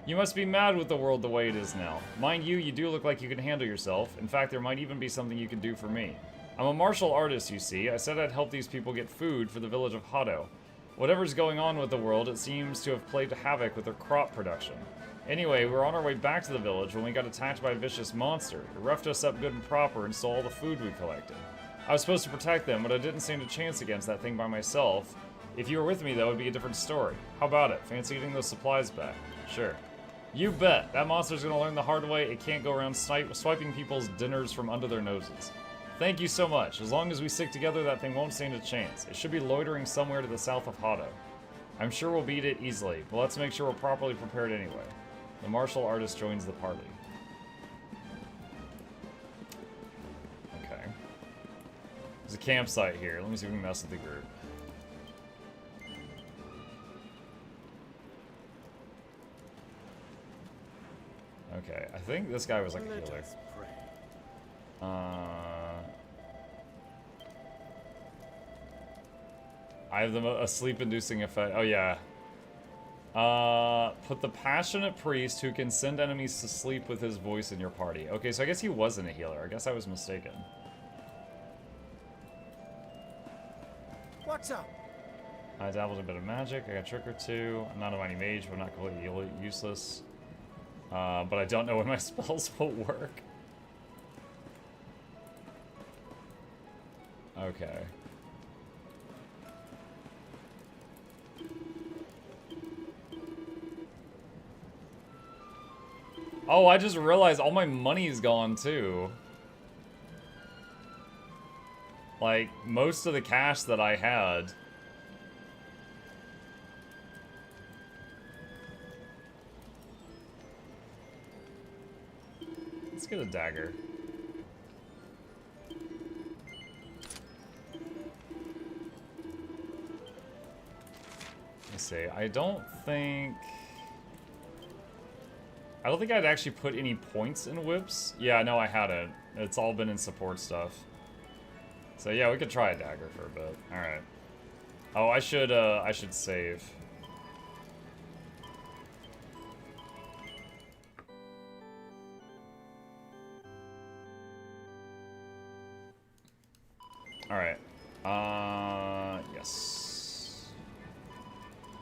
You must be mad with the world the way it is now. Mind you, you do look like you can handle yourself. In fact, there might even be something you can do for me. I'm a martial artist, you see. I said I'd help these people get food for the village of Hado. Whatever's going on with the world, it seems to have played havoc with their crop production. Anyway, we were on our way back to the village when we got attacked by a vicious monster. It roughed us up good and proper and stole all the food we collected. I was supposed to protect them, but I didn't stand a chance against that thing by myself. If you were with me, though, it'd be a different story. How about it? Fancy getting those supplies back? Sure. You bet. That monster's gonna learn the hard way. It can't go around swiping people's dinners from under their noses. Thank you so much. As long as we stick together, that thing won't stand a chance. It should be loitering somewhere to the south of Hado. I'm sure we'll beat it easily, but let's make sure we're properly prepared anyway. The martial artist joins the party. Okay. There's a campsite here. Let me see if we can mess with the group. Okay, I think this guy was like a healer. I have a sleep-inducing effect. Oh, yeah. Put the passionate priest who can send enemies to sleep with his voice in your party. Okay, so I guess he wasn't a healer. I guess I was mistaken. What's up? I dabbled in a bit of magic. I got a trick or two. I'm not a mighty mage, but I'm not completely useless. But I don't know when my spells will work. Okay. Oh, I just realized all my money's gone too. Like, most of the cash that I had. Let's get a dagger. Let's see. I don't think I'd actually put any points in whips. Yeah, no, I hadn't. It's all been in support stuff. So yeah, we could try a dagger for a bit. All right. Oh, I should save. All right. Yes.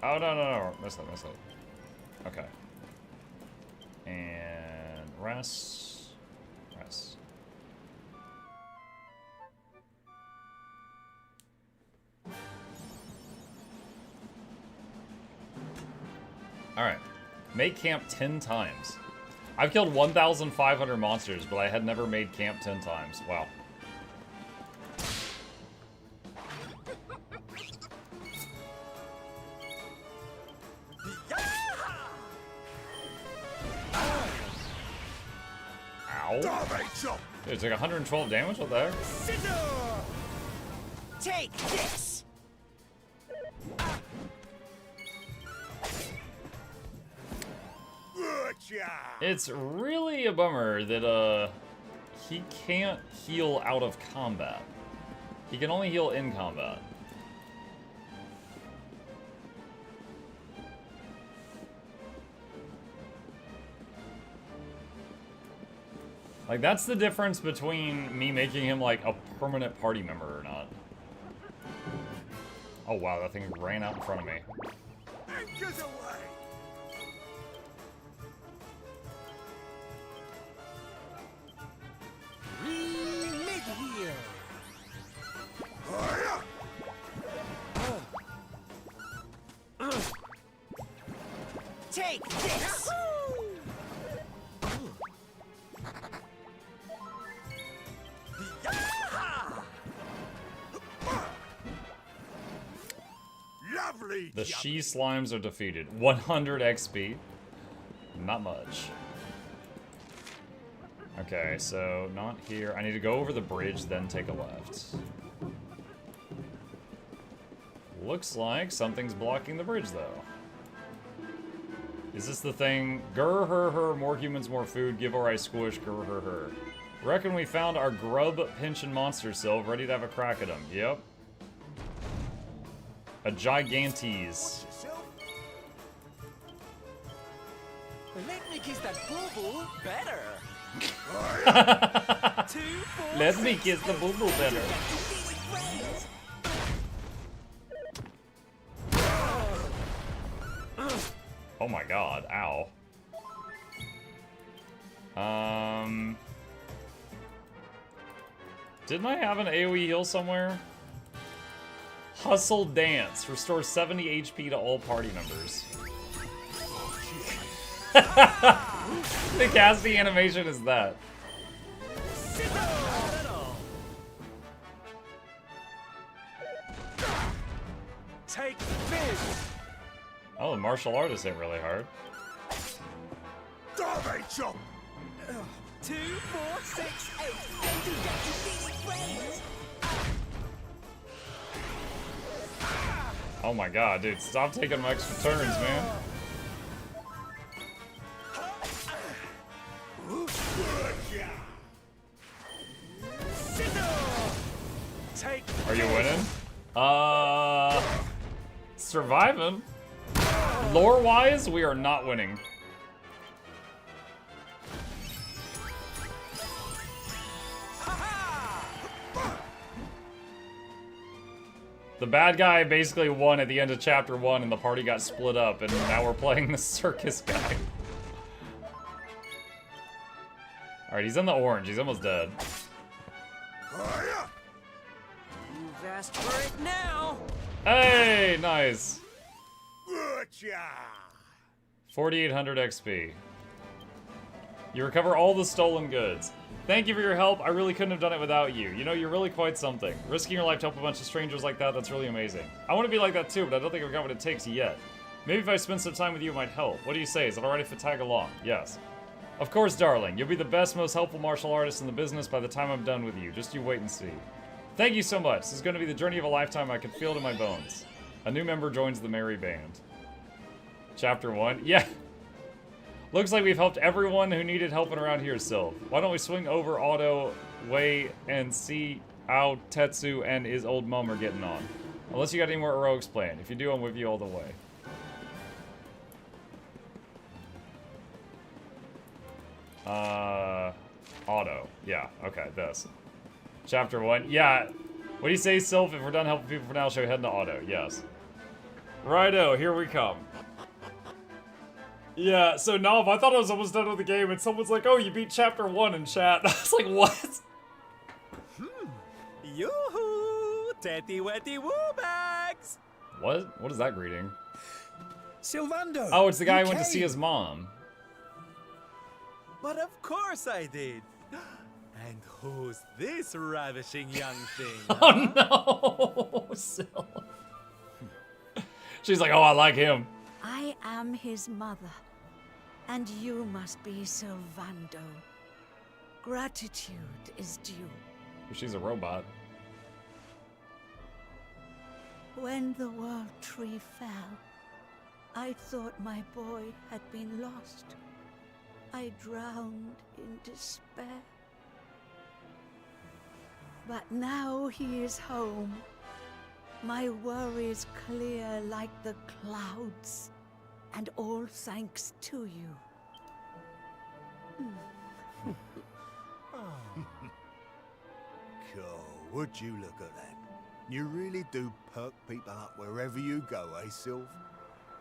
Oh, no. That's not. Okay. And rest. Alright. Make camp 10 times. I've killed 1,500 monsters, but I had never made camp 10 times. Wow. Dude, it took 112 damage? What the heck? Take this! It's really a bummer that he can't heal out of combat. He can only heal in combat. Like, that's the difference between me making him, like, a permanent party member or not. Oh, wow, that thing ran out in front of me. Anchors away! Mid-here! Take this! Lovely. The she slimes are defeated. 100 XP. Not much. Okay, so not here. I need to go over the bridge, then take a left. Looks like something's blocking the bridge, though. Is this the thing? Grr, her, her, more humans, more food, give or I squish, grr, her, her. Reckon we found our grub pension monster Sylv, ready to have a crack at him. Yep. A gigantes. Let me kiss that boo-boo better. Let me kiss the boo-boo better. Oh my god, ow. Didn't I have an AoE heal somewhere? Hustle Dance. Restores 70 HP to all party members. The casting animation is that. Take this! Oh, the martial artist hit really hard. 2, 4, 6, 8. Oh my god, dude, stop taking my extra turns, man. Are you winning? Surviving. Lore-wise, we are not winning. The bad guy basically won at the end of chapter 1 and the party got split up, and now we're playing the circus guy. Alright, he's in the orange. He's almost dead. You've asked for it now. Hey, nice. 4,800 XP. You recover all the stolen goods. Thank you for your help. I really couldn't have done it without you. You know, you're really quite something. Risking your life to help a bunch of strangers like that's really amazing. I want to be like that too, but I don't think I've got what it takes yet. Maybe if I spend some time with you, it might help. What do you say? Is it alright if I tag along? Yes. Of course, darling. You'll be the best, most helpful martial artist in the business by the time I'm done with you. Just you wait and see. Thank you so much. This is going to be the journey of a lifetime. I can feel it in my bones. A new member joins the merry band. Chapter 1. Yeah. Looks like we've helped everyone who needed helping around here, Sylv. Why don't we swing over Otto way and see how Tetsu and his old mum are getting on? Unless you got any more heroics planned. If you do, I'm with you all the way. Otto. Yeah, okay, this. Chapter 1. Yeah. What do you say, Sylv? If we're done helping people for now, shall we head into Otto? Yes. Righto, here we come. Yeah, so Nav, I thought I was almost done with the game, and someone's like, oh, you beat chapter 1 in chat. I was like, what? Yoo-hoo! Tetty wetty woo bags! What? What is that greeting? Sylvando! Oh, it's the guy you who went to see came. his mom. But of course I did. And who's this ravishing young thing? Oh no! Syl. She's like, oh, I like him. I am his mother, and you must be Sylvando. Gratitude is due. She's a robot. When the world tree fell, I thought my boy had been lost. I drowned in despair. But now he is home. My worries clear like the clouds, and all thanks to you. Cool, would you look at that? You really do perk people up wherever you go, eh, Sylv?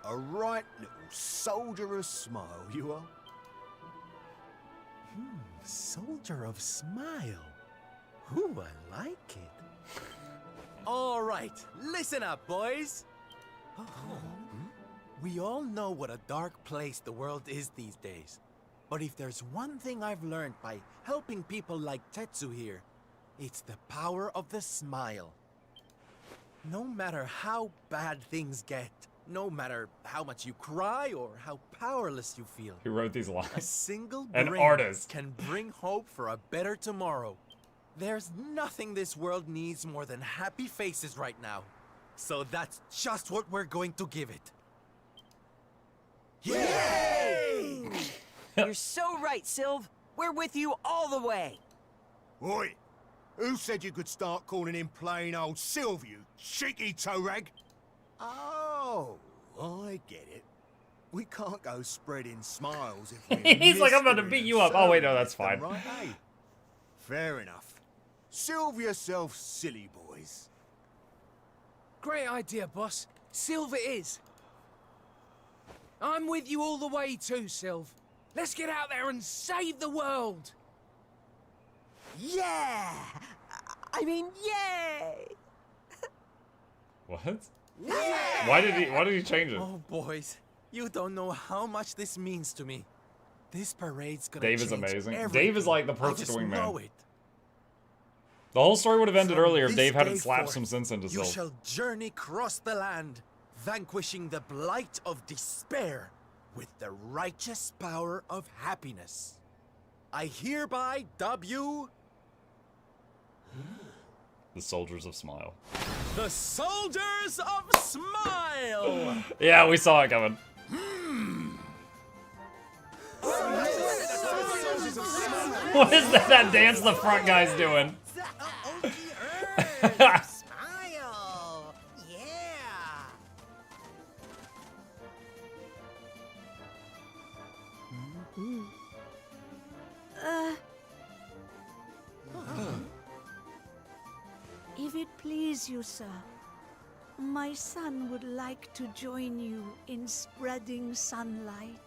A right little soldier of smile, you are. Soldier of smile. Ooh, I like it. All right, listen up, boys. We all know what a dark place the world is these days. But if there's one thing I've learned by helping people like Tetsu here, it's the power of the smile. No matter how bad things get, no matter how much you cry or how powerless you feel, Who wrote these lines? a single An brain artist. can bring hope for a better tomorrow. There's nothing this world needs more than happy faces right now. So that's just what we're going to give it. Yay! You're so right, Sylv. We're with you all the way. Oi! Who said you could start calling him plain old Sylv, you cheeky toe rag? Oh, I get it. We can't go spreading smiles if we're He's like, I'm about to mystery beat you up. Oh, wait, no, that's serving fine. them, right, eh? Fair enough. Sylv yourself, silly boys. Great idea, boss. Sylv it is. I'm with you all the way too, Sylv. Let's get out there and save the world. Yeah! I mean, yay! What? Yeah! Why did he change it? Oh, boys, you don't know how much this means to me. This parade's gonna Dave is change amazing. everything. Dave is like the I perfect just wingman. know it. The whole story would have ended From earlier if this Dave hadn't day slapped forth, some sense into You Sylv. shall journey across the land, vanquishing the blight of despair with the righteous power of happiness. I hereby dub you The Soldiers of Smile. the Soldiers of Smile! Yeah, we saw it coming. What is that dance the front guy's doing? Smile! Yeah! If it please you, sir, my son would like to join you in spreading sunlight.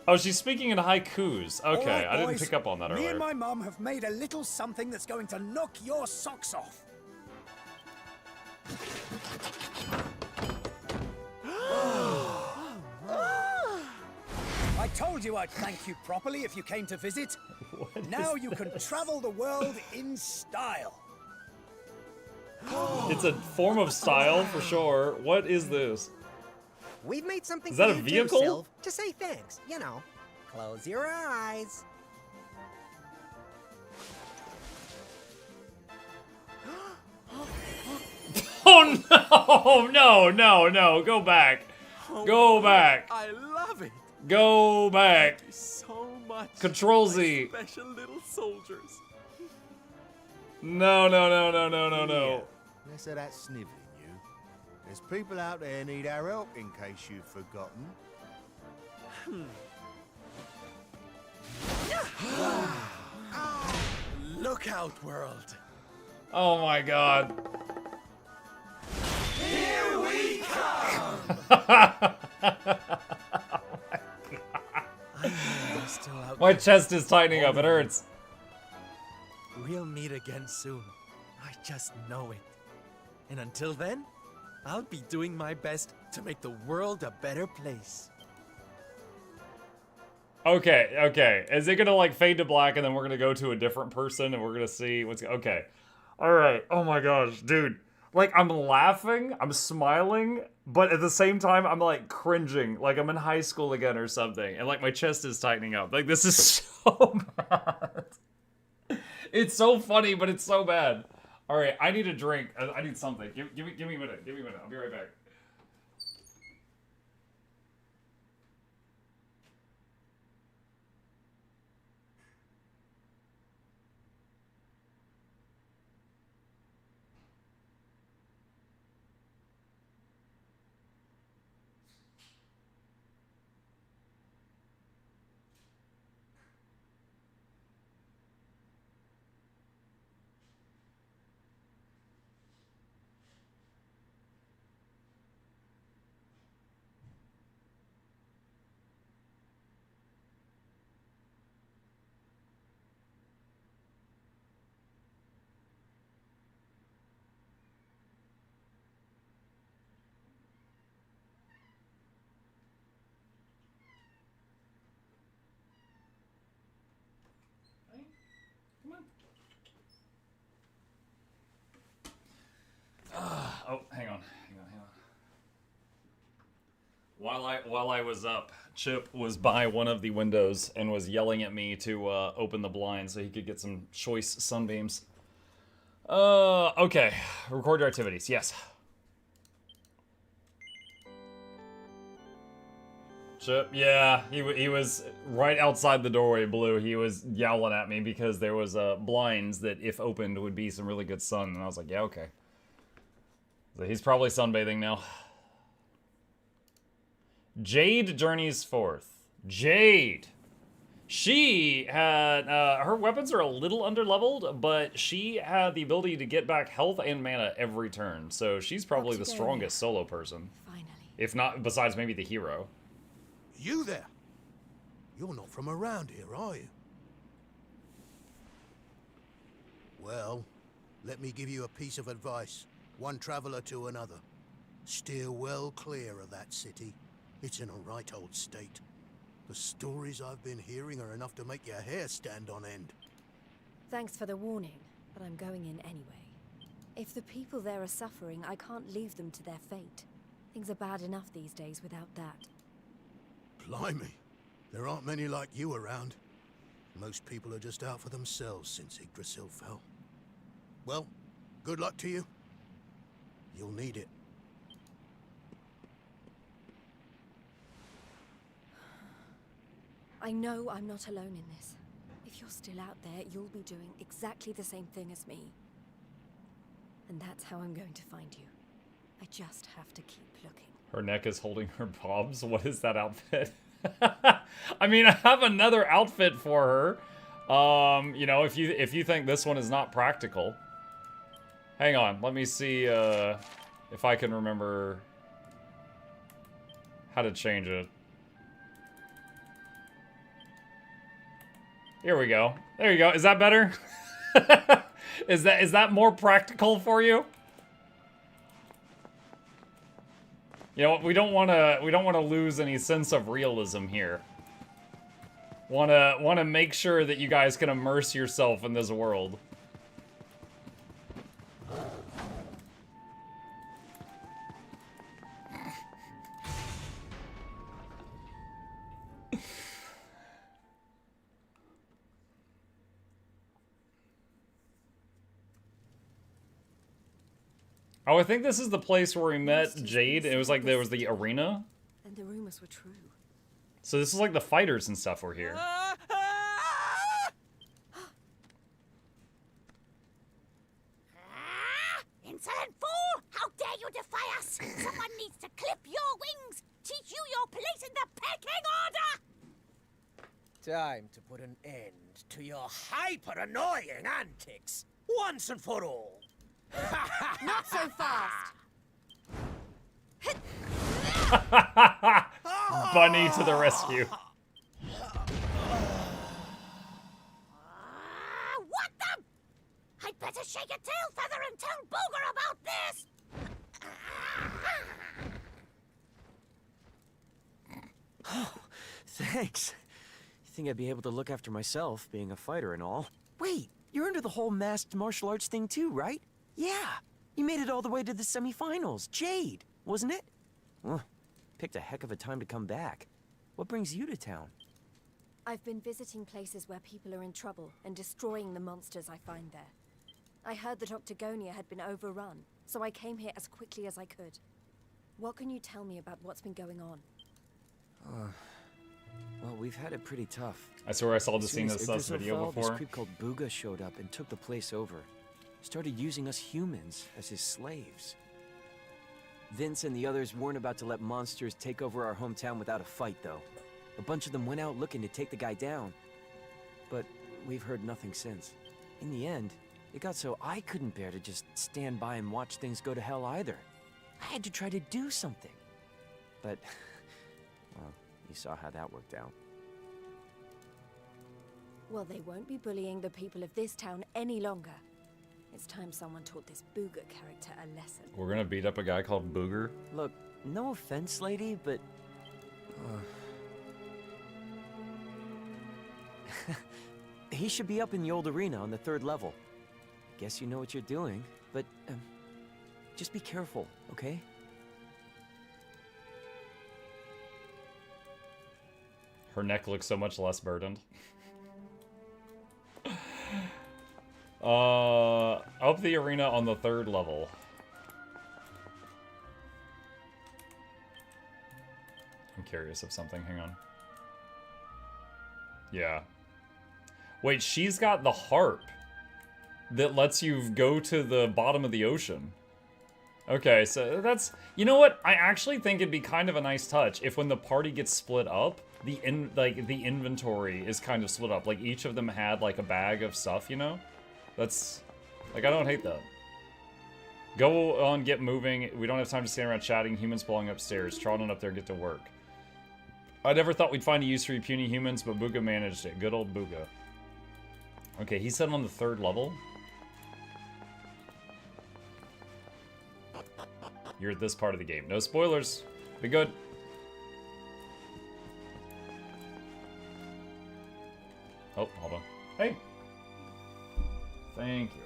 Oh, she's speaking in haikus. Okay, All right, I didn't boys. pick up on that Me earlier. and my mum have made a little something that's going to knock your socks off. I told you I'd thank you properly if you came to visit. Now you can travel the world in style. It's a form of style for sure. What is this? We've made something Is that for a you vehicle? too, Sylv, to say thanks. You know, close your eyes. Oh no, go back. Go back. I love it. Go back. Thank you so much. Control my Z. Special little soldiers. No. Yeah, less of that snivelling, you. There's people out there need our help, in case you've forgotten. Look out, world. Oh my god. Here we come. My chest is tightening up. It hurts. We'll meet again soon. I just know it. And until then, I'll be doing my best to make the world a better place. Okay. Is it gonna like fade to black and then we're gonna go to a different person and we're gonna see what's okay. Alright. Oh my gosh, dude. Like I'm laughing, I'm smiling, but at the same time I'm like cringing. Like I'm in high school again or something. And like my chest is tightening up. Like this is so bad. It's so funny, but it's so bad. Alright, I need a drink. I need something. Give me a minute. I'll be right back. while I was up, Chip was by one of the windows and was yelling at me to open the blind so he could get some choice sunbeams. Okay. Record your activities. Yes. Chip, yeah, he was right outside the doorway, Blue. He was yowling at me because there was blinds that, if opened, would be some really good sun. And I was like, yeah, okay. So he's probably sunbathing now. Jade journeys forth. Jade! She had, her weapons are a little underleveled, but she had the ability to get back health and mana every turn. So she's probably the strongest solo person. Finally. If not, besides maybe the hero. You there? You're not from around here, are you? Well, let me give you a piece of advice. One traveler to another. Steer well clear of that city. It's in a right old state. The stories I've been hearing are enough to make your hair stand on end. Thanks for the warning, but I'm going in anyway. If the people there are suffering, I can't leave them to their fate. Things are bad enough these days without that. Blimey, there aren't many like you around. Most people are just out for themselves since Yggdrasil fell. Well, good luck to you. You'll need it. I know I'm not alone in this. If you're still out there, you'll be doing exactly the same thing as me. And that's how I'm going to find you. I just have to keep looking. Her neck is holding her bobs. What is that outfit? I mean, I have another outfit for her. You know, if you think this one is not practical. Hang on, let me see if I can remember how to change it. Here we go. There you go. Is that better? Is that more practical for you? You know, we don't want to lose any sense of realism here. Want to make sure that you guys can immerse yourself in this world. Oh, I think this is the place where we met Jade. It was like there was the arena. And the rumors were true. So this is like the fighters and stuff were here. Insolent fool! How dare you defy us! Someone needs to clip your wings! Teach you your place in the pecking order! Time to put an end to your hyper-annoying antics, once and for all. Not so fast! Bunny to the rescue. What the? I'd better shake a tail feather and tell Booger about this! Oh, thanks. You think I'd be able to look after myself, being a fighter and all? Wait, you're into the whole masked martial arts thing too, right? Yeah, you made it all the way to the semifinals. Jade, wasn't it? Well, picked a heck of a time to come back. What brings you to town? I've been visiting places where people are in trouble and destroying the monsters I find there. I heard that Octogonia had been overrun, so I came here as quickly as I could. What can you tell me about what's been going on? Well, we've had it pretty tough. I swear I saw the As soon scene as of this Yggdrasil video fell, before. This creep called Booga showed up and took the place over. Started using us humans as his slaves. Vince and the others weren't about to let monsters take over our hometown without a fight, though. A bunch of them went out looking to take the guy down. But we've heard nothing since. In the end, it got so I couldn't bear to just stand by and watch things go to hell either. I had to try to do something. But, well, you saw how that worked out. Well, they won't be bullying the people of this town any longer. It's time someone taught this Booger character a lesson. We're gonna beat up a guy called Booger. Look, no offense, lady, but... he should be up in the old arena on the 3rd level. Guess you know what you're doing, but just be careful, okay? Her neck looks so much less burdened. Up the arena on the 3rd level. I'm curious of something. Hang on. Yeah. Wait, she's got the harp that lets you go to the bottom of the ocean. Okay, so that's... You know what? I actually think it'd be kind of a nice touch if when the party gets split up, the inventory is kind of split up. Like, each of them had, like, a bag of stuff, you know? That's... Like, I don't hate that. Go on, get moving. We don't have time to stand around chatting. Humans belong upstairs. Trot on up there, get to work. I never thought we'd find a use for you puny humans, but Booga managed it. Good old Booga. Okay, he's set on the 3rd level. You're at this part of the game. No spoilers. Be good. Oh, hold on. Hey. Thank you.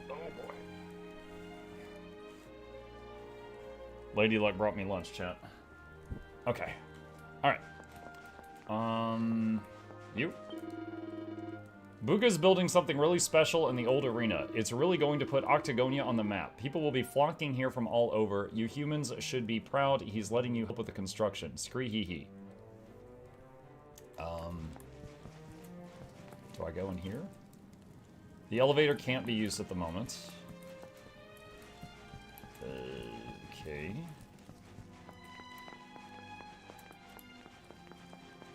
Oh boy. Lady Luck brought me lunch, chat. Okay. Alright. You? Booga's building something really special in the old arena. It's really going to put Octogonia on the map. People will be flocking here from all over. You humans should be proud. He's letting you help with the construction. Scree hee hee. Do I go in here? The elevator can't be used at the moment. Okay.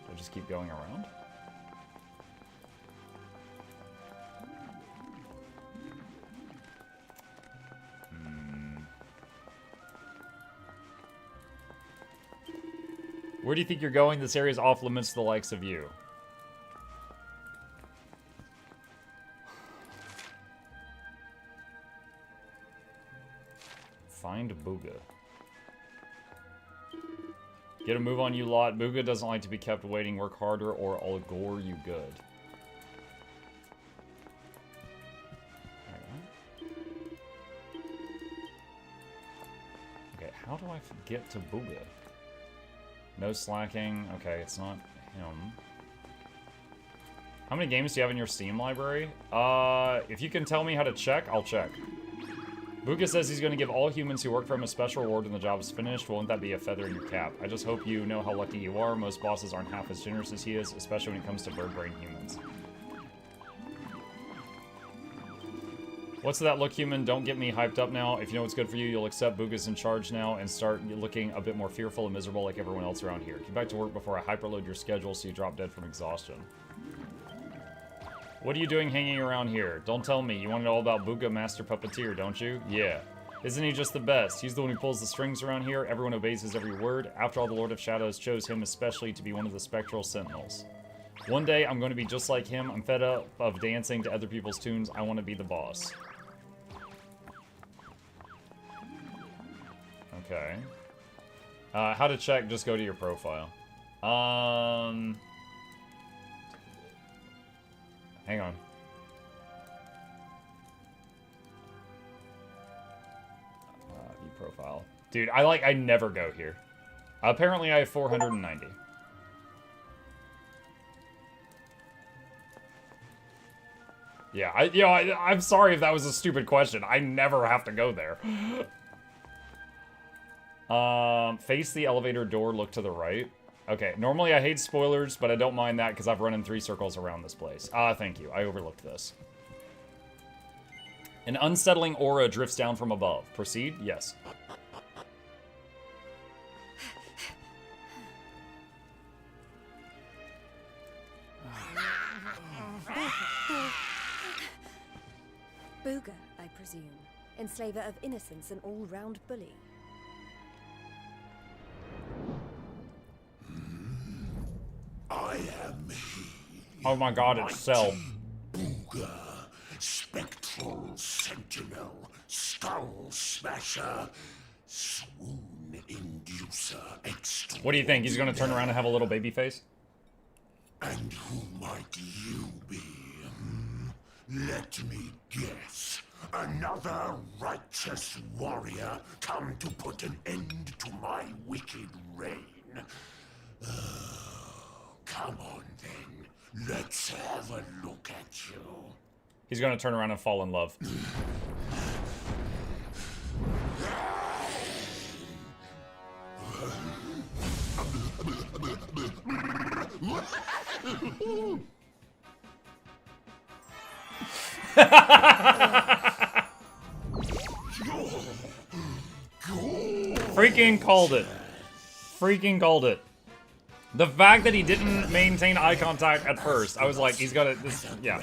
I just keep going around? Where do you think you're going? This area is off limits to the likes of you. Find Booga. Get a move on, you lot. Booga doesn't like to be kept waiting. Work harder or I'll gore you good. Okay, how do I get to Booga? No slacking. Okay, it's not him. How many games do you have in your Steam library? If you can tell me how to check, I'll check. Booga says he's going to give all humans who work for him a special reward when the job is finished. Won't that be a feather in your cap? I just hope you know how lucky you are. Most bosses aren't half as generous as he is, especially when it comes to bird brain humans. What's that look, human? Don't get me hyped up now. If you know what's good for you, you'll accept Booga's in charge now and start looking a bit more fearful and miserable like everyone else around here. Get back to work before I hyperload your schedule so you drop dead from exhaustion. What are you doing hanging around here? Don't tell me. You want to know all about Booga, Master Puppeteer, don't you? Yeah. Isn't he just the best? He's the one who pulls the strings around here. Everyone obeys his every word. After all, the Lord of Shadows chose him especially to be one of the Spectral Sentinels. One day, I'm going to be just like him. I'm fed up of dancing to other people's tunes. I want to be the boss. Okay. How to check, just go to your profile. Hang on. View profile. Dude, I never go here. Apparently I have 490. Yeah, I'm sorry if that was a stupid question. I never have to go there. Face the elevator door, look to the right. Okay, normally I hate spoilers, but I don't mind that because I've run in 3 circles around this place. Thank you. I overlooked this. An unsettling aura drifts down from above. Proceed? Yes. Booga, I presume. Enslaver of innocence and all-round bully. I am he. Oh my god, it's Cell. Booga, Spectral Sentinel, Skull Smasher, Swoon Inducer Extra. What do you think? He's gonna turn around and have a little baby face? And who might you be? Let me guess. Another righteous warrior come to put an end to my wicked reign. Let's have a look at you. He's gonna turn around and fall in love. Freaking called it. Freaking called it. The fact that he didn't maintain eye contact at first, I was like, he's got this, yeah.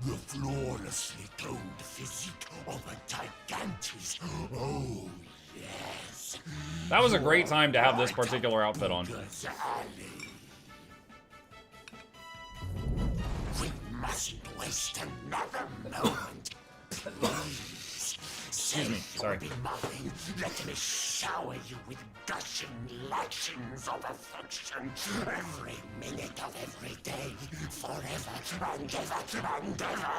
The flawlessly toned physique of a gigantis. Oh, yes. That was a great time to have this particular outfit on. We mustn't waste another moment. Please. Excuse me, sorry. Be mine. Let me shower you with gushing lashings of affection every minute of every day, forever and ever and ever.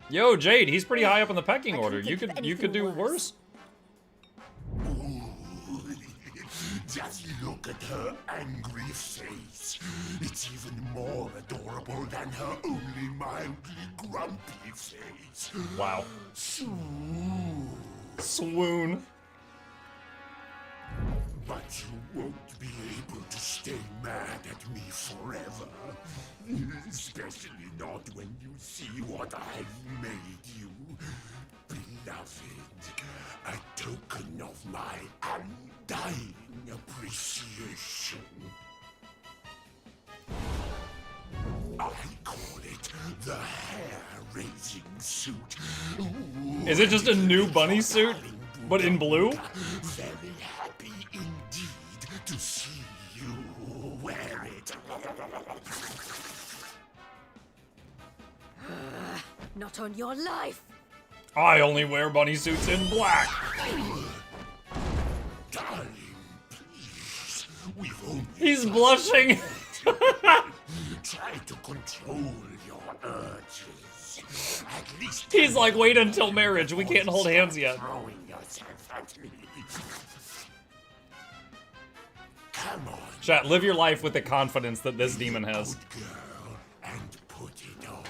Yo, Jade, he's pretty high up in the pecking order. You could do worse. Just look at her angry face. It's even more adorable than her only mildly grumpy face. Wow. Swoon. But you won't be able to stay mad at me forever. Especially not when you see what I've made you. Beloved, a token of my undying appreciation. I call it the hair-raising suit. Ooh, Is it just a new bunny suit, but in blue? Very happy indeed to see you wear it. Not on your life! I only wear bunny suits in black. Darling, please. We've only He's blushing. Try to control your urges. At least He's like, wait until marriage. We can't hold hands yet. throwing yourself at me. Come on, Chat, live your life with the confidence that this demon has. girl, and put it on.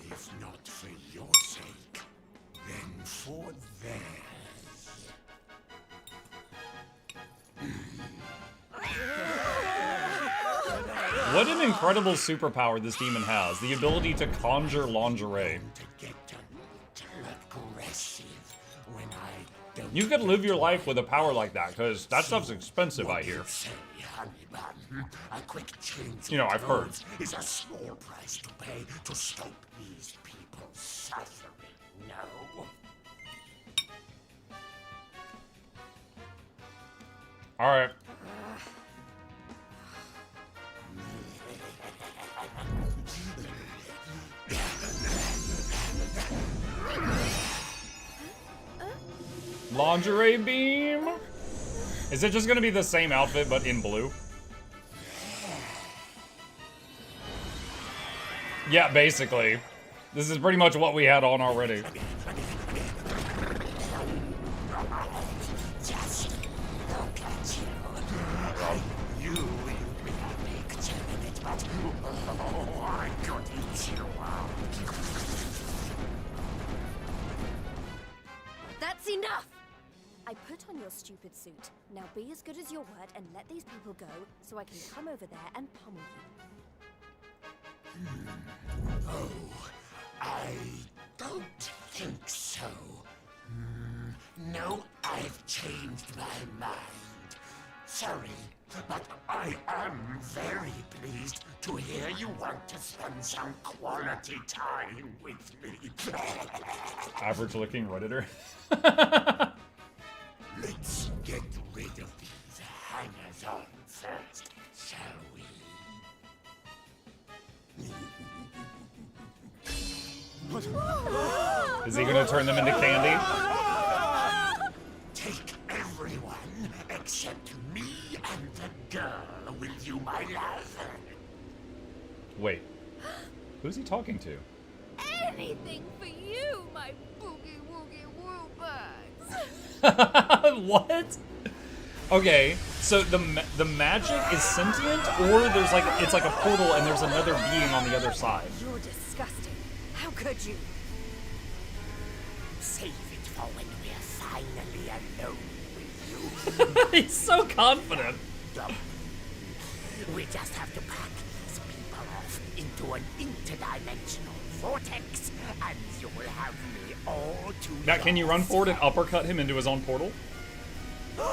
If not for your sake, then for theirs. What an incredible superpower this demon has. The ability to conjure lingerie. You could live your life with a power like that, because that stuff's expensive, I hear. A quick change You know, I've heard. is a small price to pay to stop these people's suffering. No. Alright. Lingerie beam? Is it just gonna be the same outfit but in blue? Yeah, basically. This is pretty much what we had on already. Just look at you. You be a picture in it, but oh, I could eat you up. That's enough! I put on your stupid suit. Now be as good as your word and let these people go so I can come over there and pummel you. Oh, I don't think so. No, I've changed my mind. Sorry, but I am very pleased to hear you want to spend some quality time with me. Average looking Redditor. Let's get rid of these hangers-on first, shall we? Is he gonna turn them into candy? Take everyone except me and the girl with you, my love. Wait. Who's he talking to? Anything for you, my boogie woogie woo bugs. What? Okay, so the magic is sentient, or there's like it's like a portal and there's another being on the other side. You're disgusting. How could you? Save it for when we're finally alone with you. He's so confident. We just have to pack these people off into an interdimensional vortex, and you will have me all to Now, can you run forward and uppercut him into his own portal? No!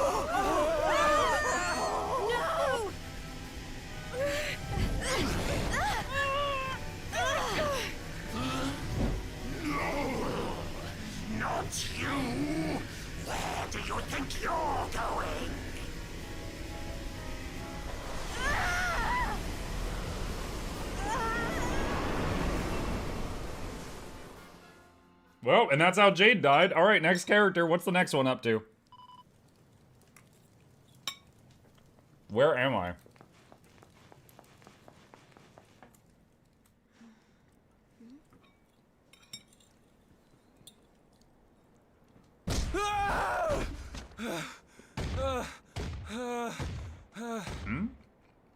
Not you! Where do you think you're going? Well, and that's how Jade died. All right, next character. What's the next one up to? Where am I?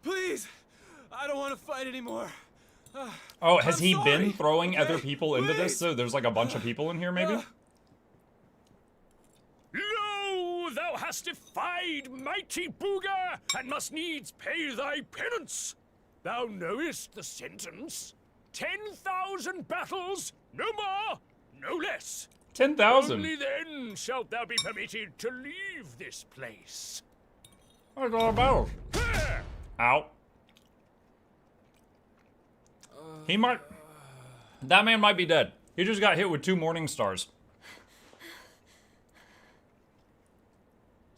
Please, I don't want to fight anymore. Oh, has I'm he sorry, been throwing okay? other people into this? So there's like a bunch of people in here, maybe? Lo, thou hast defied mighty Booga, and must needs pay thy penance. Thou knowest the sentence. 10,000 battles, no more, no less. 10,000. Only then shalt thou be permitted to leave this place. What's all about? Ow. He might... That man might be dead. He just got hit with 2 morning stars.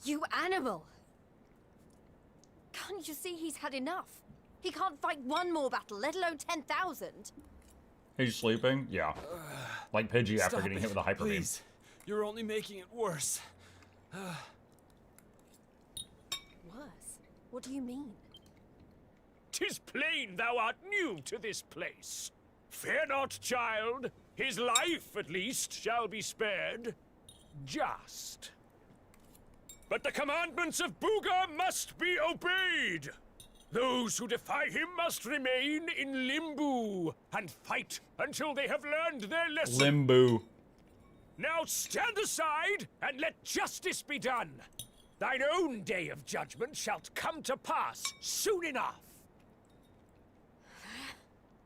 You animal! Can't you see he's had enough? He can't fight one more battle, let alone 10,000. He's sleeping? Yeah. Like Pidgey after Stop getting it, hit with a hyper beam. please. You're only making it worse. Worse? What do you mean? 'Tis plain thou art new to this place. Fear not, child. His life, at least, shall be spared. Just. But the commandments of Booga must be obeyed. Those who defy him must remain in limbo and fight until they have learned their lesson. Limbo. Now stand aside and let justice be done. Thine own day of judgment shalt come to pass soon enough.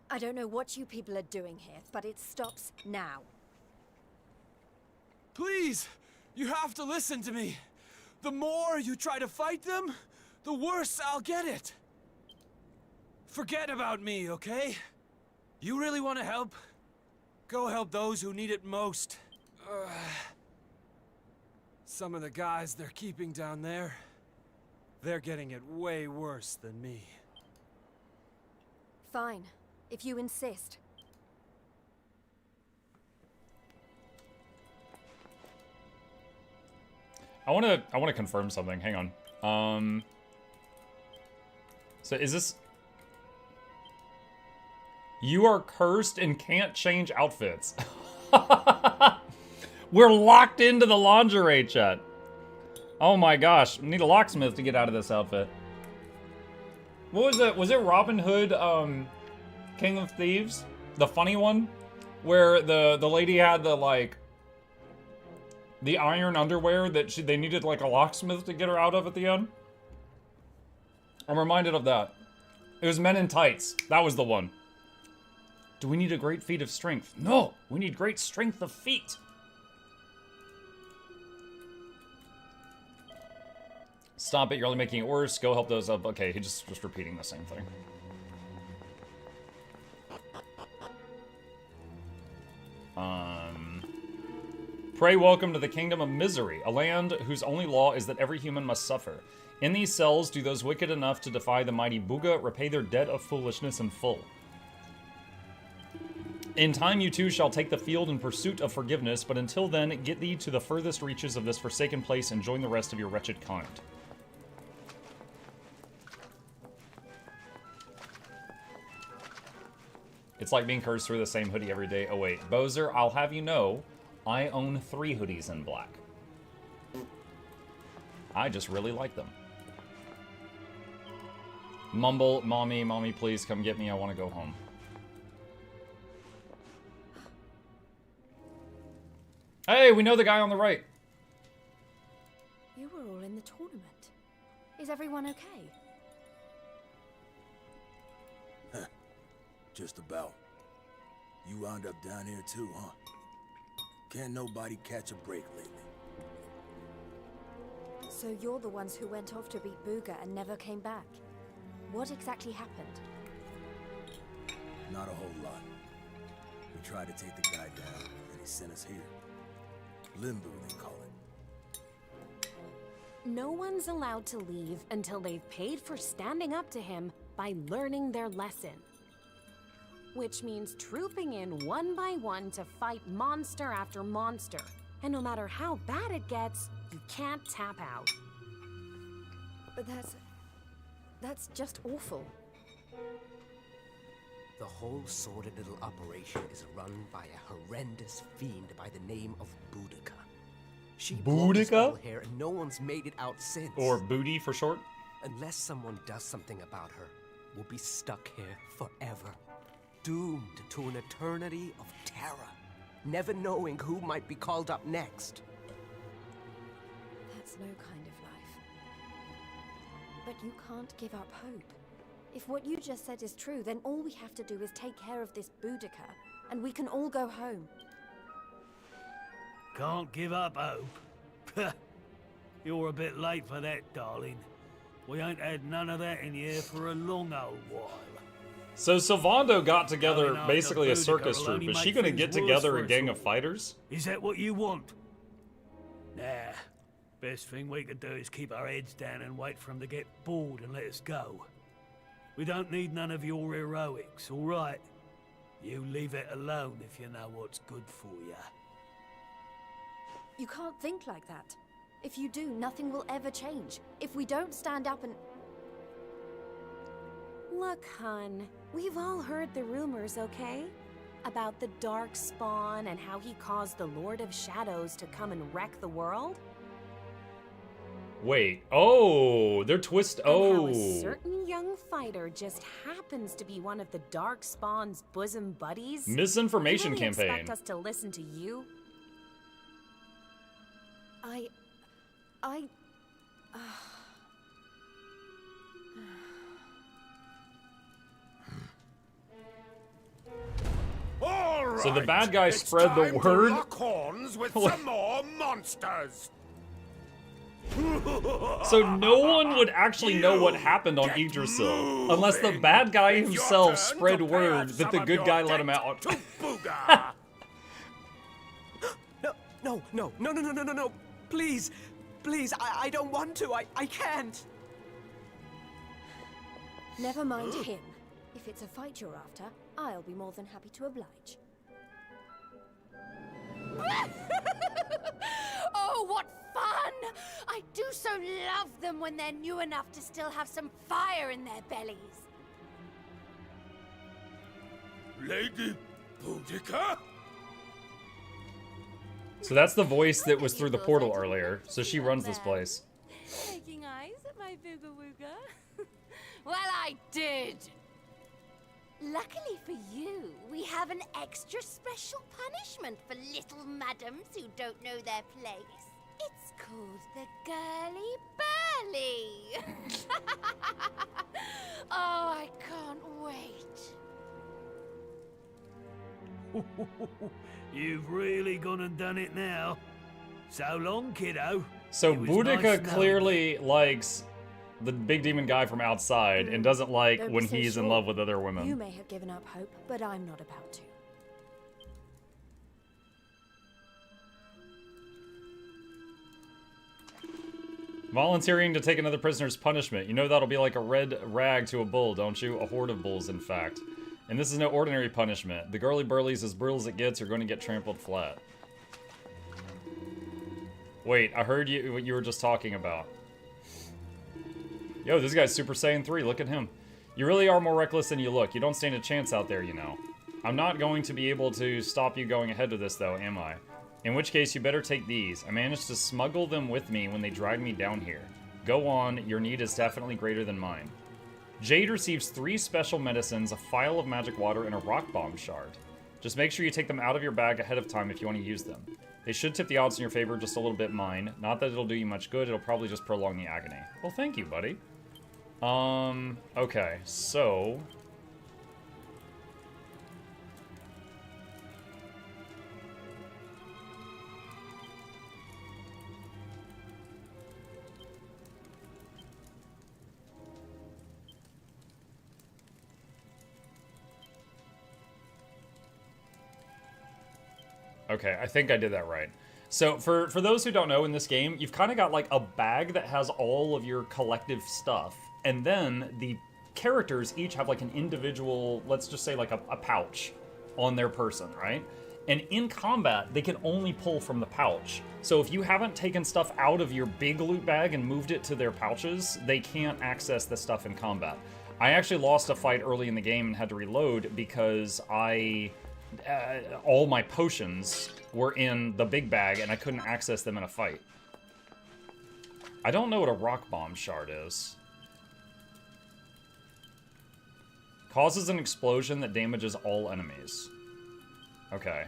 I don't know what you people are doing here, but it stops now. Please, you have to listen to me. The more you try to fight them, the worse I'll get it. Forget about me, okay? You really want to help? Go help those who need it most. Some of the guys they're keeping down there, they're getting it way worse than me. Fine, if you insist. I wanna confirm something. Hang on. So is this... You are cursed and can't change outfits. We're locked into the lingerie chat. Oh my gosh, we need a locksmith to get out of this outfit. What was it? Was it Robin Hood, King of Thieves? The funny one? Where the lady had the, like... the iron underwear that they needed, like, a locksmith to get her out of at the end? I'm reminded of that. It was Men in Tights. That was the one. Do we need a great feat of strength? No! We need great strength of feet! Stop it, you're only making it worse. Go help those up. Okay, he's just repeating the same thing. Pray welcome to the kingdom of misery, a land whose only law is that every human must suffer. In these cells, do those wicked enough to defy the mighty Booga repay their debt of foolishness in full. In time you too shall take the field in pursuit of forgiveness, but until then, get thee to the furthest reaches of this forsaken place and join the rest of your wretched kind. It's like being cursed through the same hoodie every day. Oh wait, Bozer, I'll have you know, I own 3 hoodies in black. I just really like them. Mumble, mommy, please come get me. I want to go home. Hey, we know the guy on the right. You were all in the tournament. Is everyone okay? Just about. You wound up down here too, huh? Can't nobody catch a break lately. So you're the ones who went off to beat Booga and never came back. What exactly happened? Not a whole lot. We tried to take the guy down, and he sent us here. Limbo, they call it. No one's allowed to leave until they've paid for standing up to him by learning their lesson. Which means trooping in one by one to fight monster after monster. And no matter how bad it gets, you can't tap out. But that's just awful. The whole sordid little operation is run by a horrendous fiend by the name of Boudica. She blows all here and no one's made it out since. Or Booty for short? Unless someone does something about her, we'll be stuck here forever. Doomed to an eternity of terror, never knowing who might be called up next. That's no kind of life. But you can't give up hope. If what you just said is true, then all we have to do is take care of this Boudica, and we can all go home. Can't give up hope. You're a bit late for that, darling. We ain't had none of that in here for a long old while. So Sylvando got together Going basically a after circus Boudica will troupe. only Is she make gonna things get worse together for a us gang all. of fighters? Is that what you want? Nah. Best thing we could do is keep our heads down and wait for them to get bored and let us go. We don't need none of your heroics, all right? You leave it alone if you know what's good for you. You can't think like that. If you do, nothing will ever change. If we don't stand up and... Look, hun, we've all heard the rumors, okay? About the Dark Spawn and how he caused the Lord of Shadows to come and wreck the world? Wait. Oh, they're twist. And how Oh. a certain young fighter just happens to be one of the Dark Spawn's bosom buddies? Misinformation You really campaign. expect us to listen to you? All So the right, bad guy it's spread the time to word? lock horns with What? some more monsters. So no one would actually know what happened on Yggdrasil unless the bad guy himself spread word that the good guy let him out. No. Please, I don't want to. I can't. Never mind him. If it's a fight you're after, I'll be more than happy to oblige. Oh, what fun! I do so love them when they're new enough to still have some fire in their bellies. Lady Boudica? So that's the voice that was through the portal earlier. So she runs this place. Making eyes at my booga wooga. Well, I did. Luckily for you, we have an extra special punishment for little madams who don't know their place. It's called the Girly Burly. Oh, I can't wait. You've really gone and done it now. So long, kiddo. So It was Boudica nice knowing clearly likes the big demon guy from outside and doesn't like Don't be when so he's in sure. love with other You women. may have given up hope, but I'm not about to. Volunteering to take another prisoner's punishment. You know that'll be like a red rag to a bull, don't you? A horde of bulls, in fact. And this is no ordinary punishment. The girly burlies, as brutal as it gets, are going to get trampled flat. Wait, I heard you what you were just talking about. Yo, this guy's Super Saiyan 3. Look at him. You really are more reckless than you look. You don't stand a chance out there, you know. I'm not going to be able to stop you going ahead with this, though, am I? In which case, you better take these. I managed to smuggle them with me when they dragged me down here. Go on, your need is definitely greater than mine. Jade receives 3 special medicines, a phial of magic water, and a rock bomb shard. Just make sure you take them out of your bag ahead of time if you want to use them. They should tip the odds in your favor just a little bit, mine. Not that it'll do you much good, it'll probably just prolong the agony. Well, thank you, buddy. Okay, so... Okay, I think I did that right. So, for those who don't know, in this game, you've kind of got, like, a bag that has all of your collective stuff, and then the characters each have, like, an individual, let's just say, like, a pouch on their person, right? And in combat, they can only pull from the pouch. So if you haven't taken stuff out of your big loot bag and moved it to their pouches, they can't access the stuff in combat. I actually lost a fight early in the game and had to reload because all my potions were in the big bag and I couldn't access them in a fight. I don't know what a rock bomb shard is. Causes an explosion that damages all enemies. Okay.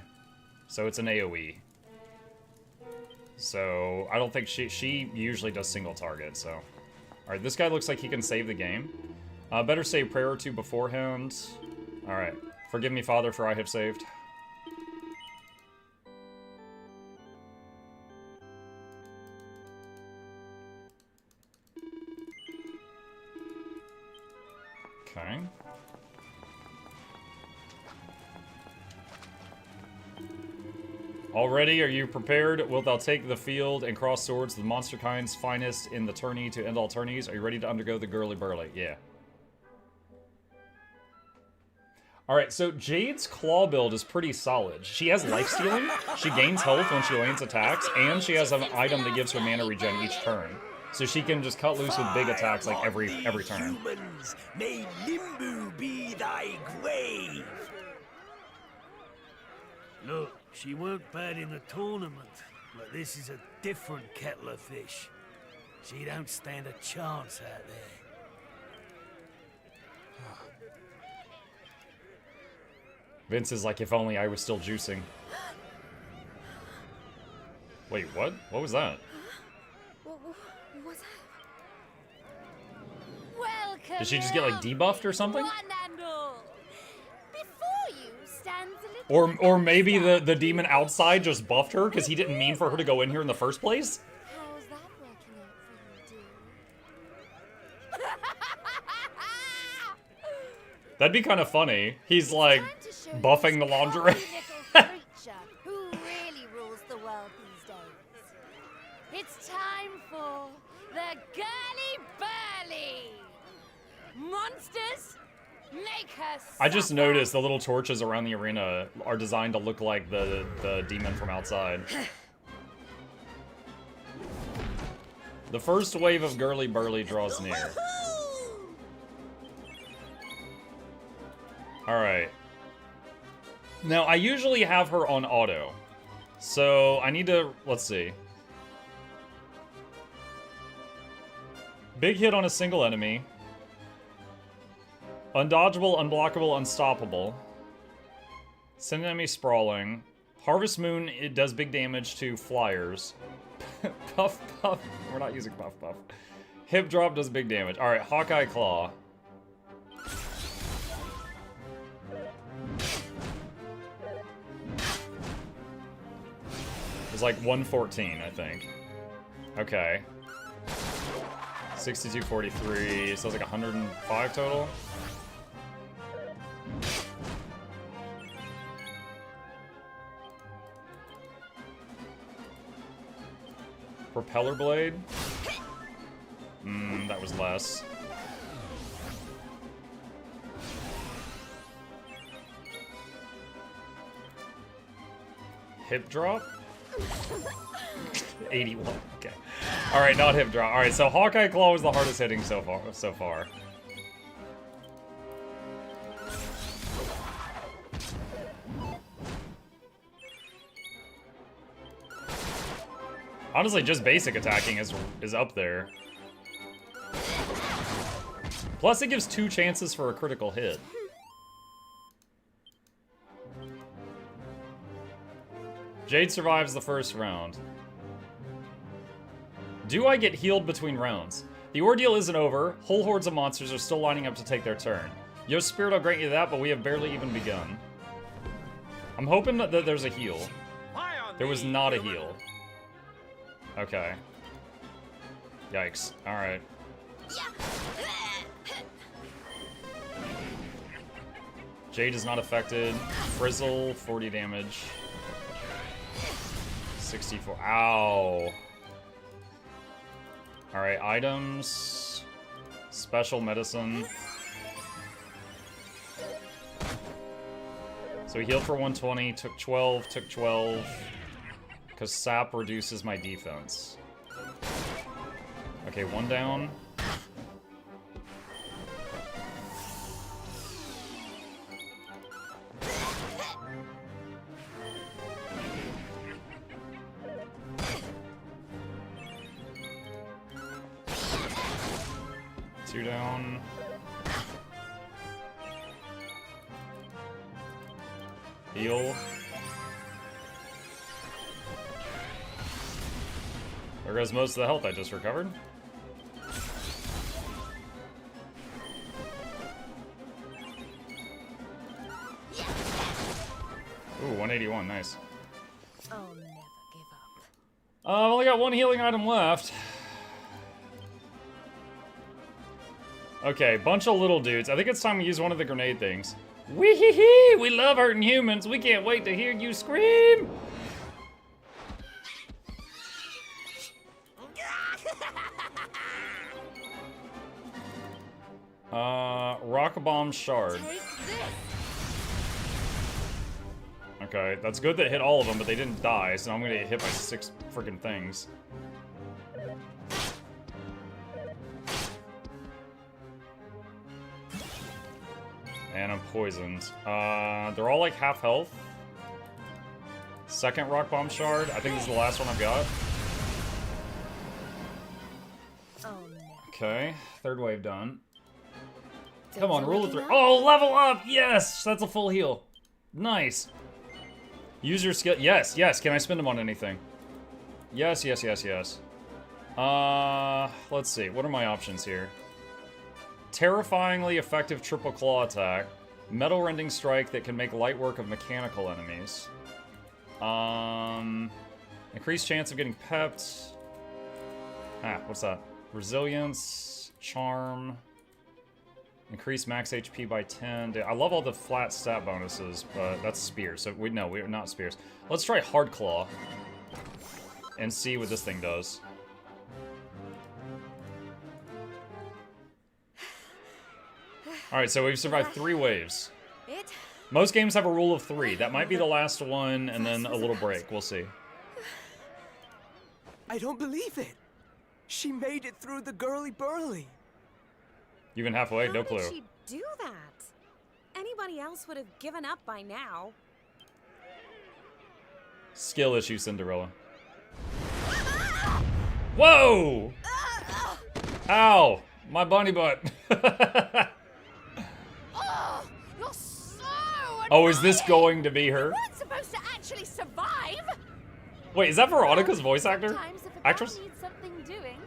So it's an AoE. So I don't think she usually does single target, so. Alright, this guy looks like he can save the game. Better say a prayer or two beforehand. Alright. Forgive me, Father, for I have saved. Okay. Already, are you prepared? Wilt thou take the field and cross swords, the monster kind's finest in the tourney to end all tourneys? Are you ready to undergo the girly burly? Yeah. Alright, so Jade's claw build is pretty solid. She has lifestealing, she gains health when she lands attacks, and she has an item that gives her mana regen each turn. So she can just cut loose with big attacks like every turn. Humans, may Limbu be thy grave. Look, she weren't bad in the tournament, but this is a different kettle of fish. She don't stand a chance out there. Vince is like, if only I was still juicing. Wait, what? What was that? What's that? Welcome. Did she just get, like, debuffed or something? One and all. Before you stands a little Or maybe the demon outside just buffed her because he didn't mean for her to go in here in the first place? How's that working out for you, dear? That'd be kind of funny. He's like buffing the lingerie. Creature who really rules the world these days. It's time for the girly burly. Monsters, make her I just noticed the little torches around the arena are designed to look like the demon from outside. The first wave of girly burly draws near. Alright. Now, I usually have her on auto. So, I need to... Let's see. Big hit on a single enemy. Undodgeable, unblockable, unstoppable. Send enemy sprawling. Harvest Moon, it does big damage to flyers. Puff Puff. We're not using Puff Puff. Hip Drop does big damage. Alright, Hawkeye Claw. It's like 114, I think. Okay. 6243, so it's like 105 total. Propeller Blade? That was less. Hip Drop? 81. Okay. All right, not hip drop. All right, so Hawkeye Claw was the hardest hitting so far. Honestly, just basic attacking is up there. Plus, it gives 2 chances for a critical hit. Jade survives the first round. Do I get healed between rounds? The ordeal isn't over. Whole hordes of monsters are still lining up to take their turn. Yo, Spirit, I'll grant you that, but we have barely even begun. I'm hoping that there's a heal. There was not a heal. Okay. Yikes. Alright. Jade is not affected. Frizzle, 40 damage. 64. Ow. Alright, items. Special medicine. So he healed for 120, took 12, took 12. Because sap reduces my defense. Okay, 1 down. Two down. Heal. There goes most of the health I just recovered. Ooh, 181, nice. I'll never give up. I've only got 1 healing item left. Okay, bunch of little dudes. I think it's time we use one of the grenade things. Wee-hee-hee! We love hurting humans. We can't wait to hear you scream! Rock bomb shard. Okay, that's good that hit all of them, but they didn't die, so I'm gonna get hit by 6 freaking things. And I'm poisoned. They're all like half health. Second rock bomb shard. I think this is the last one I've got. Okay, third wave done. Come on, rule of 3. Oh, level up! Yes! That's a full heal. Nice. Use your skill. Yes, yes. Can I spend them on anything? Yes, yes, yes, yes. Let's see. What are my options here? Terrifyingly effective triple claw attack. Metal rending strike that can make light work of mechanical enemies. Increased chance of getting pepped. What's that? Resilience, charm. Increase max HP by 10. I love all the flat stat bonuses, but that's spears. So we're not spears. Let's try hard claw and see what this thing does. Alright, so we've survived 3 waves. Most games have a rule of 3. That might be the last one, and then a little break. We'll see. I don't believe it. She made it through the girly-burly. Even halfway? No How clue. did she do that? Anybody else would have given up by now. Skill issue, Cinderella. Whoa! Ow! My bunny butt. You're so Oh, is this going to be her? You weren't supposed to actually survive. Wait, is that Veronica's voice actor? Sometimes if a Actress? girl needs something doing,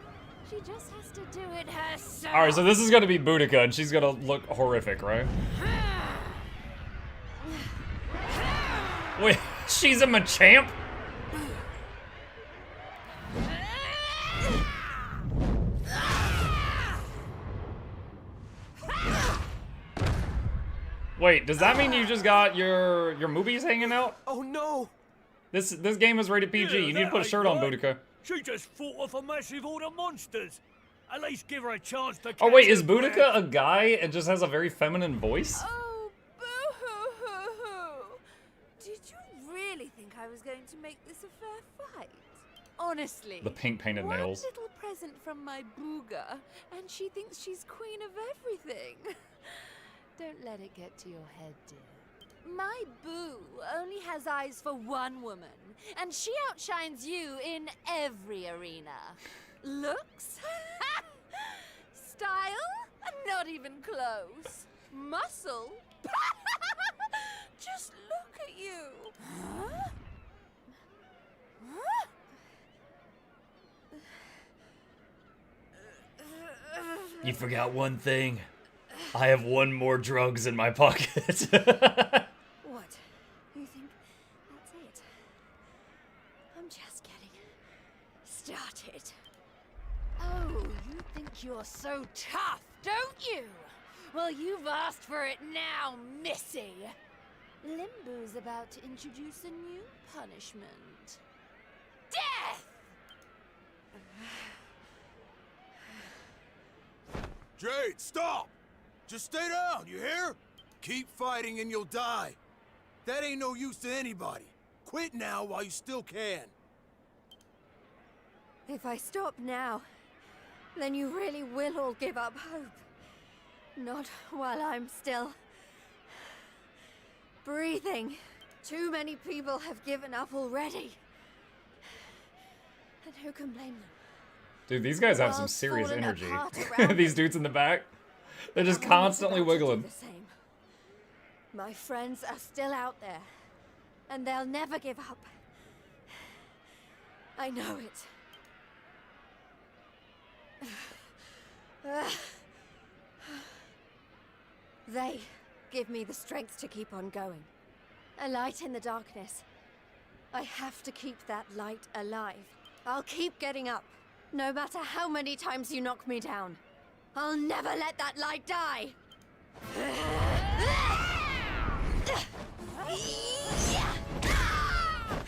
she just has to do it herself. Alright, so this is gonna be Boudica, and she's gonna look horrific, right? Wait, she's a Machamp? Wait, does that mean you just got your movies hanging out? Oh no! This game is rated PG. You need to put a shirt on, Boudica. She just fought off a massive horde of monsters. At least give her a chance to catch Oh wait, is her breath. Boudica a guy and just has a very feminine voice? Oh, boo-hoo-hoo-hoo. Did you really think I was going to make this a fair fight? Honestly. The pink painted one nails. little present from my booga, and she thinks she's queen of everything. Don't let it get to your head, dear. My boo only has eyes for one woman, and she outshines you in every arena. Looks? Style? Not even close. Muscle? Just look at you. Huh? Huh? You forgot one thing. I have one more drugs in my pocket. What? You think that's it? I'm just getting started. Oh, you think you're so tough, don't you? Well, you've asked for it now, Missy. Limbo's about to introduce a new punishment. Death! Jade, stop! Just stay down, you hear? Keep fighting and you'll die. That ain't no use to anybody. Quit now while you still can. If I stop now, then you really will all give up hope. Not while I'm still breathing. Too many people have given up already. And who can blame them? Dude, these guys have some serious energy. These dudes in the back, they're just constantly wiggling. My friends are still out there, and they'll never give up. I know it. They give me the strength to keep on going. A light in the darkness. I have to keep that light alive. I'll keep getting up, no matter how many times you knock me down. I'll never let that light die.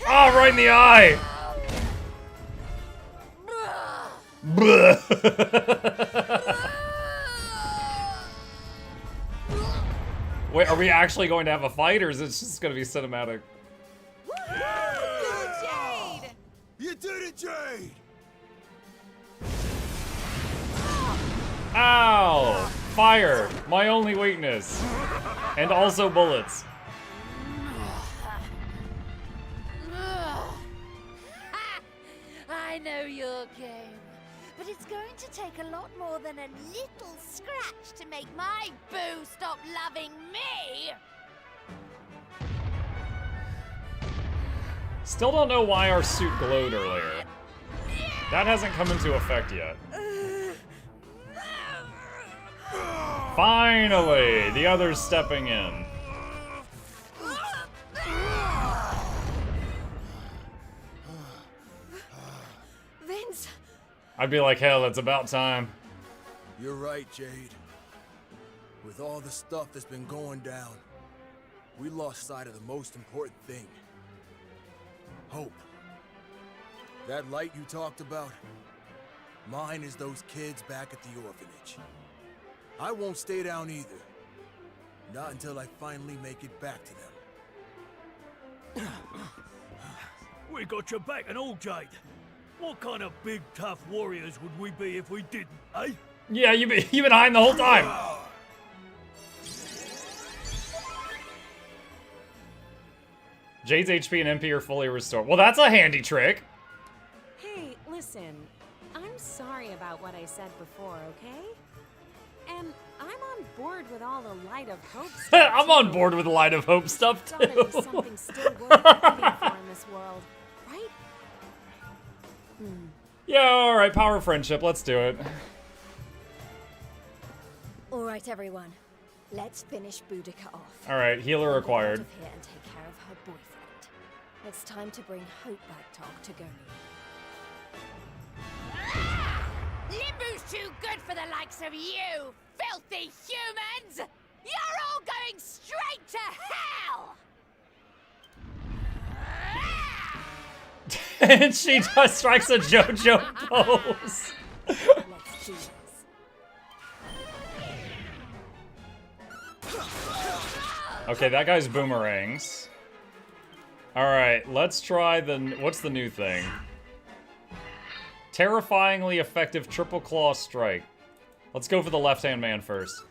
Oh, right in the eye! Wait, are we actually going to have a fight, or is it just going to be cinematic? Jade! You did it, Jade! Ow! Fire! My only weakness. And also bullets. I know your game, but it's going to take a lot more than a little scratch to make my boo stop loving me. Still don't know why our suit glowed earlier. That hasn't come into effect yet. Finally! The others stepping in. Vince! I'd be like, hell, it's about time. You're right, Jade. With all the stuff that's been going down, we lost sight of the most important thing. Hope. That light you talked about, mine is those kids back at the orphanage. I won't stay down either. Not until I finally make it back to them. We got your back and all, Jade. What kind of big, tough warriors would we be if we didn't, eh? Yeah, you've been hiding the whole time. Jade's HP and MP are fully restored. Well, that's a handy trick. Hey, listen. I'm sorry about what I said before, okay? And I'm on board with all the Light of Hope stuff. I'm on board with the Light of Hope stuff, too. There's something still worth fighting for in this world, right? Yeah, alright, power of friendship, let's do it. Alright, everyone. Let's finish Boudica off. Alright, healer required. Get out of here and take care of her boyfriend. It's time to bring Hope back to Octogonia. Limbu's too good for the likes of you, filthy humans! You're all going straight to hell! And she just strikes a JoJo pose. Let's do this. Okay, that guy's boomerangs. Alright, let's try the... What's the new thing? Terrifyingly effective triple claw strike. Let's go for the left-hand man first.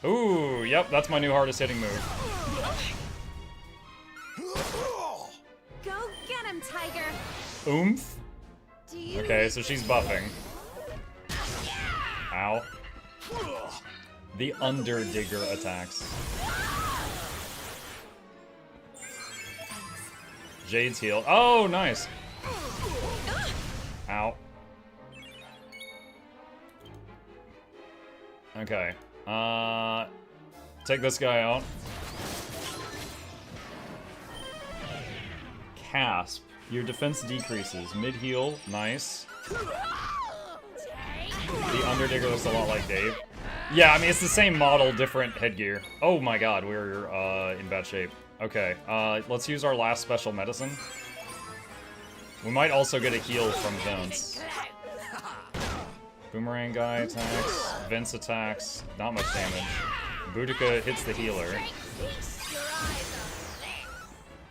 Ooh, yep, that's my new hardest hitting move. Go get him, Tiger. Oomph. Do you Okay, so she's buffing. Ow. The Underdigger attacks. Jade's healed. Oh, nice. Ow. Okay. Take this guy out. Casp. Your defense decreases. Mid-heal. Nice. The Underdigger looks a lot like Dave. Yeah, I mean, it's the same model, different headgear. Oh my god, we're in bad shape. Okay, let's use our last special medicine. We might also get a heal from Vince. Boomerang guy attacks. Vince attacks. Not much damage. Boudica hits the healer.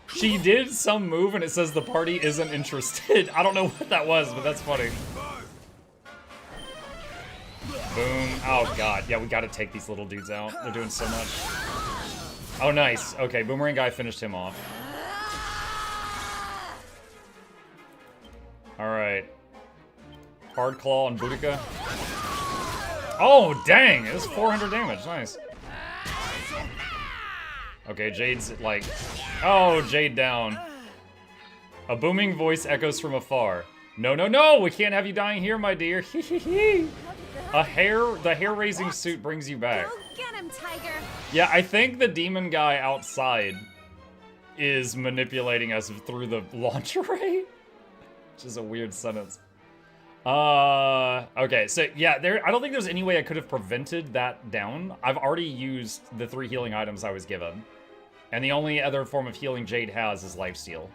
She did some move and it says the party isn't interested. I don't know what that was, but that's funny. Boom. Oh god. Yeah, we gotta take these little dudes out. They're doing so much. Oh, nice. Okay, Boomerang guy finished him off. Alright. Hard Claw on Boudica. Oh, dang! It was 400 damage. Nice. Okay, Jade's like... Oh, Jade down. A booming voice echoes from afar. No, no, no! We can't have you dying here, my dear. The hair-raising suit brings you back. Go get him, Tiger. Yeah, I think the demon guy outside is manipulating us through the lingerie. Which is a weird sentence. Okay, so yeah, I don't think there's any way I could have prevented that down. I've already used the 3 healing items I was given. And the only other form of healing Jade has is lifesteal.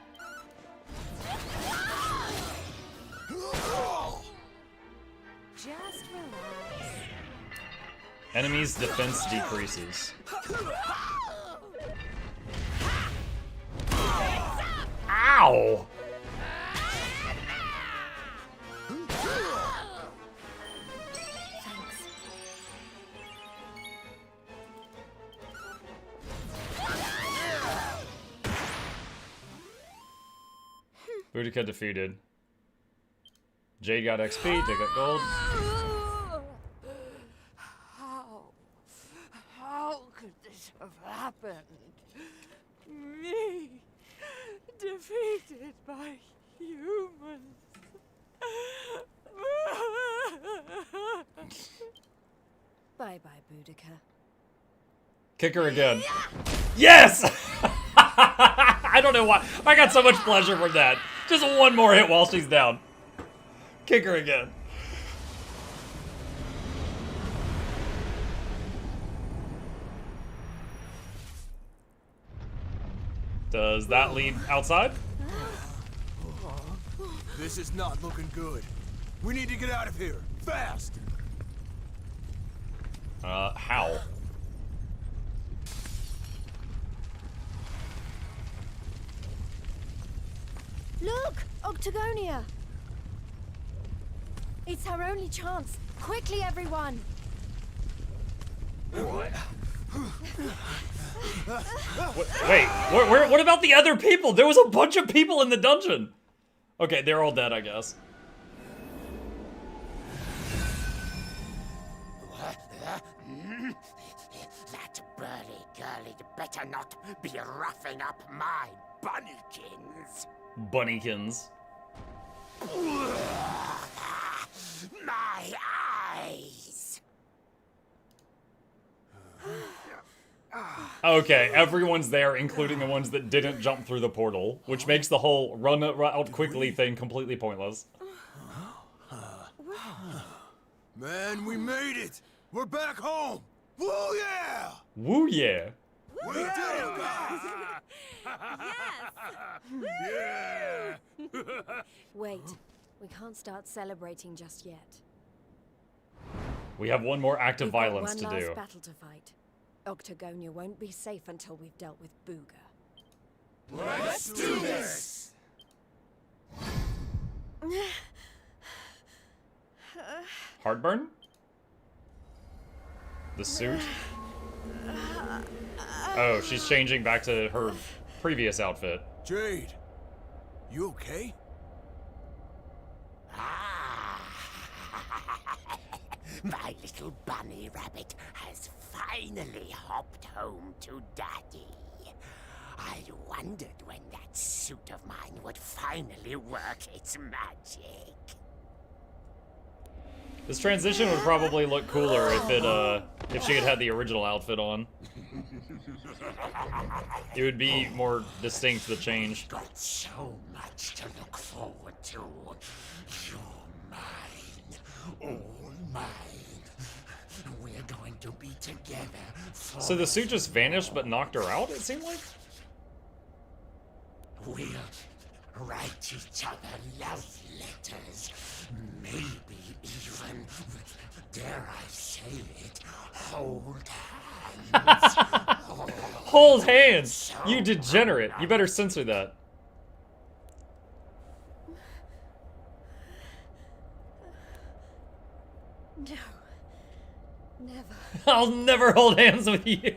Just relax. Enemy's defense decreases. Ow! Boudica defeated. Jade got XP, they got gold. How could this have happened? Me, defeated by humans. Bye-bye, Boudica. Kick her again. Yes! I don't know why. I got so much pleasure from that. Just one more hit while she's down. Kick her again. Does that lead outside? This is not looking good. We need to get out of here. Fast! How? Look! Octogonia! It's our only chance. Quickly, everyone! What? Wait, what about the other people? There was a bunch of people in the dungeon. Okay, they're all dead, I guess. That burly girlie better not be roughing up my bunnykins. Bunnykins. My eyes! Okay, everyone's there, including the ones that didn't jump through the portal, which makes the whole run out quickly thing completely pointless. Man, we made it! We're back home! Woo yeah! Woo yeah! We did it, guys! Yes! Wait, we can't start celebrating just yet. We have one more act of We've got violence to one do. last battle to fight. Octogonia won't be safe until we've dealt with Booga. Let's do this! Heartburn? The suit? Oh, she's changing back to her previous outfit. Jade, you okay? My little bunny rabbit has finally hopped home to Daddy. I wondered when that suit of mine would finally work its magic. This transition would probably look cooler if she had had the original outfit on. It would be more distinct, the change. Got so much to look forward to. You're mine, all mine. We're going to be together for... So the suit just vanished but knocked her out, it seemed like? We'll write each other love letters. Maybe even, dare I say it, hold hands. Hold hands! You degenerate. You better censor that. No. Never. I'll never hold hands with you.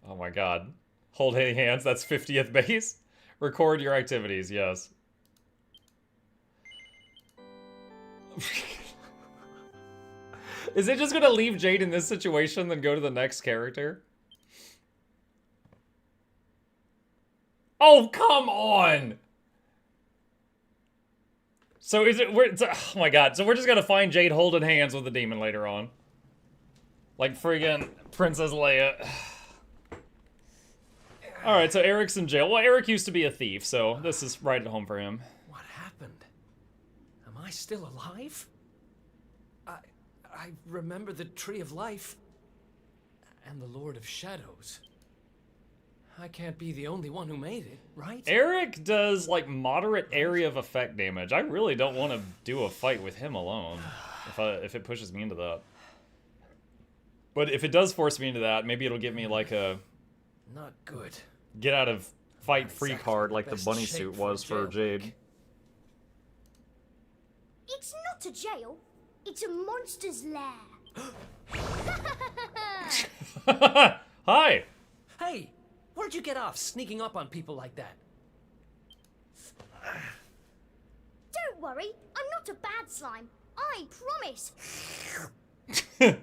Oh my god. Holding hands, that's 50th base. Record your activities, yes. Is it just gonna leave Jade in this situation, then go to the next character? Oh, come on! So is it, oh my god, so we're just gonna find Jade holding hands with the demon later on. Like friggin' Princess Leia. Alright, so Eric's in jail. Well, Eric used to be a thief, so this is right at home for him. What happened? Am I still alive? I remember the Tree of Life and the Lord of Shadows. I can't be the only one who made it, right? Eric does, like, moderate area of effect damage. I really don't want to do a fight with him alone, if it pushes me into that. But if it does force me into that, maybe it'll get me, like, a... Not good. Get out of fight free card like the bunny suit was for Jade. It's not a jail. It's a monster's lair. Hi! Hey! Where'd you get off sneaking up on people like that? Don't worry, I'm not a bad slime. I promise. Here,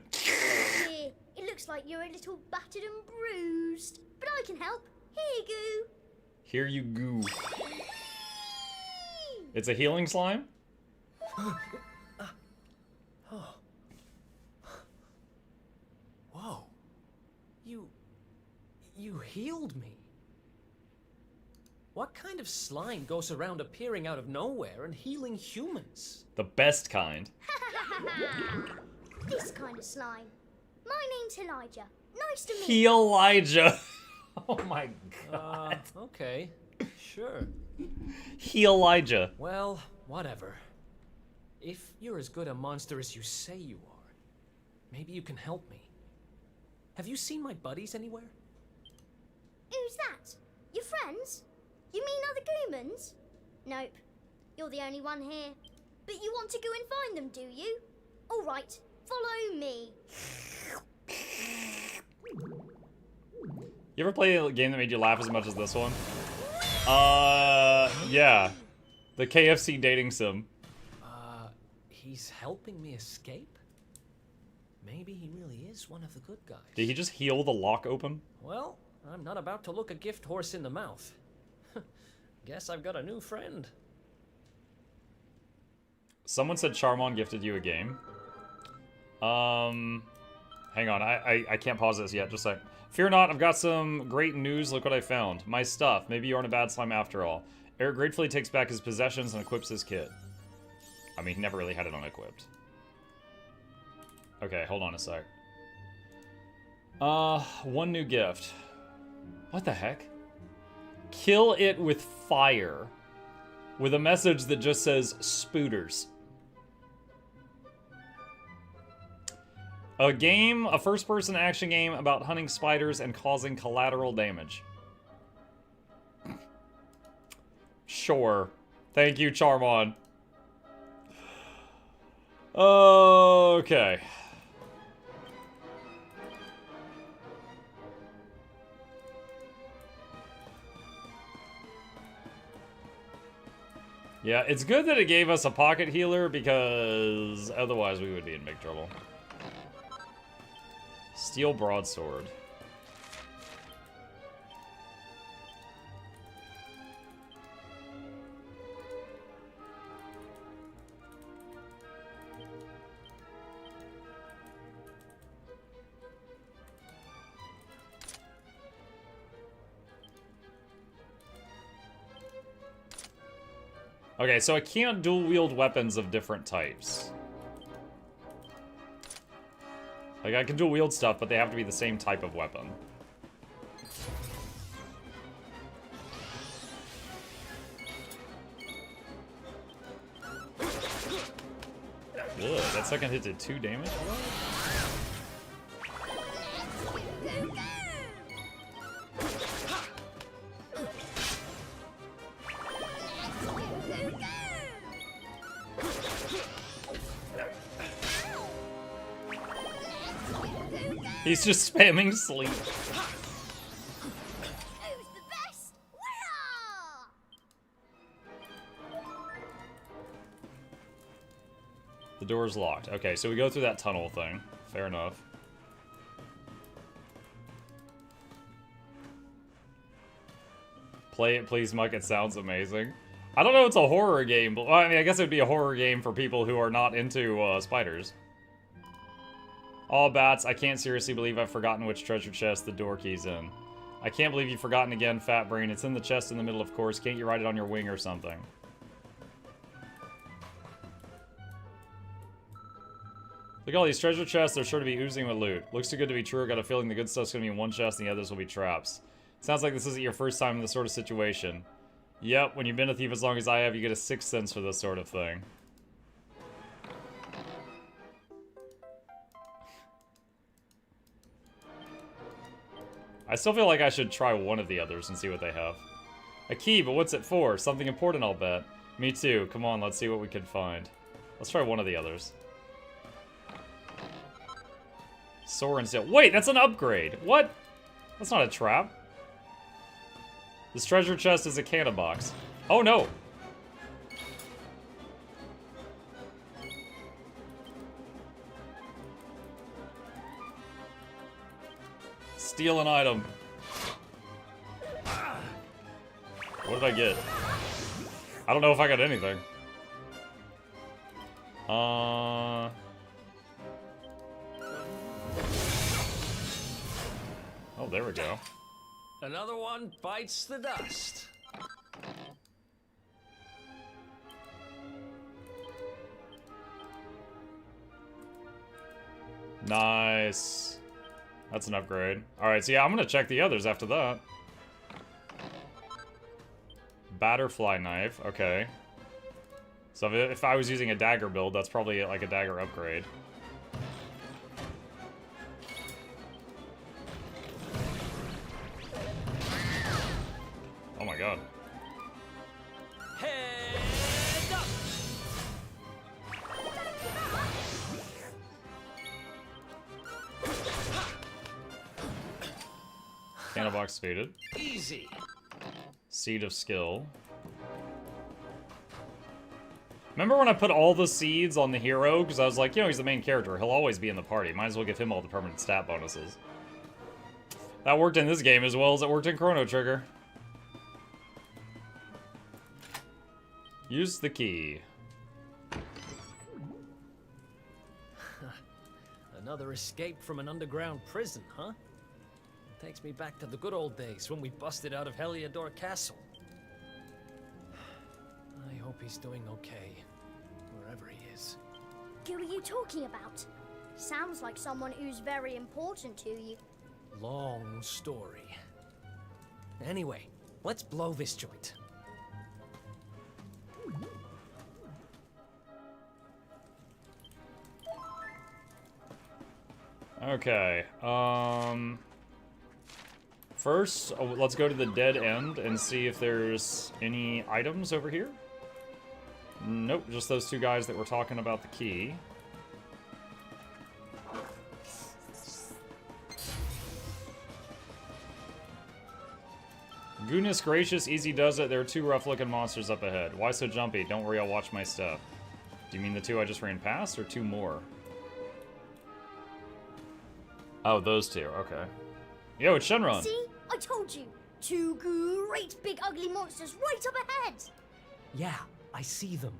it looks like you're a little battered and bruised, but I can help. Here you go. Here you goo. It's a healing slime? Whoa. You healed me. What kind of slime goes around appearing out of nowhere and healing humans? The best kind. This kind of slime. My name's Elijah. Nice to meet He you. Elijah. Oh my god. Okay. Sure. He Elijah. Well, whatever. If you're as good a monster as you say you are, maybe you can help me. Have you seen my buddies anywhere? Who's that? Your friends? You mean other Goomans? Nope. You're the only one here. But you want to go and find them, do you? All right. Follow me. You ever play a game that made you laugh as much as this one? Yeah. The KFC dating sim. He's helping me escape? Maybe he really is one of the good guys. Did he just heal the lock open? Well, I'm not about to look a gift horse in the mouth. Guess I've got a new friend. Someone said Charmon gifted you a game. Hang on, I can't pause this yet, just a sec. Fear not, I've got some great news, look what I found. My stuff, maybe you aren't a bad slime after all. Eric gratefully takes back his possessions and equips his kit. I mean, he never really had it unequipped. Okay, hold on a sec. One new gift. What the heck? Kill it with fire. With a message that just says, Spooters. A first-person action game about hunting spiders and causing collateral damage. Sure. Thank you, Charmon. Okay. Yeah, it's good that it gave us a pocket healer because otherwise we would be in big trouble. Steel broadsword. Okay, so I can't dual-wield weapons of different types. Like, I can dual-wield stuff, but they have to be the same type of weapon. Ugh, that second hit did 2 damage? He's just spamming sleep. The door's locked. Okay, so we go through that tunnel thing. Fair enough. Play it, please, Muck. It sounds amazing. I don't know if it's a horror game, but well, I mean, I guess it would be a horror game for people who are not into spiders. All bats, I can't seriously believe I've forgotten which treasure chest the door key's in. I can't believe you've forgotten again, Fat Brain. It's in the chest in the middle, of course. Can't you write it on your wing or something? Look at all these treasure chests. They're sure to be oozing with loot. Looks too good to be true. Got a feeling the good stuff's gonna be in one chest and the others will be traps. Sounds like this isn't your first time in this sort of situation. Yep, when you've been a thief as long as I have, you get a sixth sense for this sort of thing. I still feel like I should try one of the others and see what they have. A key, but what's it for? Something important, I'll bet. Me too. Come on, let's see what we can find. Let's try one of the others. Soren Steel. Wait, that's an upgrade. What? That's not a trap. This treasure chest is a cannon box. Oh no. Steal an item. What did I get? I don't know if I got anything. Oh, there we go. Another one bites the dust. Nice. That's an upgrade. Alright, so yeah, I'm gonna check the others after that. Batterfly knife, okay. So if I was using a dagger build, that's probably like a dagger upgrade. Oh my god. Head up. Cannon box defeated. Easy. Seed of skill. Remember when I put all the seeds on the hero? Because I was like, you know, he's the main character. He'll always be in the party. Might as well give him all the permanent stat bonuses. That worked in this game as well as it worked in Chrono Trigger. Use the key. Another escape from an underground prison, huh? Takes me back to the good old days when we busted out of Heliodor Castle. I hope he's doing okay, wherever he is. Who are you talking about? Sounds like someone who's very important to you. Long story. Anyway, let's blow this joint. Okay, first, let's go to the dead end and see if there's any items over here. Nope, just those two guys that were talking about the key. Goodness gracious, easy does it. There are 2 rough-looking monsters up ahead. Why so jumpy? Don't worry, I'll watch my stuff. Do you mean the 2 I just ran past, or 2 more? Oh, those 2. Okay. Yo, it's Shenron. See? I told you. 2 great big ugly monsters right up ahead. Yeah, I see them.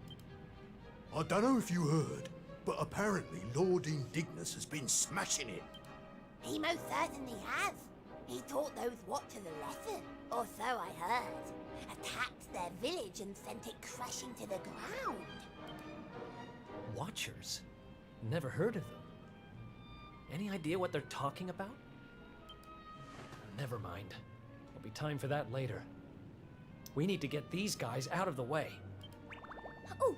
I don't know if you heard, but apparently Lord Indignus has been smashing it. He most certainly has. He taught those Watchers a lesson, or so I heard. Attacked their village and sent it crashing to the ground. Watchers? Never heard of them. Any idea what they're talking about? Never mind. There'll be time for that later. We need to get these guys out of the way. Oh,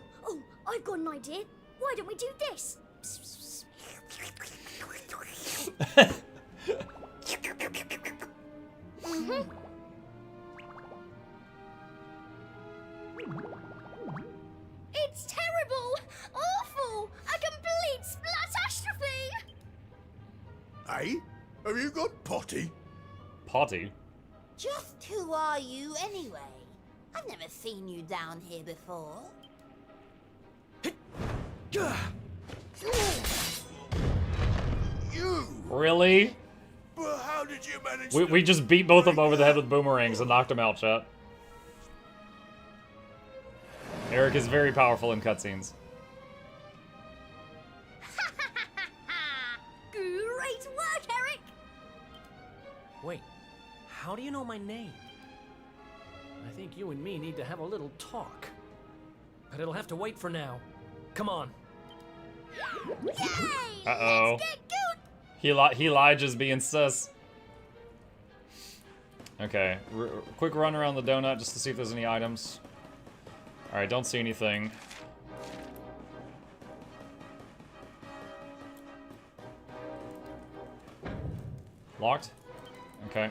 I've got an idea. Why don't we do this? It's terrible! Awful! A complete splatastrophe! Hey, have you got potty? Potty? Just who are you anyway? I've never seen you down here before. You! Really? But how did you manage We just beat both of them over the head with boomerangs and knocked them out, chat. Eric is very powerful in cutscenes. Great work, Eric! Wait, how do you know my name? I think you and me need to have a little talk. But it'll have to wait for now. Come on. Uh-oh. He lied just being sus. Okay, quick run around the donut just to see if there's any items. Alright, don't see anything. Locked? Okay.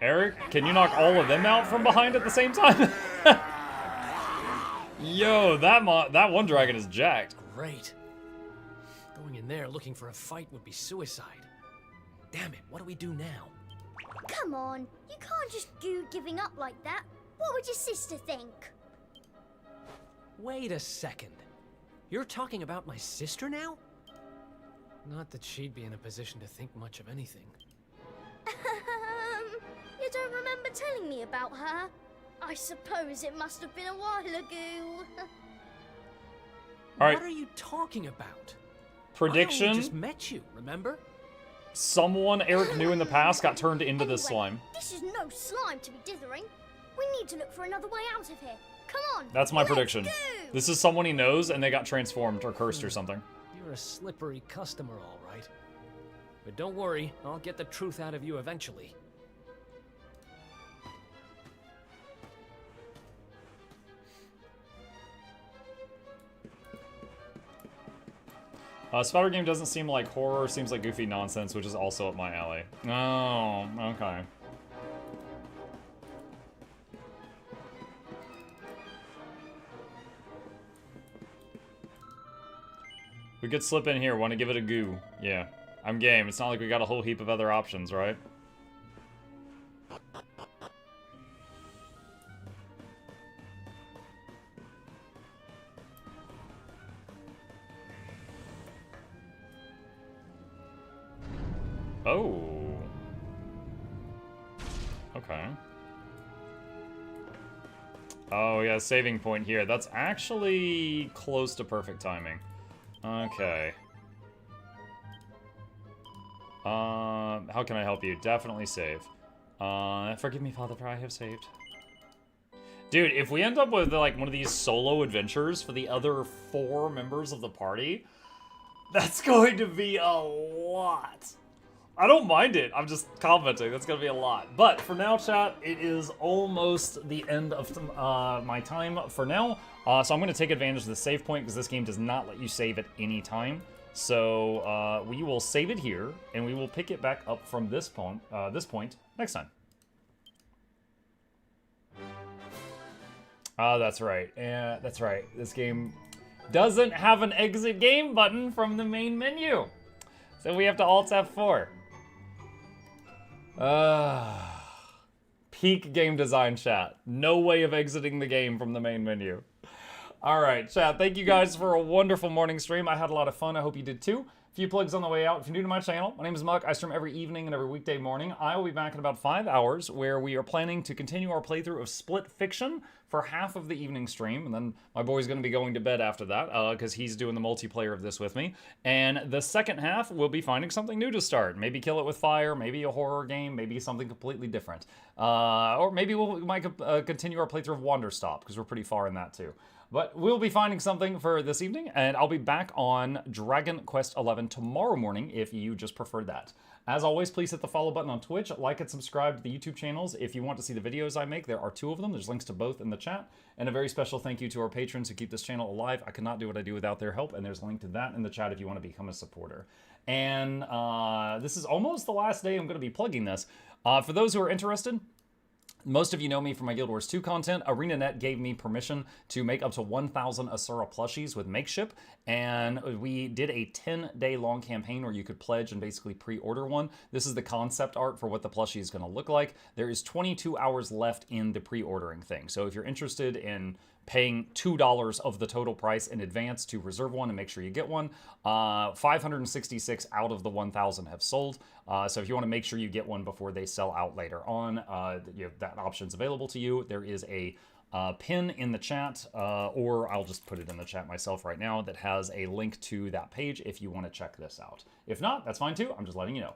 Eric, can you knock all of them out from behind at the same time? Yo, that one dragon is jacked. Great. Going in there looking for a fight would be suicide. Damn it, what do we do now? Come on, you can't just do giving up like that. What would your sister think? Wait a second. You're talking about my sister now? Not that she'd be in a position to think much of anything. You don't remember telling me about her? I suppose it must have been a while ago. All right. What are you talking about? Prediction? I only just met you, remember? Someone Eric knew in the past got turned into this slime. This is no slime to be dithering. We need to look for another way out of here. Come on. That's my let's prediction. go. This is someone he knows and they got transformed or cursed or something. You're a slippery customer, all right. But don't worry, I'll get the truth out of you eventually. Spider game doesn't seem like horror, seems like goofy nonsense, which is also up my alley. Oh, okay. We could slip in here, want to give it a goo. Yeah, I'm game. It's not like we got a whole heap of other options, right? Oh. Okay. Oh, yeah, saving point here. That's actually close to perfect timing. Okay. How can I help you? Definitely save. Forgive me, Father, for I have saved. Dude, if we end up with, like, one of these solo adventures for the other 4 members of the party, that's going to be a lot. I don't mind it. I'm just commenting. That's going to be a lot. But for now, chat, it is almost the end of my time for now. So I'm going to take advantage of the save point because this game does not let you save at any time. So we will save it here, and we will pick it back up from this point next time. Oh, that's right. Yeah, that's right. This game doesn't have an exit game button from the main menu. So we have to Alt F4. Peak game design, chat. No way of exiting the game from the main menu. All right, chat, thank you guys for a wonderful morning stream. I had a lot of fun. I hope you did too. A few plugs on the way out. If you're new to my channel, my name is Muck. I stream every evening and every weekday morning. I will be back in about 5 hours, where we are planning to continue our playthrough of Split Fiction for half of the evening stream. And then my boy's going to be going to bed after that, because he's doing the multiplayer of this with me. And the second half, we'll be finding something new to start. Maybe Kill It With Fire, maybe a horror game, maybe something completely different. Or maybe we might continue our playthrough of Wanderstop, because we're pretty far in that too. But we'll be finding something for this evening, and I'll be back on Dragon Quest XI tomorrow morning if you just prefer that. As always, please hit the follow button on Twitch, like and subscribe to the YouTube channels. If you want to see the videos I make, there are 2 of them. There's links to both in the chat. And a very special thank you to our patrons who keep this channel alive. I could not do what I do without their help, and there's a link to that in the chat if you want to become a supporter. And this is almost the last day I'm going to be plugging this. For those who are interested, most of you know me from my Guild Wars 2 content. ArenaNet gave me permission to make up to 1,000 Asura plushies with Makeship, and we did a 10-day long campaign where you could pledge and basically pre-order one. This is the concept art for what the plushie is going to look like. There is 22 hours left in the pre-ordering thing, so if you're interested in paying $2 of the total price in advance to reserve one and make sure you get one. 566 out of the 1,000 have sold. So if you want to make sure you get one before they sell out later on, that option's available to you. There is a pin in the chat, or I'll just put it in the chat myself right now, that has a link to that page if you want to check this out. If not, that's fine too. I'm just letting you know.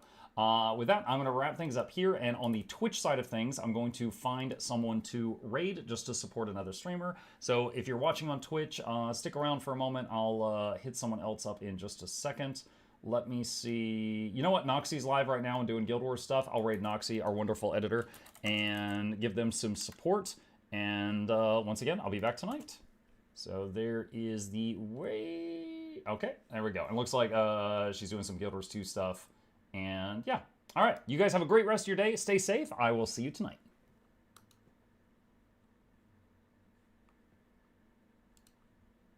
With that, I'm going to wrap things up here, and on the Twitch side of things, I'm going to find someone to raid just to support another streamer. So if you're watching on Twitch, stick around for a moment. I'll hit someone else up in just a second. Let me see. You know what? Noxxi's live right now and doing Guild Wars stuff. I'll raid Noxxi, our wonderful editor, and give them some support. And once again, I'll be back tonight. So there is the way. Okay, there we go. It looks like she's doing some Guild Wars 2 stuff. And yeah, all right. You guys have a great rest of your day. Stay safe. I will see you tonight.